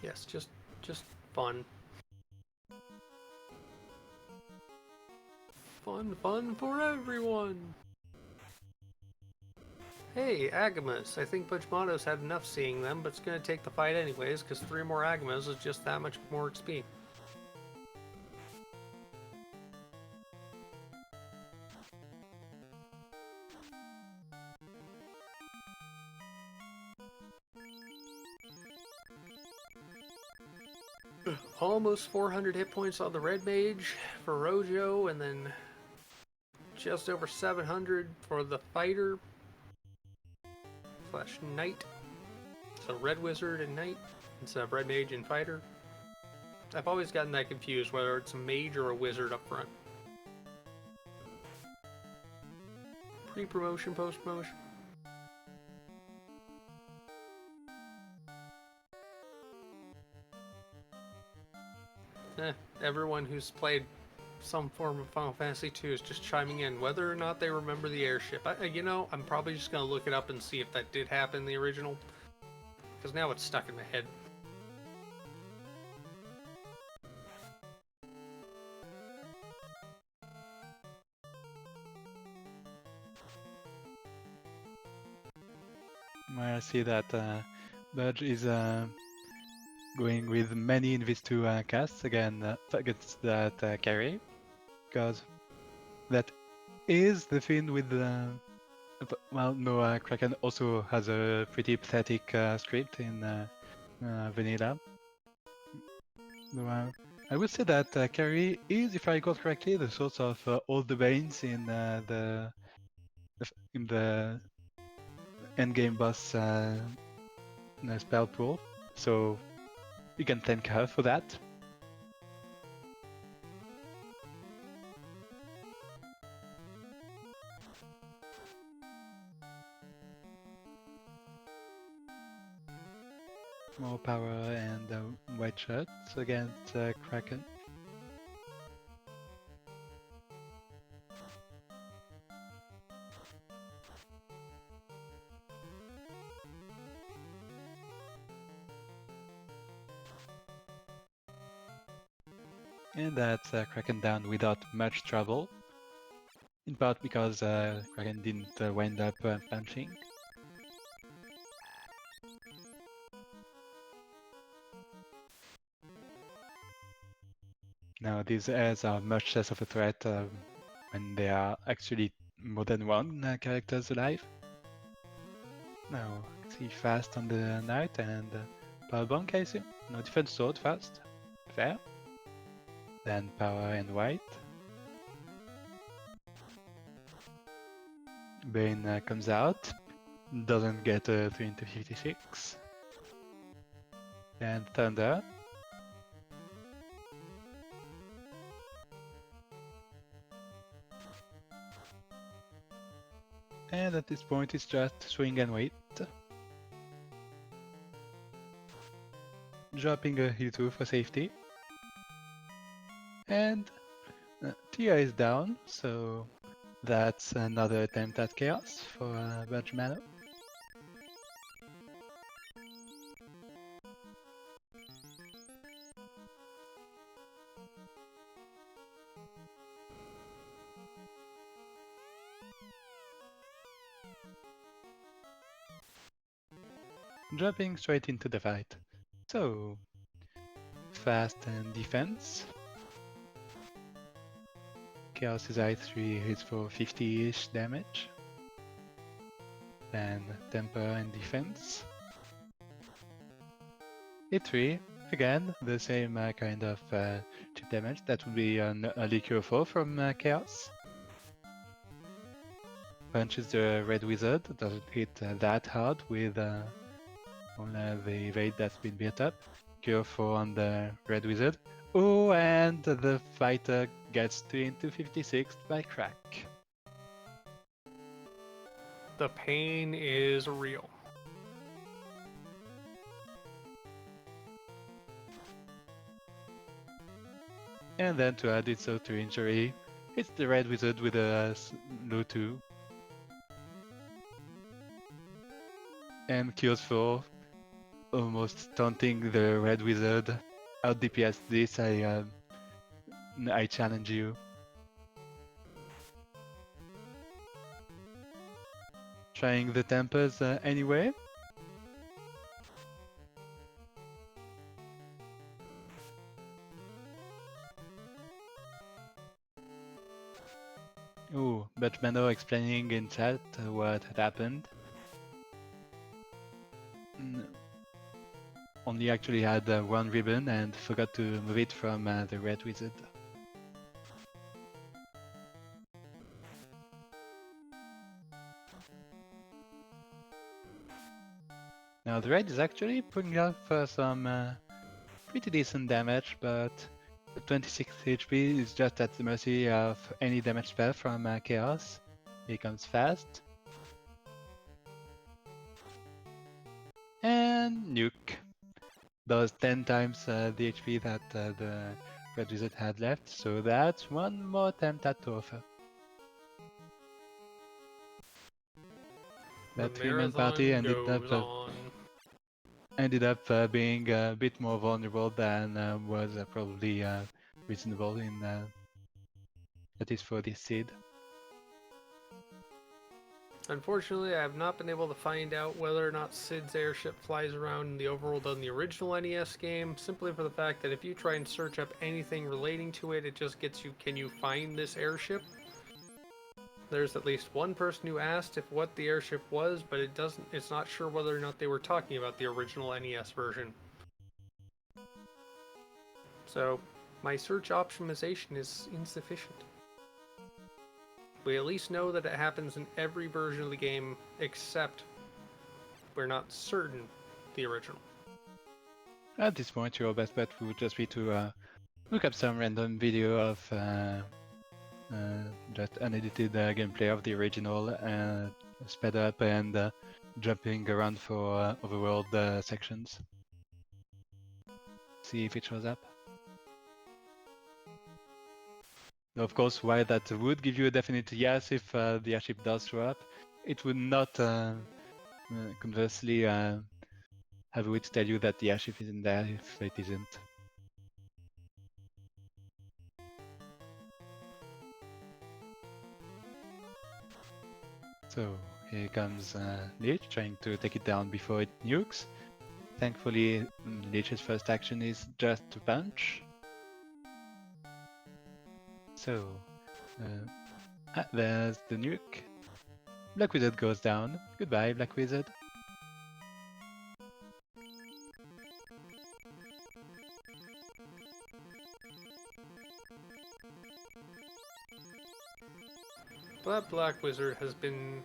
Yes, just fun. Fun for everyone! Hey, Agamas. I think Butchmado's had enough seeing them, but it's gonna take the fight anyways, because 3 more Agamas is just that much more XP. Almost 400 hit points on the Red Mage for Rojo, and then just over 700 for the Fighter / Knight. So Red Wizard and Knight instead of Red Mage and Fighter. I've always gotten that confused whether it's a Mage or a Wizard up front. Pre-promotion, post-promotion. Everyone who's played some form of Final Fantasy II is just chiming in, whether or not they remember the airship. I'm probably just going to look it up and see if that did happen in the original, because now it's stuck in my head. I see that Budge is going with many in these 2 casts against that carry, because that is the thing with well, no, Kraken also has a pretty pathetic script in vanilla. So, I would say that carry is, if I got correctly, the source of all the veins in the endgame boss spell pool. So you can thank her for that. More power and white shirts against Kraken. And that's Kraken down without much trouble. In part because Kraken didn't wind up punching. Now these airs are much less of a threat when there are actually more than one characters alive. Now, see fast on the knight and power bonk, I assume. No defense sword first. Fair. Then power and white. Bane comes out. Doesn't get 3 into 56. Then thunder. And at this point it's just swing and wait. Dropping a heal 2 for safety. And Tia is down, so that's another attempt at chaos for Budge Mano. Jumping straight into the fight. So, fast and defense. Chaos' I3 hits for 50-ish damage. Then temper and defense. E3, again, the same kind of chip damage. That would be an early cure 4 from Chaos. Punches the red wizard, doesn't hit that hard with only the evade that's been built up. Cure 4 on the red wizard. Oh, and the fighter gets 3 into 56 by crack. The pain is real. And then to add insult to injury, it's the red wizard with a low 2. And kills 4, almost taunting the red wizard. Out DPS this, I challenge you. Trying the tempers anyway. Ooh, but Mano explaining in chat what had happened. Only actually had one ribbon and forgot to move it from the red wizard. Now the red is actually putting up some pretty decent damage, but the 26 HP is just at the mercy of any damage spell from Chaos. He comes fast. And nuke. Does 10 times the HP that the red wizard had left, so that's one more attempt at Torfa. That three-man party ended up being a bit more vulnerable than was probably reasonable in at least for this seed. Unfortunately, I have not been able to find out whether or not Sid's airship flies around in the overworld on the original NES game, simply for the fact that if you try and search up anything relating to it, it just gets you, can you find this airship? There's at least one person who asked if what the airship was, but it's not sure whether or not they were talking about the original NES version. So, my search optimization is insufficient. We at least know that it happens in every version of the game, except we're not certain the original. At this point, your best bet would just be to look up some random video of just unedited gameplay of the original, sped up and jumping around for overworld sections. See if it shows up. Of course, while that would give you a definite yes if the airship does show up, it would not conversely have a way to tell you that the airship isn't there if it isn't. So here comes Lich trying to take it down before it nukes. Thankfully, Lich's first action is just to punch. So there's the nuke. Black Wizard goes down. Goodbye, Black Wizard. That Black Wizard has been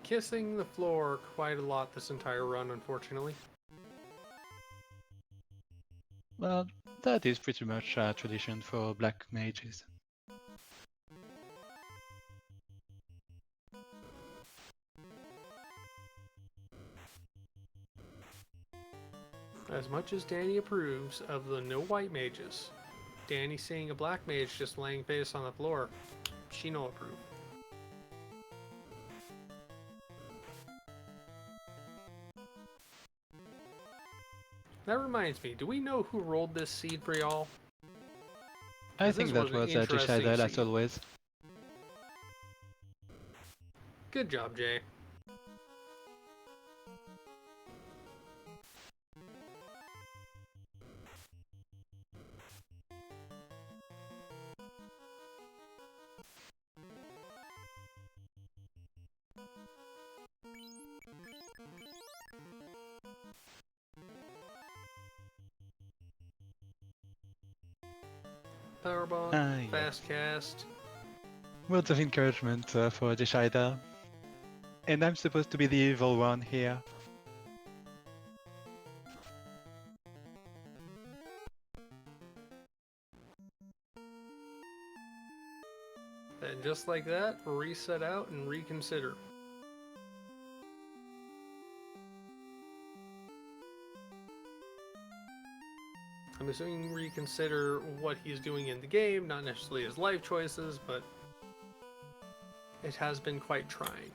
kissing the floor quite a lot this entire run, unfortunately. Well, that is pretty much a tradition for black mages. As much as Danny approves of the no white mages, Danny seeing a black mage just laying face on the floor, she no approve. That reminds me, do we know who rolled this seed for y'all? I 'Cause think this that was an was interesting Jeshidel as seed. always. Good job, Jay. Powerbomb, Yes. fast cast. Words of encouragement for Jeshidel. And I'm supposed to be the evil one here. And just like that, reset out and reconsider. I'm assuming reconsider what he's doing in the game, not necessarily his life choices, but it has been quite trying.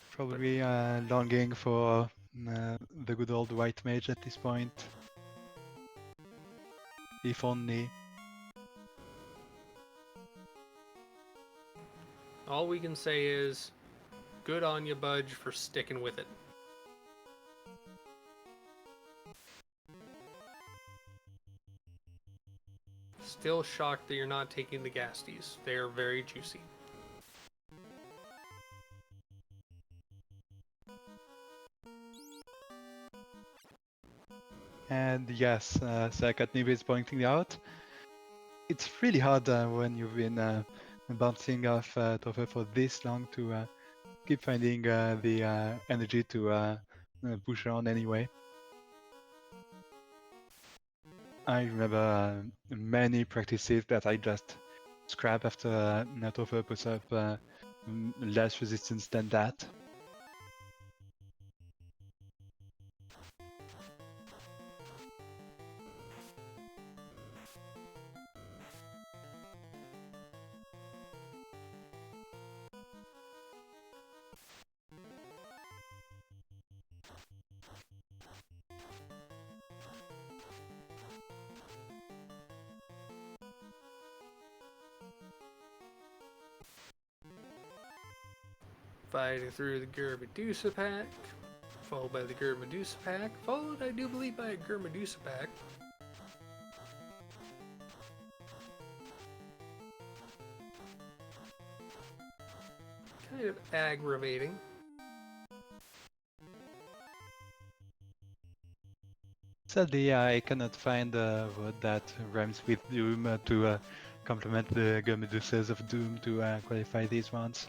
Probably longing for the good old white mage at this point. If only. All we can say is, good on you, Budge, for sticking with it. Still shocked that you're not taking the Gasties. They are very juicy. And yes, Sakatnib is pointing out, it's really hard when you've been bouncing off Topher for this long to keep finding the energy to push on anyway. I remember many practices that I just scrap after Topher puts up less resistance than that. Fighting through the Gurmedusa pack, followed by the Gurmedusa pack, followed, I do believe, by a Gurmedusa pack. Kind of aggravating. Sadly, I cannot find a word that rhymes with Doom to complement the Gurmedusas of Doom to qualify these ones.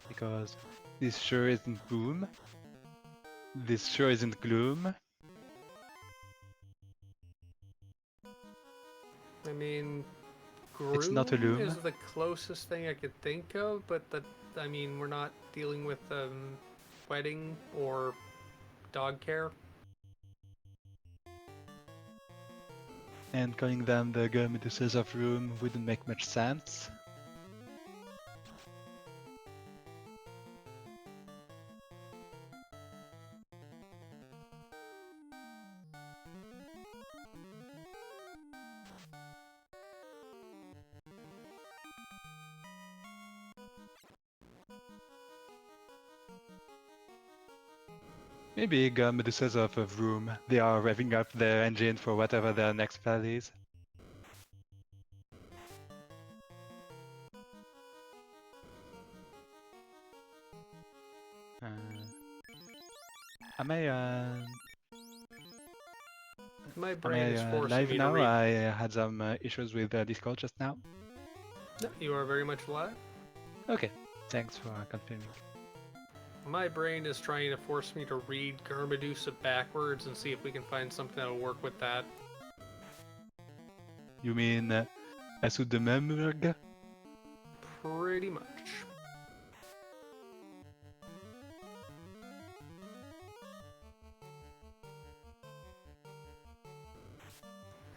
Because this sure isn't Boom. This sure isn't Gloom. I mean, It's not a Groom loom. is the closest thing I could think of, but I mean, we're not dealing with wedding or dog care. And calling them the Gurmedusas of Room wouldn't make much sense. Maybe Medusas of a room. They are revving up their engine for whatever their next plan is. Am I My brain is forcing live me to now? read. I had some issues with Discord just now. No, you are very much alive. Okay, thanks for confirming. My brain is trying to force me to read Garmadusa backwards and see if we can find something that'll work with that. You mean Asudememurg? Pretty much.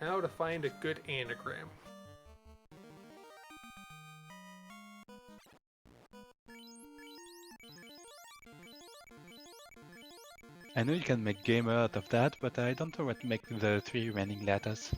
How to find a good anagram. I know you can make gamer out of that, but I don't know what to make the 3 remaining letters.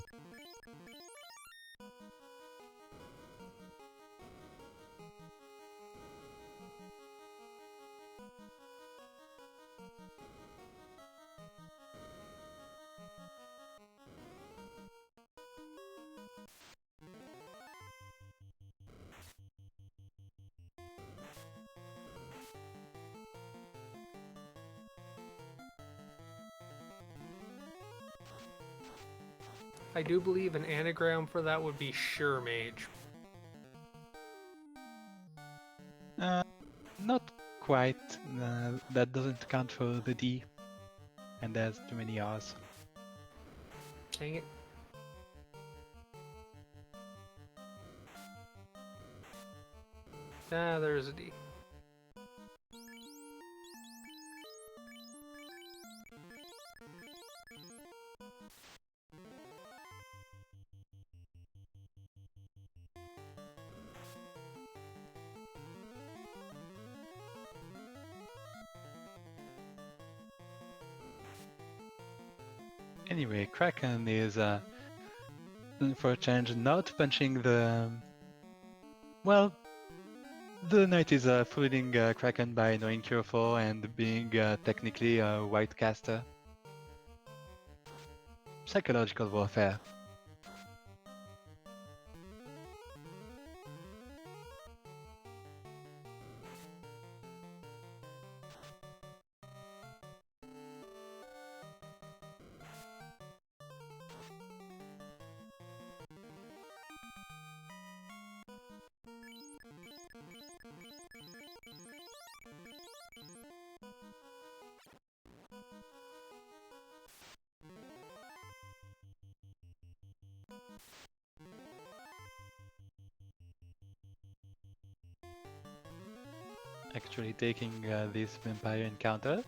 I do believe an anagram for that would be Sure Mage. Not quite. That doesn't count for the D. And there's too many R's. Dang it. Ah, there's a D. Anyway, Kraken is, for a change, not punching the... Well, the knight is fooling Kraken by knowing Cure 4 and being technically a white caster. Psychological warfare. Actually taking this vampire encounter.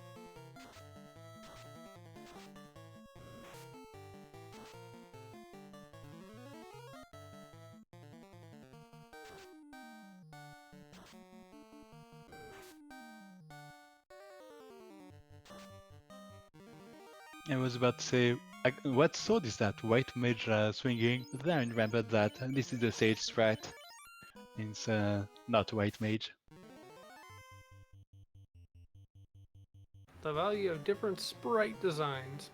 I was about to say, what sword is that? White mage swinging? But then I remembered that this is the sage strat. It's not white mage. The value of different sprite designs.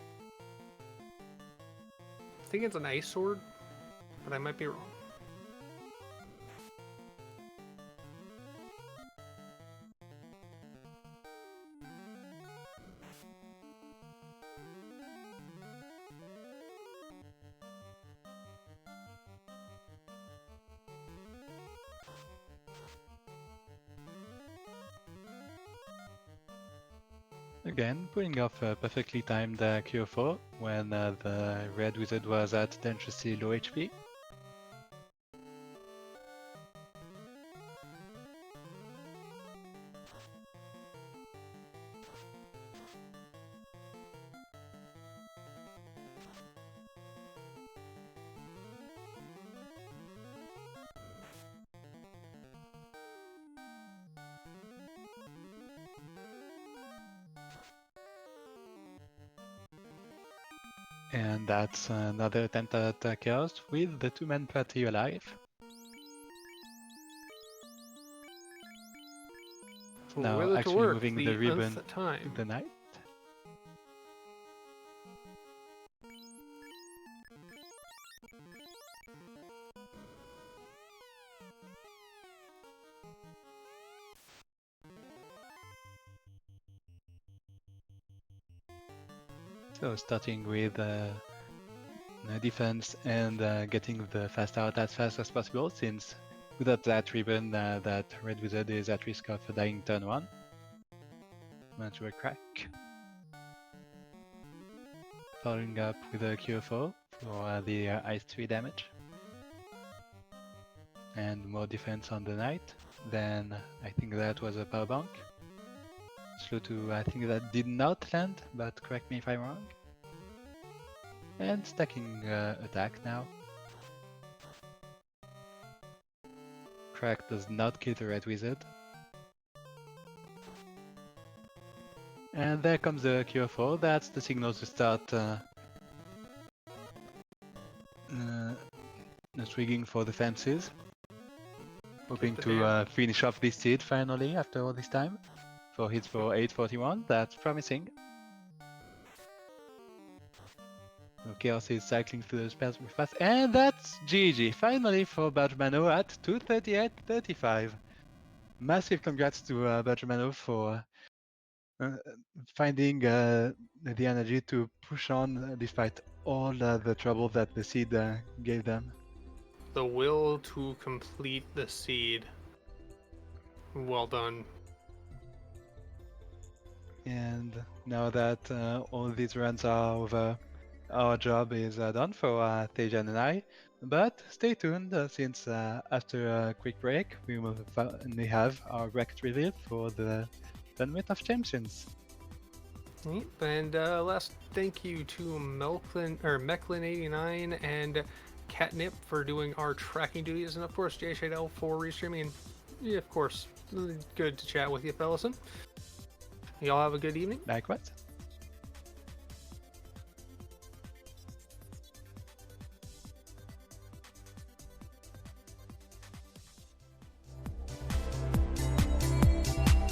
I think it's an ice sword, but I might be wrong. Again, pulling off a perfectly timed Cure 4 when the red wizard was at dangerously low HP. And that's another attempt at chaos with the 2-man party alive. For Now whether to actually work moving the the ribbon nth time. to the knight. So starting with defense and getting the fast out as fast as possible, since without that ribbon, that Red Wizard is at risk of dying turn 1. Onto a crack. Following up with a Q4 for the Ice 3 damage. And more defense on the Knight. Then I think that was a power bank. Slow to, I think that did not land, but correct me if I'm wrong. And stacking attack now. Crack does not kill the Red Wizard. And there comes the Q4, that's the signal to start swigging for the fences. Hoping to finish off this seed finally after all this time. 4 hits for 841, that's promising. So Chaos is cycling through the spells fast, and that's GG finally for Badgermano at 238.35. Massive congrats to Badgermano for finding the energy to push on despite all the trouble that the seed gave them. The will to complete the seed. Well done. And now that all these runs are over, our job is done for Tejan and I. But stay tuned, since after a quick break, we will finally have our bracket reveal for the Tournament of Champions. And last thank you to Mecklin89 and Catnip for doing our tracking duties, and of course JShadel for restreaming, and yeah, of course, good to chat with you, Fellison. Y'all have a good evening. Likewise.